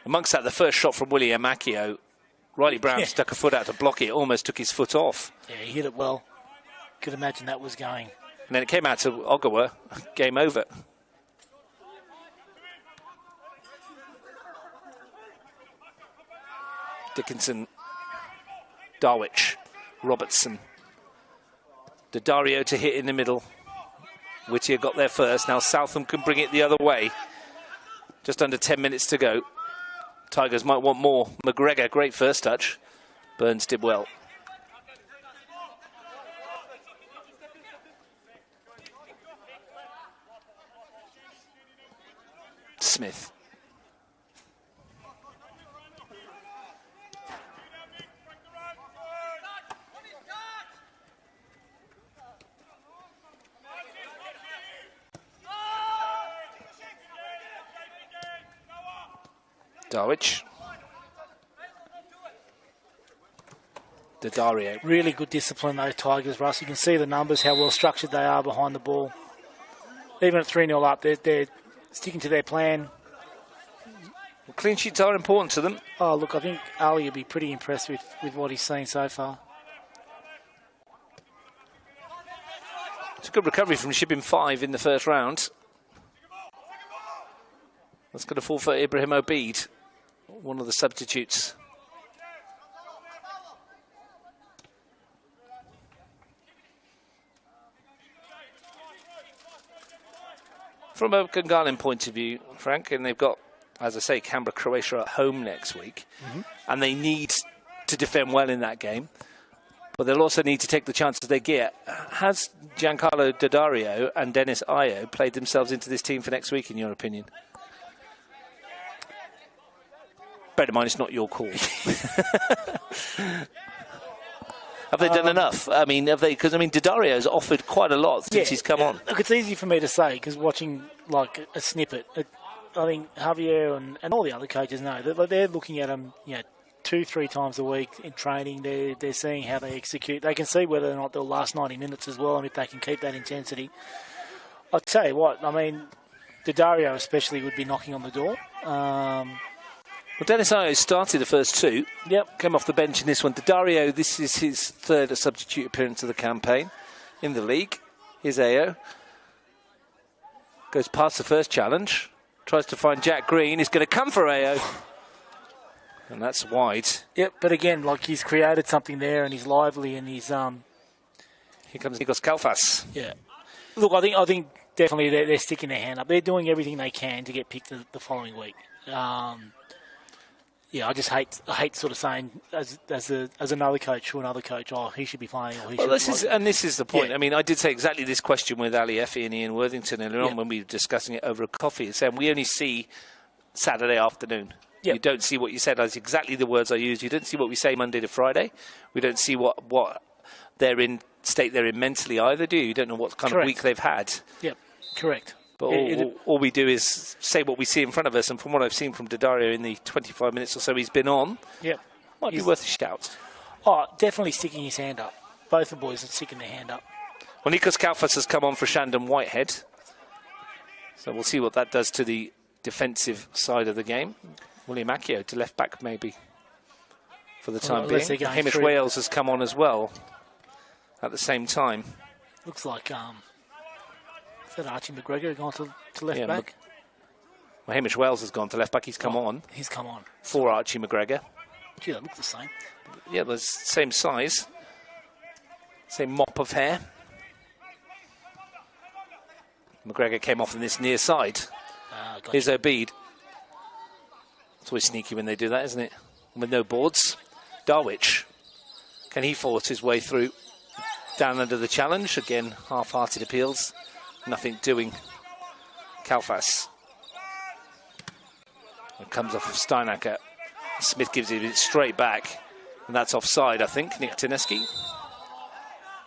Speaker 2: Amongst that, the first shot from William Akio. Riley Brown stuck a foot out to block it, almost took his foot off.
Speaker 3: Yeah, he hit it well. Could imagine that was going.
Speaker 2: And then it came out to Ogawa. Game over. Dickinson. Darwich. Robertson. Daddario to hit in the middle. Whittier got there first. Now Southam can bring it the other way. Just under 10 minutes to go. Tigers might want more. McGregor, great first touch. Burns did well. Smith. Darwich. Daddario.
Speaker 3: Really good discipline, those Tigers, Russ. You can see the numbers, how well structured they are behind the ball. Even at 3-0 up, they're sticking to their plan.
Speaker 2: Well, clean sheets are important to them.
Speaker 3: Oh, look, I think Ali will be pretty impressed with what he's seen so far.
Speaker 2: It's a good recovery from shipping 5 in the first round. That's going to fall for Ibrahim Obid, one of the substitutes. From a Gungahlin point of view, Frank, and they've got, as I say, Canberra, Croatia at home next week, and they need to defend well in that game, but they'll also need to take the chances they get. Has Giancarlo Daddario and Dennis Ayo played themselves into this team for next week, in your opinion? Bear in mind, it's not your call. Have they done enough? I mean, have they? Because I mean, Daddario's offered quite a lot since he's come on.
Speaker 3: Look, it's easy for me to say because watching like a snippet, I think Javier and all the other coaches know that they're looking at him, 2 2-3 times a week in training. They're seeing how they execute. They can see whether or not they'll last 90 minutes as well, and if they can keep that intensity. I'll tell you what, I mean, Daddario especially would be knocking on the door.
Speaker 2: Well, Dennis Ayo started the first two.
Speaker 3: Yep.
Speaker 2: Came off the bench in this one. Daddario, this is his third substitute appearance of the campaign in the league. Here's Ayo. Goes past the first challenge. Tries to find Jack Green. He's going to come for Ayo. And that's wide.
Speaker 3: Yep, but again, like he's created something there and he's lively and he's...
Speaker 2: Here comes Nikos Kalfas.
Speaker 3: Yeah. Look, I think definitely they're sticking their hand up. They're doing everything they can to get picked the following week. Yeah, I hate sort of saying as another coach to another coach, oh, he should be playing or he should.
Speaker 2: This is the point.
Speaker 3: Yeah.
Speaker 2: I mean, I did say exactly this question with Ali Effie and Ian Worthington earlier on when we were discussing it over a coffee, saying we only see Saturday afternoon.
Speaker 3: Yep.
Speaker 2: You don't see what you said. That's exactly the words I used. You don't see what we say Monday to Friday. We don't see what state they're in mentally either, do you? You don't know what kind of week they've had.
Speaker 3: Yep, correct.
Speaker 2: But all we do is say what we see in front of us, and from what I've seen from Daddario in the 25 minutes or so he's been on, might be worth a shout.
Speaker 3: Oh, definitely sticking his hand up. Both the boys are sticking their hand up.
Speaker 2: Well, Nikos Kalfas has come on for Shandon Whitehead, so we'll see what that does to the defensive side of the game. William Accio to left back maybe for the time being. Hamish Wales has come on as well at the same time.
Speaker 3: Looks like... Is that Archie McGregor gone to left back?
Speaker 2: Well, Hamish Wales has gone to left back. He's come on.
Speaker 3: He's come on.
Speaker 2: For Archie McGregor.
Speaker 3: Gee, that looks the same.
Speaker 2: Yeah, the same size. Same mop of hair. McGregor came off in this near side. Here's Obeid. It's always sneaky when they do that, isn't it? With no boards. Darwich. Can he force his way through? Down under the challenge. Again, half-hearted appeals. Nothing doing. Kalfas. It comes off of Steinacker. Smith gives it straight back. And that's offside, I think. Nick Tineski.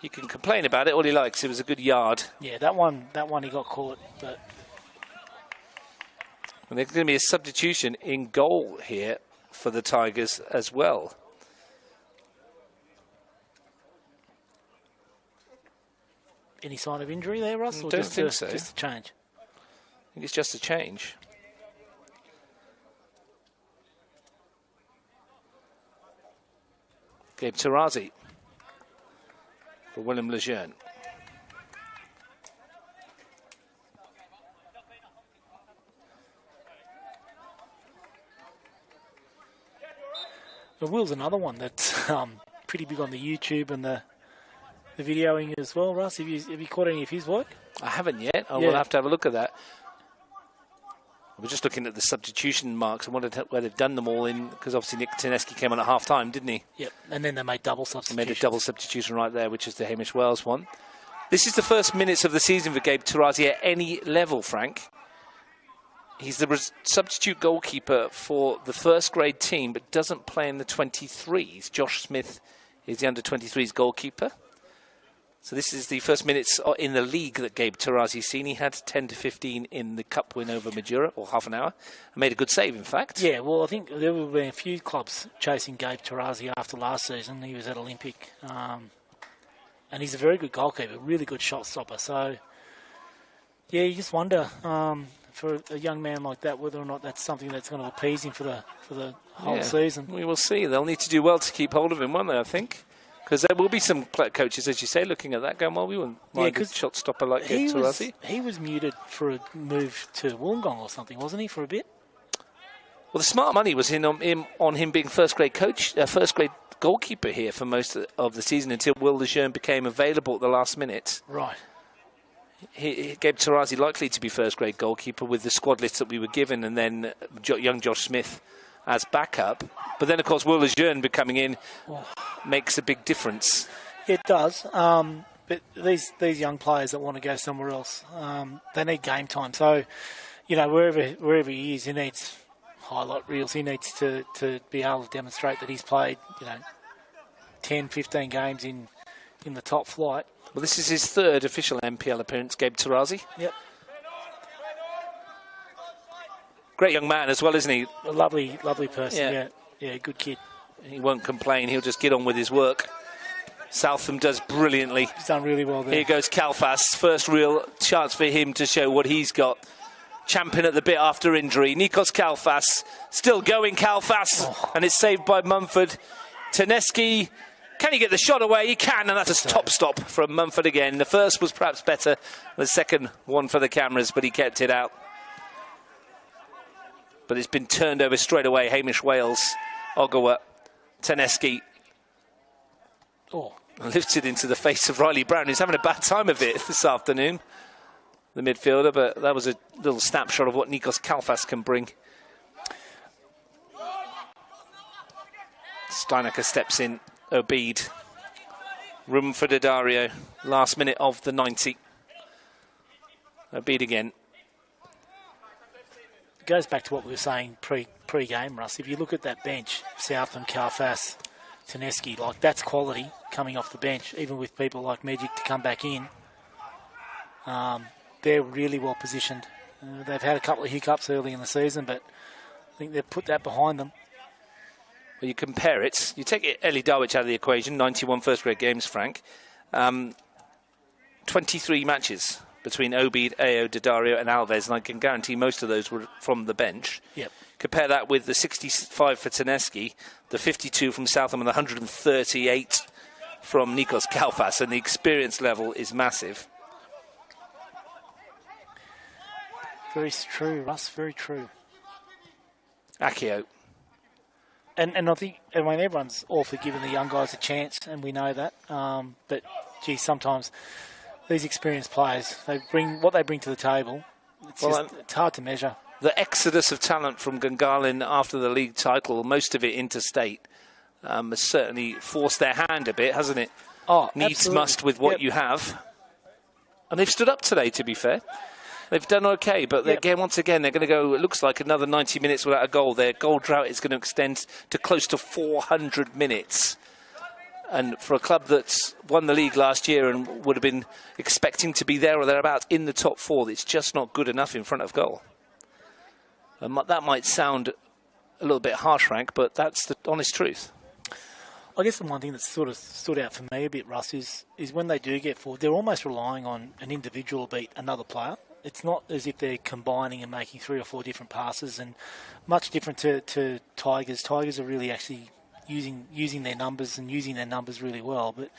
Speaker 2: You can complain about it all he likes. It was a good yard.
Speaker 3: Yeah, that one he got caught. But
Speaker 2: and there's going to be a substitution in goal here for the Tigers as well.
Speaker 3: Any sign of injury there, Russ? Or
Speaker 2: don't think so.
Speaker 3: Just a change?
Speaker 2: I think it's just a change. Gabe Tarazi for Willem Lejeune.
Speaker 3: Well, Will's another one that's pretty big on the YouTube and the videoing as well, Russ. Have you caught any of his work?
Speaker 2: I haven't yet. I will have to have a look at that. We're just looking at the substitution marks and where they've done them all in, because obviously Nick Tineski came on at half-time, didn't he?
Speaker 3: Yep, and then they made double substitution.
Speaker 2: Made a double substitution right there, which is the Hamish Wales one. This is the first minutes of the season for Gabe Tarazi at any level, Frank. He's the substitute goalkeeper for the first grade team, but doesn't play in the 23s. Josh Smith is the under-23s goalkeeper. So this is the first minutes in the league that Gabe Tarazi's seen. He had 10 to 15 in the cup win over Majura, or half an hour, and made a good save, in fact.
Speaker 3: Yeah, well, I think there have been a few clubs chasing Gabe Tarazi after last season. He was at Olympic. And he's a very good goalkeeper, really good shot stopper. So, yeah, you just wonder for a young man like that whether or not that's something that's going to appease him for the whole season.
Speaker 2: We will see. They'll need to do well to keep hold of him, won't they, I think? Because there will be some coaches, as you say, looking at that, going, well, we wouldn't mind a shot stopper like Gabe Tarazi.
Speaker 3: He was muted for a move to Wollongong or something, wasn't he, for a bit?
Speaker 2: Well, the smart money was on him being first-grade goalkeeper here for most of the season until Will Lejeune became available at the last minute.
Speaker 3: Right.
Speaker 2: Gabe Tarazi likely to be first-grade goalkeeper with the squad list that we were given, and then young Josh Smith as backup. But then, of course, Will Lejeune becoming in makes a big difference.
Speaker 3: It does. But these young players that want to go somewhere else, they need game time. So, you know, wherever he is, he needs highlight reels. He needs to be able to demonstrate that he's played, 10, 15 games in the top flight.
Speaker 2: Well, this is his third official NPL appearance, Gabe Tarazi.
Speaker 3: Yep.
Speaker 2: Great young man as well, isn't he?
Speaker 3: A lovely person, yeah, good kid.
Speaker 2: he won't complain. He'll just get on with his work. Southam does brilliantly.
Speaker 3: He's done really well there.
Speaker 2: Here goes Kalfas. First real chance for him to show what he's got. Champion at the bit after injury. Nikos Kalfas. Still going, Kalfas. And it's saved by Mumford. Taneski. Can he get the shot away? He can, and that's a top stop from Mumford again. The first was perhaps better. The second one for the cameras, but he kept it out. But it's been turned over straight away. Hamish Wales, Ogawa, Taneski. Lifts it into the face of Riley Brown, who's having a bad time of it this afternoon, the midfielder, but that was a little snapshot of what Nikos Kalfas can bring. Steinecker steps in. Obeid. Room for Daddario. Last minute of the 90. Obeid again.
Speaker 3: It goes back to what we were saying pre-game, Russ. If you look at that bench, Southam, Kalfas, Taneski, like that's quality coming off the bench, even with people like Magic to come back in. They're really well positioned. They've had a couple of hiccups early in the season, but I think they've put that behind them.
Speaker 2: Well, you compare it. You take Eli Darwich out of the equation, 91 first-grade games, Frank. 23 matches between Obeid, Ao, Daddario and Alves, and I can guarantee most of those were from the bench.
Speaker 3: Yep.
Speaker 2: Compare that with the 65 for Taneski, the 52 from Southam and the 138 from Nikos Kalfas, and the experience level is massive.
Speaker 3: Very true, Russ, very true.
Speaker 2: Akio.
Speaker 3: And I think, I mean, everyone's all for giving the young guys a chance, and we know that. But, gee, sometimes these experienced players, they bring what they bring to the table. It's hard to measure.
Speaker 2: The exodus of talent from Gungahlin after the league title, most of it interstate, has certainly forced their hand a bit, hasn't it?
Speaker 3: Oh,
Speaker 2: Needs
Speaker 3: absolutely.
Speaker 2: must with what you have. And they've stood up today, to be fair. They've done okay, but again, once again, they're going to go, it looks like, another 90 minutes without a goal. Their goal drought is going to extend to close to 400 minutes. And for a club that's won the league last year and would have been expecting to be there or thereabouts in the top four, it's just not good enough in front of goal. And that might sound a little bit harsh, Frank, but that's the honest truth.
Speaker 3: I guess the one thing that sort of stood out for me a bit, Russ, is when they do get forward, they're almost relying on an individual beat another player. It's not as if they're combining and making 3 or 4 different passes, and much different to Tigers. Tigers are really actually using their numbers and using their numbers really well, but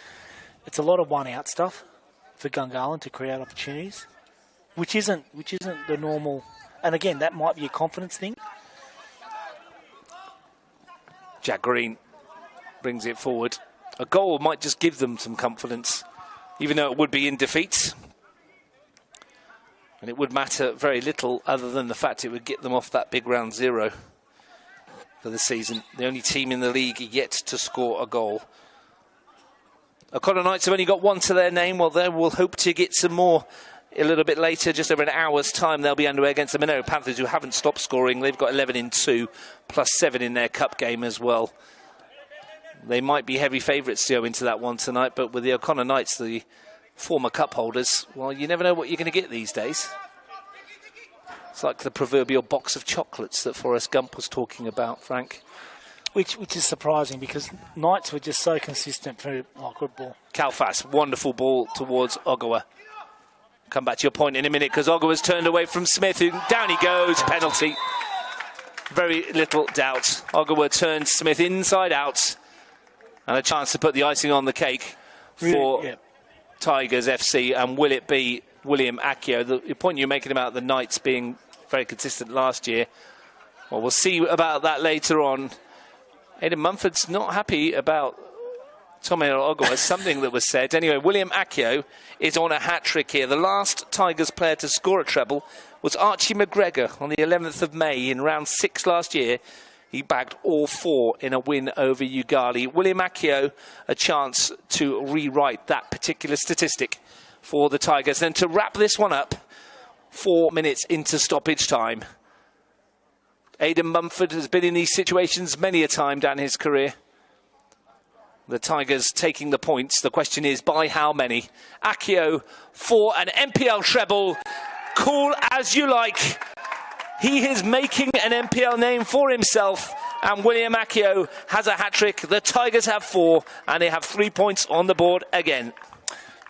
Speaker 3: it's a lot of one-out stuff for Gungahlin to create opportunities, which isn't the normal. And again, that might be a confidence thing.
Speaker 2: Jack Green brings it forward. A goal might just give them some confidence, even though it would be in defeat. And it would matter very little other than the fact it would get them off that big round 0 for the season. The only team in the league yet to score a goal. O'Connor Knights have only got 1 to their name. Well, they will hope to get some more a little bit later. Just over an hour's time, they'll be underway against the Monero Panthers, who haven't stopped scoring. They've got 11 in 2, plus 7 in their cup game as well. They might be heavy favourites to go into that one tonight, but with the O'Connor Knights, the former cup holders, well, you never know what you're going to get these days. It's like the proverbial box of chocolates that Forrest Gump was talking about, Frank.
Speaker 3: Which is surprising, because Knights were just so consistent for good ball.
Speaker 2: Kalfas, wonderful ball towards Ogawa. Come back to your point in a minute, because Ogawa's turned away from Smith, and down he goes, penalty. Very little doubt. Ogawa turns Smith inside out, and a chance to put the icing on the cake for Tigers FC. And will it be William Akio? The point you're making about the Knights being very consistent last year, well, we'll see about that later on. Aidan Mumford's not happy about Tomeo Ogawa, something that was said. Anyway, William Akio is on a hat-trick here. The last Tigers player to score a treble was Archie McGregor on the 11th of May in round 6 last year. He bagged all 4 in a win over Ugali. William Akio, a chance to rewrite that particular statistic for the Tigers. And to wrap this one up, 4 minutes into stoppage time. Aidan Mumford has been in these situations many a time down his career. The Tigers taking the points. The question is, by how many? Akio for an NPL treble. Cool as you like. He is making an NPL name for himself, and William Accio has a hat-trick. The Tigers have 4, and they have 3 points on the board again.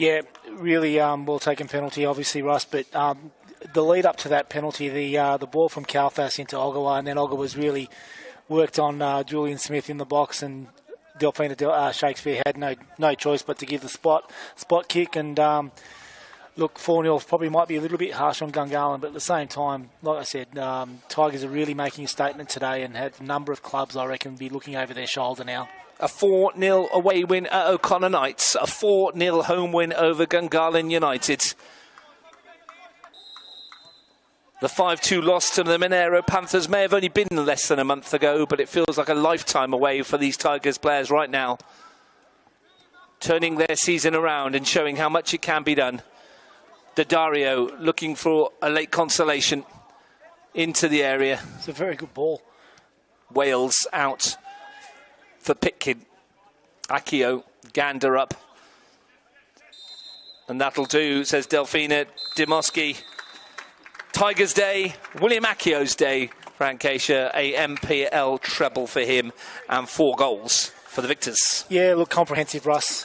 Speaker 3: Yeah, really well taken penalty, obviously, Russ, but the lead up to that penalty, the ball from Kalfas into Ogawa, and then Ogawa was really worked on Julian Smith in the box, and Delphina Shakespeare had no choice but to give the spot kick. And look, 4-0 probably might be a little bit harsh on Gungahlin, but at the same time, like I said, Tigers are really making a statement today, and had a number of clubs, I reckon, be looking over their shoulder now.
Speaker 2: A 4-0 away win at O'Connor Knights. A 4-0 home win over Gungahlin United. The 5-2 loss to the Monero Panthers may have only been less than a month ago, but it feels like a lifetime away for these Tigers players right now. Turning their season around and showing how much it can be done. Daddario looking for a late consolation into the area.
Speaker 3: It's a very good ball.
Speaker 2: Wales out for Pitkin. Accio, gander up. And that'll do, says Delphina Dimoski. Tigers Day, William Accio's day. Frank Asia, a NPL treble for him, and 4 goals for the Victors.
Speaker 3: Yeah, look, comprehensive, Russ.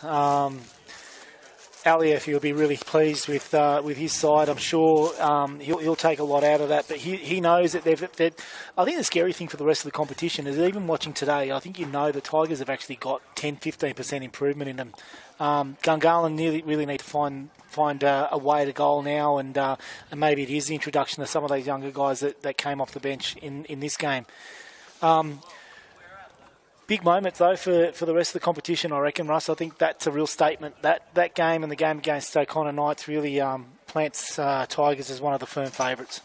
Speaker 3: Aliyev, he'll be really pleased with his side. I'm sure he'll take a lot out of that. But he knows that I think the scary thing for the rest of the competition is, even watching today, I think the Tigers have actually got 10-15% improvement in them. Gungahlin really need to find a way to goal now, and maybe it is the introduction of some of those younger guys that came off the bench in this game. Big moment, though, for the rest of the competition, I reckon, Russ. I think that's a real statement. That game and the game against O'Connor Knights really plants Tigers as one of the firm favourites.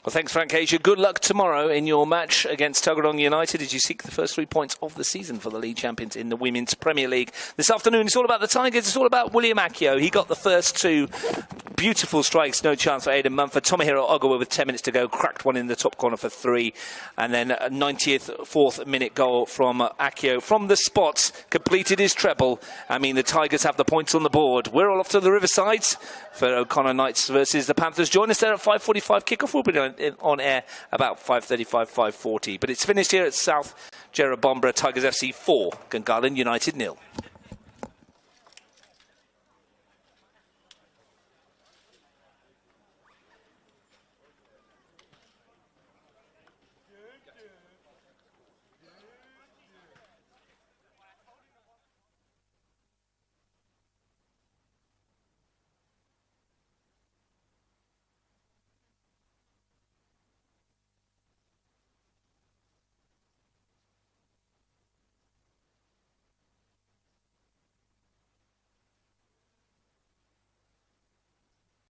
Speaker 2: Well, thanks, Frank Asia. Good luck tomorrow in your match against Tuggeranong United as you seek the first 3 points of the season for the league champions in the Women's Premier League. This afternoon, it's all about the Tigers. It's all about William Accio. He got the first 2 beautiful strikes, no chance for Aidan Mumford. Tomohiro Ogawa with 10 minutes to go, cracked one in the top corner for 3. And then a 94th minute goal from Accio. From the spots, completed his treble. I mean, the Tigers have the points on the board. We're all off to the Riversides for O'Connor Knights versus the Panthers. Join us there at 5:45 kickoff. We'll be on air about 5:35, 5:40. But it's finished here at South Jerrabomberra. Tigers FC 4, Gungahlin United 0.